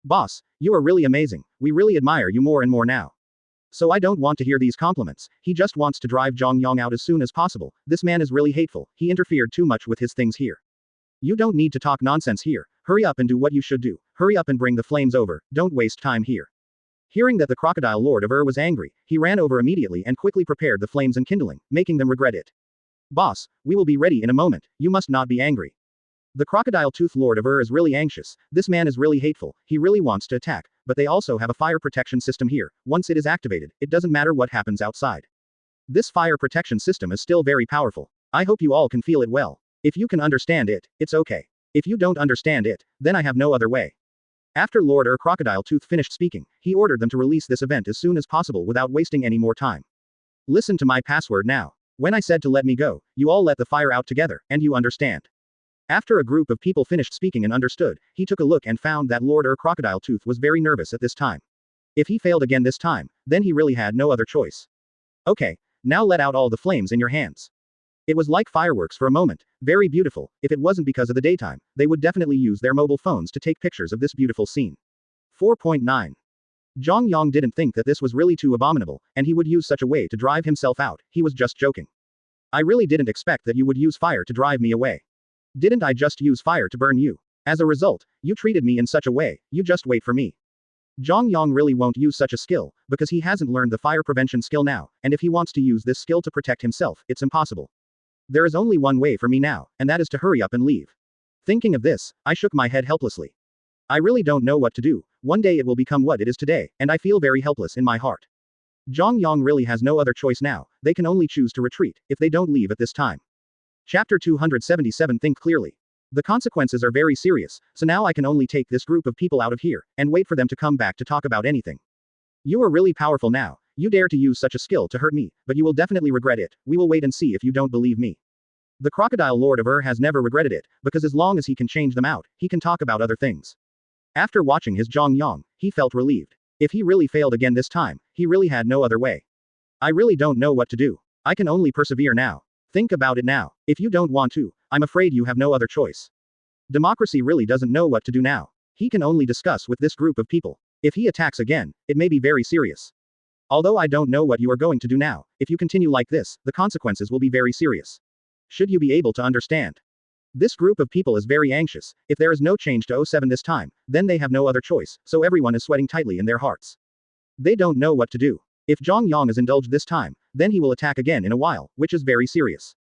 Boss, you are really amazing, we really admire you more and more now. So I don't want to hear these compliments, he just wants to drive Zhang Yang out as soon as possible, this man is really hateful, he interfered too much with his things here. You don't need to talk nonsense here, hurry up and do what you should do, hurry up and bring the flames over, don't waste time here. Hearing that the Crocodile Lord of was angry, he ran over immediately and quickly prepared the flames and kindling, making them regret it. Boss, we will be ready in a moment, you must not be angry. The Crocodile Tooth Lord of is really anxious, this man is really hateful, he really wants to attack, but they also have a fire protection system here, once it is activated, it doesn't matter what happens outside. This fire protection system is still very powerful. I hope you all can feel it well. If you can understand it, it's okay. If you don't understand it, then I have no other way. After Lord Crocodile Tooth finished speaking, he ordered them to release this event as soon as possible without wasting any more time. Listen to my password now. When I said to let me go, you all let the fire out together, and you understand. After a group of people finished speaking and understood, he took a look and found that Lord Crocodile Tooth was very nervous at this time. If he failed again this time, then he really had no other choice. Okay, now let out all the flames in your hands. It was like fireworks for a moment, very beautiful. If it wasn't because of the daytime, they would definitely use their mobile phones to take pictures of this beautiful scene. 4.9. Zhang Yang didn't think that this was really too abominable, and he would use such a way to drive himself out. He was just joking. I really didn't expect that you would use fire to drive me away. Didn't I just use fire to burn you? As a result, you treated me in such a way, you just wait for me. Zhang Yang really won't use such a skill, because he hasn't learned the fire prevention skill now, and if he wants to use this skill to protect himself, it's impossible. There is only one way for me now, and that is to hurry up and leave. Thinking of this, I shook my head helplessly. I really don't know what to do. One day it will become what it is today, and I feel very helpless in my heart. Zhang Yang really has no other choice now, they can only choose to retreat, if they don't leave at this time. Chapter 277 Think clearly. The consequences are very serious, so now I can only take this group of people out of here, and wait for them to come back to talk about anything. You are really powerful now. You dare to use such a skill to hurt me, but you will definitely regret it. We will wait and see if you don't believe me. The Crocodile Lord of has never regretted it, because as long as he can change them out, he can talk about other things. After watching his Zhang Yang, he felt relieved. If he really failed again this time, he really had no other way. I really don't know what to do. I can only persevere now. Think about it now. If you don't want to, I'm afraid you have no other choice. Democracy really doesn't know what to do now. He can only discuss with this group of people. If he attacks again, it may be very serious. Although I don't know what you are going to do now, if you continue like this, the consequences will be very serious. Should you be able to understand? This group of people is very anxious. If there is no change to 07 this time, then they have no other choice, so everyone is sweating tightly in their hearts. They don't know what to do. If Zhang Yang is indulged this time, then he will attack again in a while, which is very serious.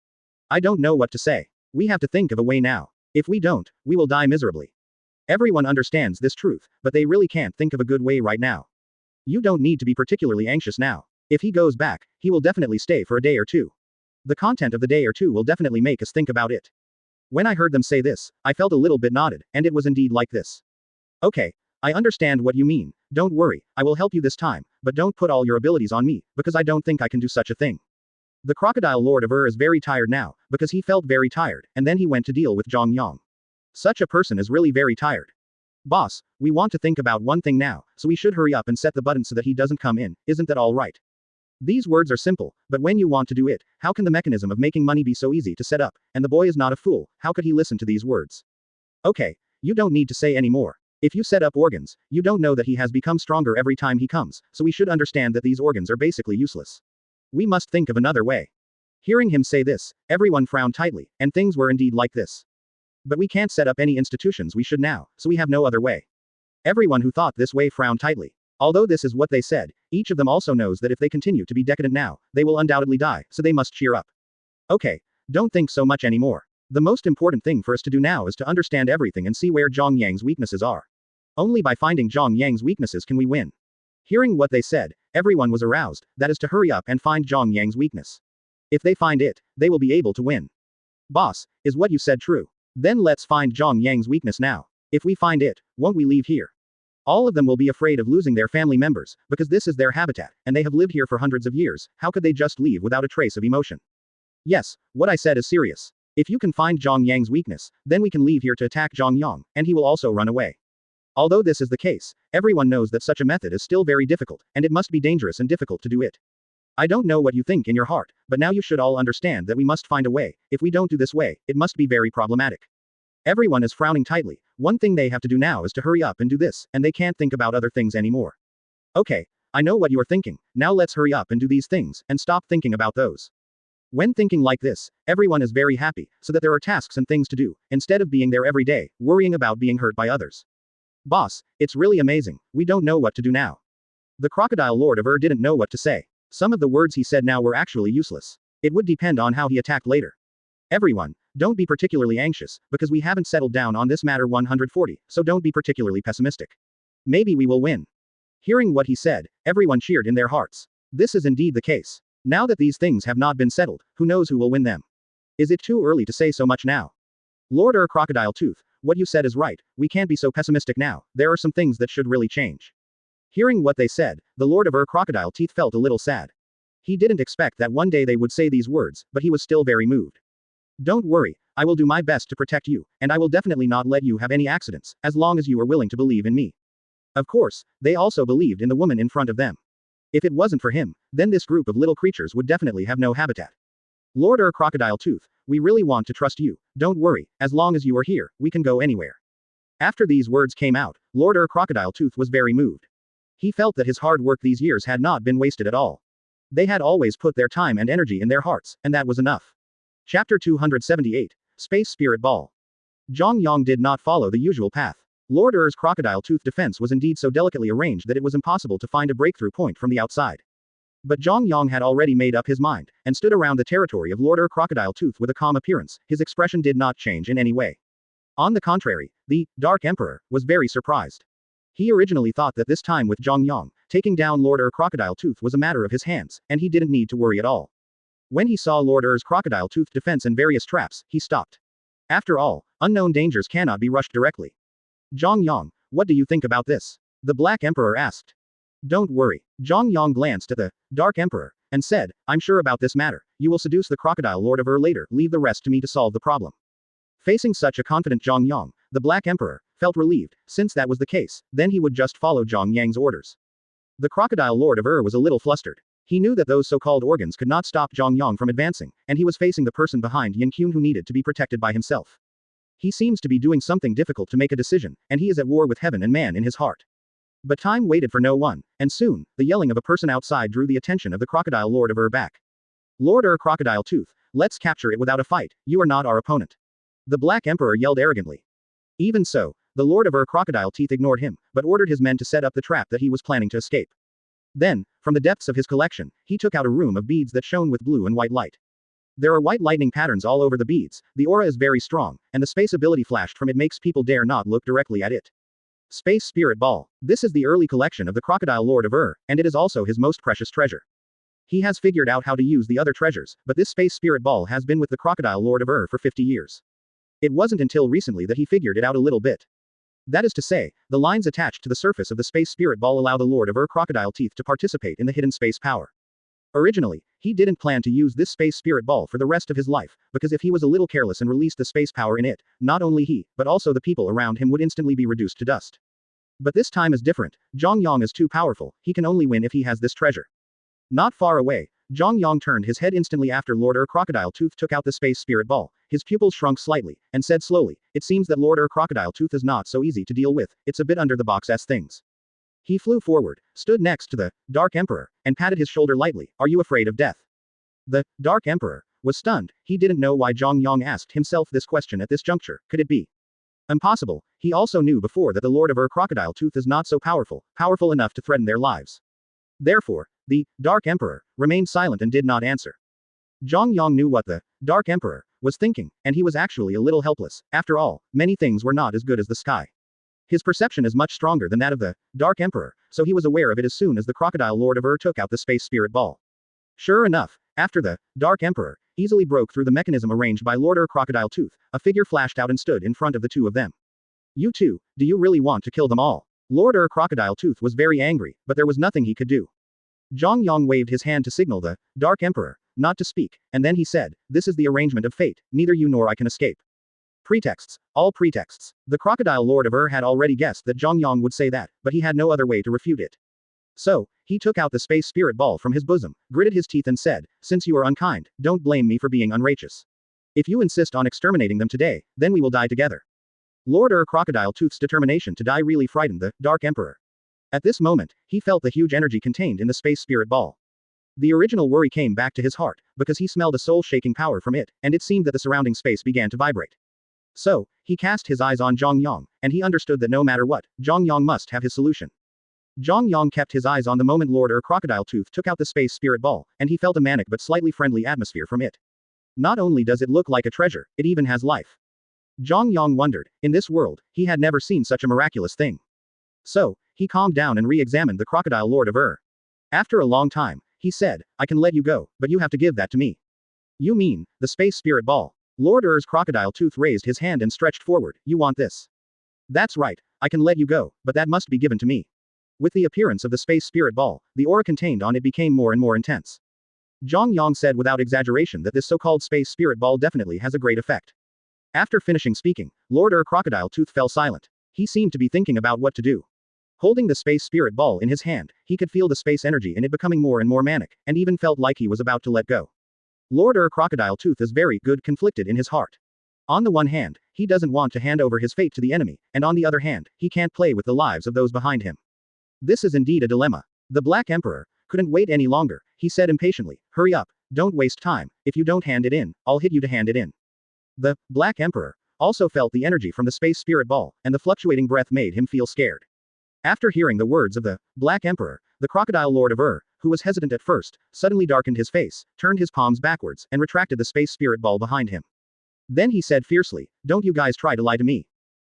I don't know what to say. We have to think of a way now. If we don't, we will die miserably. Everyone understands this truth, but they really can't think of a good way right now. You don't need to be particularly anxious now. If he goes back, he will definitely stay for a day or two. The content of the day or two will definitely make us think about it. When I heard them say this, I felt a little bit nodded, and it was indeed like this. Okay, I understand what you mean. Don't worry, I will help you this time, but don't put all your abilities on me, because I don't think I can do such a thing. The Crocodile Lord of is very tired now, because he felt very tired, and then he went to deal with Zhang Yang. Such a person is really very tired. Boss, we want to think about one thing now, so we should hurry up and set the button so that he doesn't come in, isn't that all right? These words are simple, but when you want to do it, how can the mechanism of making money be so easy to set up? And the boy is not a fool, how could he listen to these words? Okay, you don't need to say any more. If you set up organs, you don't know that he has become stronger every time he comes, so we should understand that these organs are basically useless. We must think of another way. Hearing him say this, everyone frowned tightly, and things were indeed like this. But we can't set up any institutions we should now, so we have no other way. Everyone who thought this way frowned tightly. Although this is what they said, each of them also knows that if they continue to be decadent now, they will undoubtedly die, so they must cheer up. Okay, don't think so much anymore. The most important thing for us to do now is to understand everything and see where Zhang Yang's weaknesses are. Only by finding Zhang Yang's weaknesses can we win. Hearing what they said, everyone was aroused, that is to hurry up and find Zhang Yang's weakness. If they find it, they will be able to win. Boss, is what you said true? Then let's find Zhang Yang's weakness now. If we find it, won't we leave here? All of them will be afraid of losing their family members, because this is their habitat, and they have lived here for hundreds of years. How could they just leave without a trace of emotion? Yes, what I said is serious. If you can find Zhang Yang's weakness, then we can leave here to attack Zhang Yang, and he will also run away. Although this is the case, everyone knows that such a method is still very difficult, and it must be dangerous and difficult to do it. I don't know what you think in your heart, but now you should all understand that we must find a way. If we don't do this way, it must be very problematic. Everyone is frowning tightly. One thing they have to do now is to hurry up and do this, and they can't think about other things anymore. Okay, I know what you are thinking. Now let's hurry up and do these things, and stop thinking about those. When thinking like this, everyone is very happy, so that there are tasks and things to do, instead of being there every day, worrying about being hurt by others. Boss, it's really amazing. We don't know what to do now. The Crocodile Lord of didn't know what to say. Some of the words he said now were actually useless. It would depend on how he attacked later. Everyone, don't be particularly anxious, because we haven't settled down on this matter 140, so don't be particularly pessimistic. Maybe we will win. Hearing what he said, everyone cheered in their hearts. This is indeed the case. Now that these things have not been settled, who knows who will win them? Is it too early to say so much now? Lord Crocodile Tooth, what you said is right, we can't be so pessimistic now, there are some things that should really change. Hearing what they said, the Lord of Crocodile Teeth felt a little sad. He didn't expect that one day they would say these words, but he was still very moved. Don't worry, I will do my best to protect you, and I will definitely not let you have any accidents, as long as you are willing to believe in me. Of course, they also believed in the woman in front of them. If it wasn't for him, then this group of little creatures would definitely have no habitat. Lord Crocodile Tooth, we really want to trust you, don't worry, as long as you are here, we can go anywhere. After these words came out, Lord Crocodile Tooth was very moved. He felt that his hard work these years had not been wasted at all. They had always put their time and energy in their hearts, and that was enough. Chapter 278, Space Spirit Ball. Zhang Yang did not follow the usual path. Lord Crocodile Tooth defense was indeed so delicately arranged that it was impossible to find a breakthrough point from the outside. But Zhang Yang had already made up his mind, and stood around the territory of Lord Crocodile Tooth with a calm appearance, his expression did not change in any way. On the contrary, the Dark Emperor was very surprised. He originally thought that this time with Zhang Yang, taking down Lord Crocodile Tooth was a matter of his hands, and he didn't need to worry at all. When he saw Lord Crocodile Tooth defense and various traps, he stopped. After all, unknown dangers cannot be rushed directly. Zhang Yang, what do you think about this? The Black Emperor asked. Don't worry. Zhang Yang glanced at the Dark Emperor, and said, I'm sure about this matter, you will seduce the Crocodile Lord of later, leave the rest to me to solve the problem. Facing such a confident Zhang Yang, the Black Emperor felt relieved, since that was the case, then he would just follow Zhang Yang's orders. The Crocodile Lord of was a little flustered. He knew that those so-called organs could not stop Zhang Yang from advancing, and he was facing the person behind Yan Qun who needed to be protected by himself. He seems to be doing something difficult to make a decision, and he is at war with heaven and man in his heart. But time waited for no one, and soon, the yelling of a person outside drew the attention of the Crocodile Lord of back. Lord Crocodile Tooth, let's capture it without a fight, you are not our opponent. The Black Emperor yelled arrogantly. Even so, the Lord of Crocodile Teeth ignored him, but ordered his men to set up the trap that he was planning to escape. Then, from the depths of his collection, he took out a room of beads that shone with blue and white light. There are white lightning patterns all over the beads, the aura is very strong, and the space ability flashed from it makes people dare not look directly at it. Space Spirit Ball. This is the early collection of the Crocodile Lord of and it is also his most precious treasure. He has figured out how to use the other treasures, but this Space Spirit Ball has been with the Crocodile Lord of for 50 years. It wasn't until recently that he figured it out a little bit. That is to say, the lines attached to the surface of the Space Spirit Ball allow the Lord of Crocodile Teeth to participate in the hidden space power. Originally, he didn't plan to use this Space Spirit Ball for the rest of his life, because if he was a little careless and released the space power in it, not only he, but also the people around him would instantly be reduced to dust. But this time is different. Zhang Yang is too powerful, he can only win if he has this treasure. Not far away, Zhang Yang turned his head instantly after Lord Crocodile Tooth took out the Space Spirit Ball. His pupils shrunk slightly, and said slowly, it seems that Lord Crocodile Tooth is not so easy to deal with, it's a bit under the box-ass things. He flew forward, stood next to the Dark Emperor, and patted his shoulder lightly, are you afraid of death? The Dark Emperor was stunned, he didn't know why Zhang Yang asked himself this question at this juncture, could it be impossible? He also knew before that the Lord of Crocodile Tooth is not so powerful enough to threaten their lives. Therefore, the Dark Emperor remained silent and did not answer. Zhang Yang knew what the Dark Emperor was thinking, and he was actually a little helpless. After all, many things were not as good as the sky. His perception is much stronger than that of the Dark Emperor, so he was aware of it as soon as the Crocodile Lord of took out the Space Spirit Ball. Sure enough, after the Dark Emperor easily broke through the mechanism arranged by Lord Crocodile Tooth, a figure flashed out and stood in front of the two of them. You two, do you really want to kill them all? Lord Crocodile Tooth was very angry, but there was nothing he could do. Zhang Yang waved his hand to signal the Dark Emperor not to speak, and then he said, this is the arrangement of fate, neither you nor I can escape. Pretexts, all pretexts. The Crocodile Lord of had already guessed that Zhang Yang would say that, but he had no other way to refute it. So, he took out the Space Spirit Ball from his bosom, gritted his teeth and said, since you are unkind, don't blame me for being unrighteous. If you insist on exterminating them today, then we will die together. Lord Crocodile Tooth's determination to die really frightened the Dark Emperor. At this moment, he felt the huge energy contained in the Space Spirit Ball. The original worry came back to his heart, because he smelled a soul-shaking power from it, and it seemed that the surrounding space began to vibrate. So, he cast his eyes on Zhang Yang, and he understood that no matter what, Zhang Yang must have his solution. Zhang Yang kept his eyes on the moment Lord Crocodile Tooth took out the Space Spirit Ball, and he felt a manic but slightly friendly atmosphere from it. Not only does it look like a treasure, it even has life. Zhang Yang wondered, in this world, he had never seen such a miraculous thing. So, he calmed down and re-examined the Crocodile Lord of After a long time, he said, I can let you go, but you have to give that to me. You mean, the Space Spirit Ball? Lord Er's crocodile tooth raised his hand and stretched forward. You want this? That's right, I can let you go, but that must be given to me. With the appearance of the space spirit ball, the aura contained on it became more and more intense. Zhang Yang said without exaggeration that this so-called space spirit ball definitely has a great effect. After finishing speaking, Lord crocodile tooth fell silent. He seemed to be thinking about what to do. Holding the space spirit ball in his hand, he could feel the space energy in it becoming more and more manic, and even felt like he was about to let go. Lord crocodile tooth is very good conflicted in his heart. On the one hand, he doesn't want to hand over his fate to the enemy, and on the other hand, he can't play with the lives of those behind him. This is indeed a dilemma. The Black Emperor couldn't wait any longer, he said impatiently, hurry up, don't waste time, if you don't hand it in, I'll hit you to hand it in. The Black Emperor also felt the energy from the space spirit ball, and the fluctuating breath made him feel scared. After hearing the words of the Black Emperor, the crocodile lord of who was hesitant at first, suddenly darkened his face, turned his palms backwards, and retracted the space spirit ball behind him. Then he said fiercely, don't you guys try to lie to me.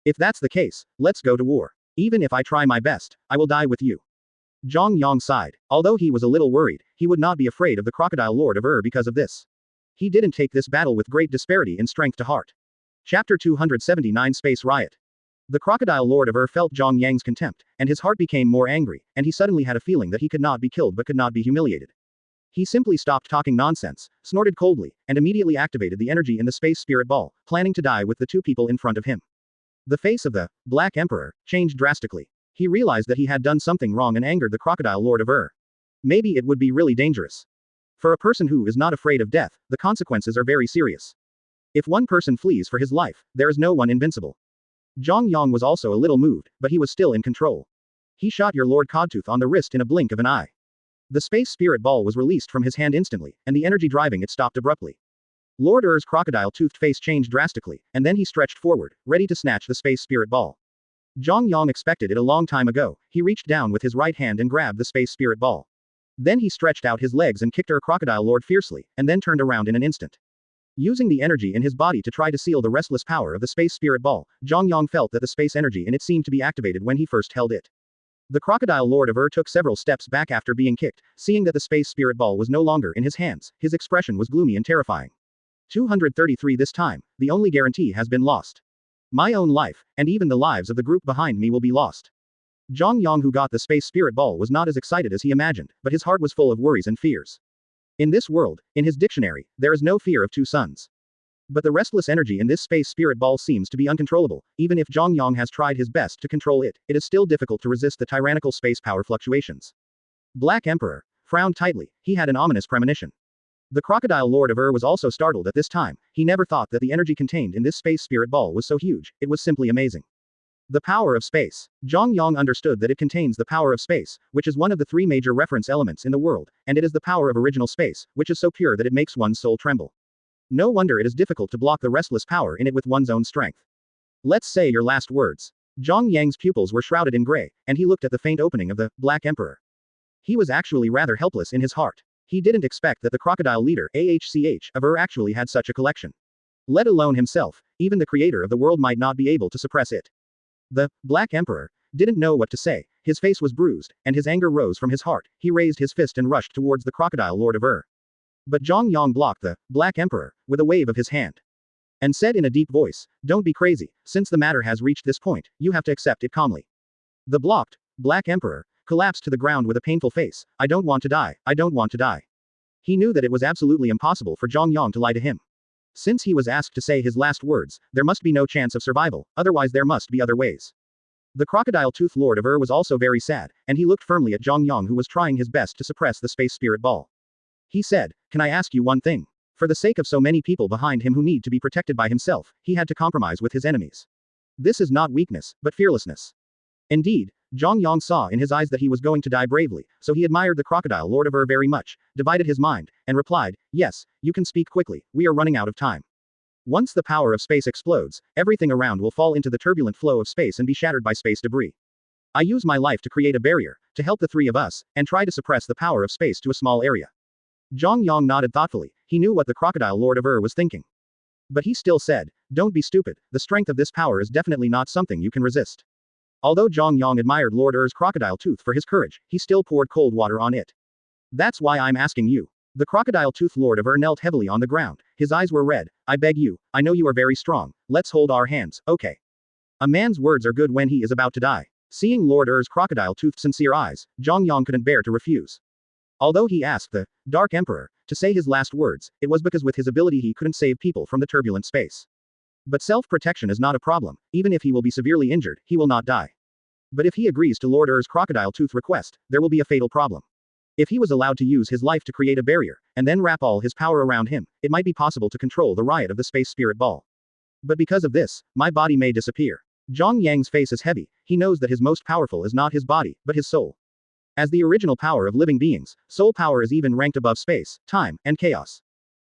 If that's the case, let's go to war. Even if I try my best, I will die with you. Zhang Yang sighed. Although he was a little worried, he would not be afraid of the crocodile lord of because of this. He didn't take this battle with great disparity in strength to heart. Chapter 279 Space Riot. The crocodile lord of felt Zhang Yang's contempt, and his heart became more angry, and he suddenly had a feeling that he could not be killed but could not be humiliated. He simply stopped talking nonsense, snorted coldly, and immediately activated the energy in the space spirit ball, planning to die with the two people in front of him. The face of the Black Emperor changed drastically. He realized that he had done something wrong and angered the crocodile lord of Maybe it would be really dangerous. For a person who is not afraid of death, the consequences are very serious. If one person flees for his life, there is no one invincible. Zhang Yang was also a little moved, but he was still in control. He shot your Lord Codtooth on the wrist in a blink of an eye. The space spirit ball was released from his hand instantly, and the energy driving it stopped abruptly. Lord crocodile-toothed face changed drastically, and then he stretched forward, ready to snatch the space spirit ball. Zhang Yang expected it a long time ago. He reached down with his right hand and grabbed the space spirit ball. Then he stretched out his legs and kicked crocodile lord fiercely, and then turned around in an instant. Using the energy in his body to try to seal the restless power of the space spirit ball, Zhang Yang felt that the space energy in it seemed to be activated when he first held it. The crocodile lord of took several steps back after being kicked, seeing that the space spirit ball was no longer in his hands. His expression was gloomy and terrifying. 233 This time, the only guarantee has been lost. My own life, and even the lives of the group behind me will be lost. Zhang Yang, who got the space spirit ball, was not as excited as he imagined, but his heart was full of worries and fears. In this world, in his dictionary, there is no fear of two suns. But the restless energy in this space spirit ball seems to be uncontrollable. Even if Zhang Yang has tried his best to control it, it is still difficult to resist the tyrannical space power fluctuations. Black Emperor frowned tightly. He had an ominous premonition. The crocodile lord of was also startled at this time. He never thought that the energy contained in this space spirit ball was so huge. It was simply amazing. The power of space. Zhang Yang understood that it contains the power of space, which is one of the three major reference elements in the world, and it is the power of original space, which is so pure that it makes one's soul tremble. No wonder it is difficult to block the restless power in it with one's own strength. Let's say your last words. Zhang Yang's pupils were shrouded in gray, and he looked at the faint opening of the Black Emperor. He was actually rather helpless in his heart. He didn't expect that the crocodile leader of actually had such a collection. Let alone himself, even the creator of the world might not be able to suppress it. The Black Emperor didn't know what to say. His face was bruised, and his anger rose from his heart. He raised his fist and rushed towards the crocodile lord of But Zhang Yang blocked the Black Emperor with a wave of his hand. And said in a deep voice, don't be crazy, since the matter has reached this point, you have to accept it calmly. The blocked Black Emperor collapsed to the ground with a painful face. I don't want to die, I don't want to die. He knew that it was absolutely impossible for Zhang Yang to lie to him. Since he was asked to say his last words, there must be no chance of survival, otherwise there must be other ways. The crocodile-toothed lord of was also very sad, and he looked firmly at Zhang Yang, who was trying his best to suppress the space spirit ball. He said, can I ask you one thing? For the sake of so many people behind him who need to be protected by himself, he had to compromise with his enemies. This is not weakness, but fearlessness. Indeed, Zhang Yang saw in his eyes that he was going to die bravely, so he admired the crocodile lord of very much, divided his mind, and replied, yes, you can speak quickly, we are running out of time. Once the power of space explodes, everything around will fall into the turbulent flow of space and be shattered by space debris. I use my life to create a barrier, to help the three of us, and try to suppress the power of space to a small area. Zhang Yang nodded thoughtfully. He knew what the crocodile lord of was thinking. But he still said, don't be stupid, the strength of this power is definitely not something you can resist. Although Zhang Yang admired Lord crocodile tooth for his courage, he still poured cold water on it. That's why I'm asking you. The crocodile tooth lord of knelt heavily on the ground, his eyes were red. I beg you, I know you are very strong, let's hold our hands, okay? A man's words are good when he is about to die. Seeing Lord Er's crocodile-toothed sincere eyes, Zhang Yang couldn't bear to refuse. Although he asked the Dark Emperor to say his last words, it was because with his ability he couldn't save people from the turbulent space. But self-protection is not a problem. Even if he will be severely injured, he will not die. But if he agrees to Lord Er's crocodile tooth request, there will be a fatal problem. If he was allowed to use his life to create a barrier, and then wrap all his power around him, it might be possible to control the riot of the space spirit ball. But because of this, my body may disappear. Zhang Yang's face is heavy. He knows that his most powerful is not his body, but his soul. As the original power of living beings, soul power is even ranked above space, time, and chaos.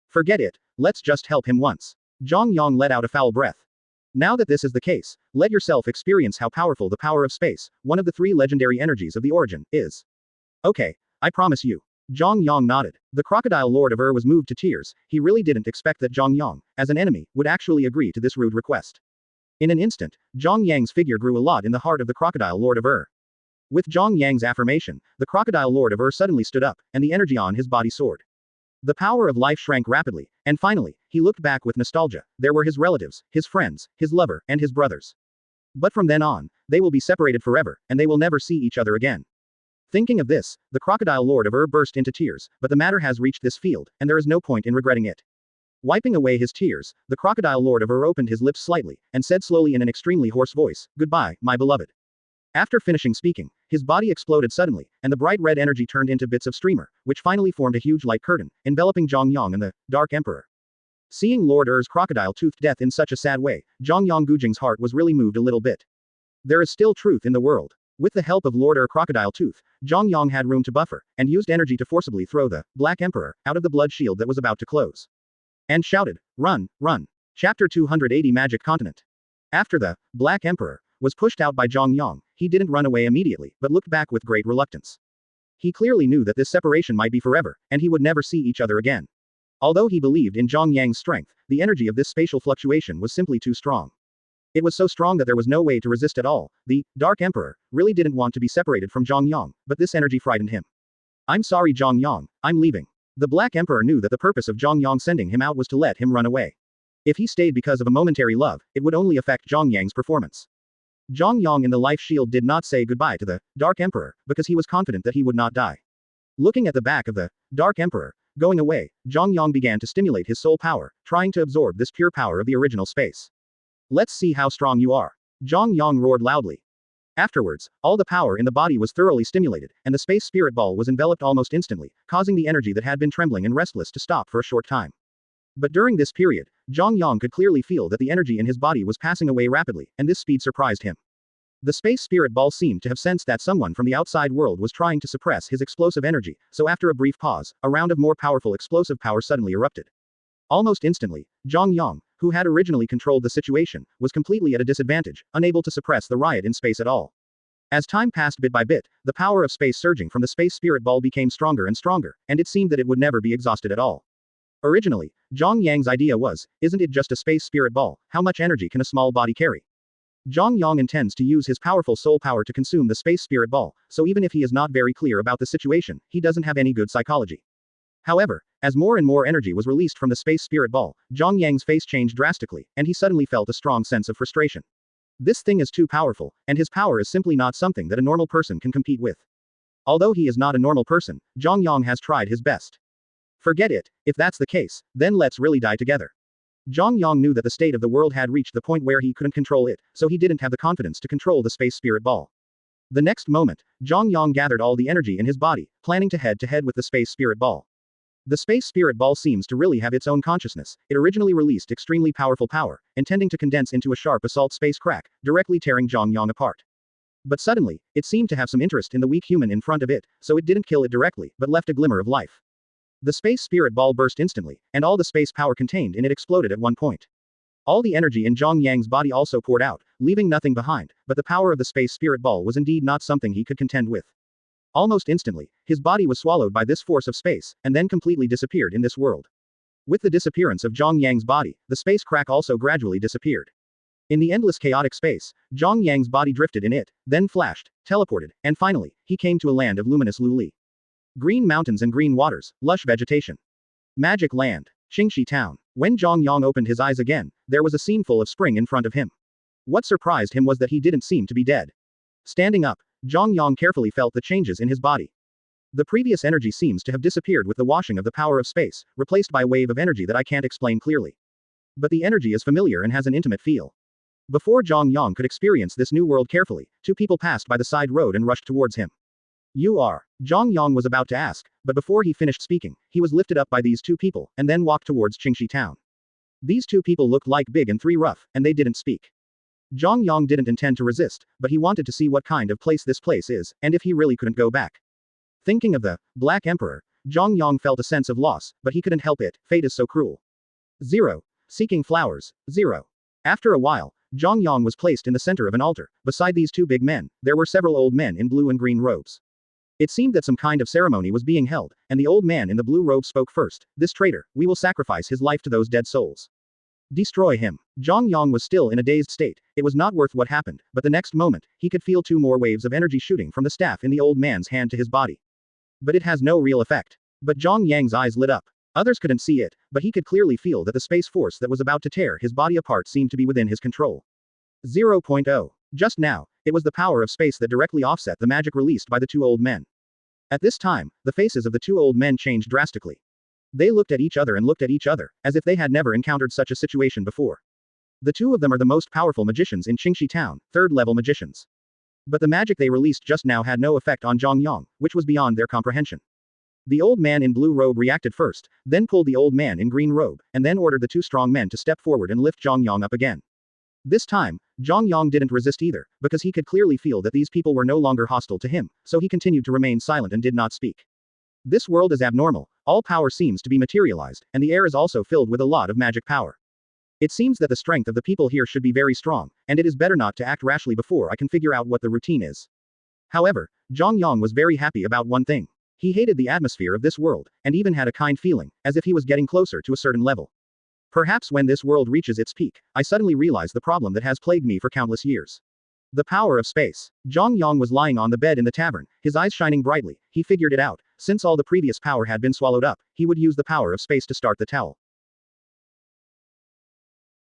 Forget it, let's just help him once. Zhang Yang let out a foul breath. Now that this is the case, let yourself experience how powerful the power of space, one of the three legendary energies of the origin, is. Okay, I promise you. Zhang Yang nodded. The crocodile lord of was moved to tears. He really didn't expect that Zhang Yang, as an enemy, would actually agree to this rude request. In an instant, Zhang Yang's figure grew a lot in the heart of the crocodile lord of With Zhang Yang's affirmation, the crocodile lord of suddenly stood up, and the energy on his body soared. The power of life shrank rapidly, and finally, he looked back with nostalgia. There were his relatives, his friends, his lover, and his brothers. But from then on, they will be separated forever, and they will never see each other again. Thinking of this, the crocodile lord of burst into tears, but the matter has reached this field, and there is no point in regretting it. Wiping away his tears, the crocodile lord of opened his lips slightly, and said slowly in an extremely hoarse voice, "Goodbye, my beloved." After finishing speaking, his body exploded suddenly, and the bright red energy turned into bits of streamer, which finally formed a huge light curtain, enveloping Zhang Yang and the Dark Emperor. Seeing Lord crocodile-toothed death in such a sad way, Zhang Yang Gujing's heart was really moved a little bit. There is still truth in the world. With the help of Lord crocodile tooth, Zhang Yang had room to buffer, and used energy to forcibly throw the Black Emperor out of the blood shield that was about to close. And shouted, "Run, run." Chapter 280 Magic Continent. After the Black Emperor was pushed out by Zhang Yang, he didn't run away immediately, but looked back with great reluctance. He clearly knew that this separation might be forever, and he would never see each other again. Although he believed in Zhang Yang's strength, the energy of this spatial fluctuation was simply too strong. It was so strong that there was no way to resist at all. The Dark Emperor really didn't want to be separated from Zhang Yang, but this energy frightened him. "I'm sorry Zhang Yang, I'm leaving." The Black Emperor knew that the purpose of Zhang Yang sending him out was to let him run away. If he stayed because of a momentary love, it would only affect Zhang Yang's performance. Zhang Yang in the life shield did not say goodbye to the Dark Emperor, because he was confident that he would not die. Looking at the back of the Dark Emperor, going away, Zhang Yang began to stimulate his soul power, trying to absorb this pure power of the original space. "Let's see how strong you are." Zhang Yang roared loudly. Afterwards, all the power in the body was thoroughly stimulated, and the space spirit ball was enveloped almost instantly, causing the energy that had been trembling and restless to stop for a short time. But during this period, Zhang Yang could clearly feel that the energy in his body was passing away rapidly, and this speed surprised him. The space spirit ball seemed to have sensed that someone from the outside world was trying to suppress his explosive energy, so after a brief pause, a round of more powerful explosive power suddenly erupted. Almost instantly, Zhang Yang, who had originally controlled the situation, was completely at a disadvantage, unable to suppress the riot in space at all. As time passed bit by bit, the power of space surging from the space spirit ball became stronger and stronger, and it seemed that it would never be exhausted at all. Originally, Zhang Yang's idea was, isn't it just a space spirit ball, how much energy can a small body carry? Zhang Yang intends to use his powerful soul power to consume the space spirit ball, so even if he is not very clear about the situation, he doesn't have any good psychology. However, as more and more energy was released from the space spirit ball, Zhang Yang's face changed drastically, and he suddenly felt a strong sense of frustration. This thing is too powerful, and his power is simply not something that a normal person can compete with. Although he is not a normal person, Zhang Yang has tried his best. Forget it, if that's the case, then let's really die together. Zhang Yang knew that the state of the world had reached the point where he couldn't control it, so he didn't have the confidence to control the space spirit ball. The next moment, Zhang Yang gathered all the energy in his body, planning to head with the space spirit ball. The space spirit ball seems to really have its own consciousness. It originally released extremely powerful power, intending to condense into a sharp assault space crack, directly tearing Zhang Yang apart. But suddenly, it seemed to have some interest in the weak human in front of it, so it didn't kill it directly, but left a glimmer of life. The space spirit ball burst instantly, and all the space power contained in it exploded at one point. All the energy in Zhang Yang's body also poured out, leaving nothing behind, but the power of the space spirit ball was indeed not something he could contend with. Almost instantly, his body was swallowed by this force of space, and then completely disappeared in this world. With the disappearance of Zhang Yang's body, the space crack also gradually disappeared. In the endless chaotic space, Zhang Yang's body drifted in it, then flashed, teleported, and finally, he came to a land of luminous Luli. Green mountains and green waters, lush vegetation. Magic land. Qingxi town. When Zhang Yang opened his eyes again, there was a scene full of spring in front of him. What surprised him was that he didn't seem to be dead. Standing up, Zhang Yang carefully felt the changes in his body. The previous energy seems to have disappeared with the washing of the power of space, replaced by a wave of energy that I can't explain clearly. But the energy is familiar and has an intimate feel. Before Zhang Yang could experience this new world carefully, two people passed by the side road and rushed towards him. You are. Zhang Yang was about to ask, but before he finished speaking, he was lifted up by these two people, and then walked towards Qingxi town. These two people looked like big and three rough, and they didn't speak. Zhang Yang didn't intend to resist, but he wanted to see what kind of place this place is, and if he really couldn't go back. Thinking of the Black Emperor, Zhang Yang felt a sense of loss, but he couldn't help it, fate is so cruel. 0. Seeking flowers. 0. After a while, Zhang Yang was placed in the center of an altar. Beside these two big men, there were several old men in blue and green robes. It seemed that some kind of ceremony was being held, and the old man in the blue robe spoke first. This traitor, we will sacrifice his life to those dead souls. Destroy him. Zhang Yang was still in a dazed state. It was not worth what happened, but the next moment, he could feel two more waves of energy shooting from the staff in the old man's hand to his body. But it has no real effect. But Zhang Yang's eyes lit up. Others couldn't see it, but he could clearly feel that the space force that was about to tear his body apart seemed to be within his control. 0.0. Just now, it was the power of space that directly offset the magic released by the two old men. At this time, the faces of the two old men changed drastically. They looked at each other and looked at each other, as if they had never encountered such a situation before. The two of them are the most powerful magicians in Qingxi town, third-level magicians. But the magic they released just now had no effect on Zhang Yang, which was beyond their comprehension. The old man in blue robe reacted first, then pulled the old man in green robe, and then ordered the two strong men to step forward and lift Zhang Yang up again. This time, Zhang Yang didn't resist either, because he could clearly feel that these people were no longer hostile to him, so he continued to remain silent and did not speak. This world is abnormal, all power seems to be materialized, and the air is also filled with a lot of magic power. It seems that the strength of the people here should be very strong, and it is better not to act rashly before I can figure out what the routine is. However, Zhang Yang was very happy about one thing. He hated the atmosphere of this world, and even had a kind feeling, as if he was getting closer to a certain level. Perhaps when this world reaches its peak, I suddenly realize the problem that has plagued me for countless years. The power of space. Zhang Yang was lying on the bed in the tavern, his eyes shining brightly. He figured it out. Since all the previous power had been swallowed up, he would use the power of space to start the towel.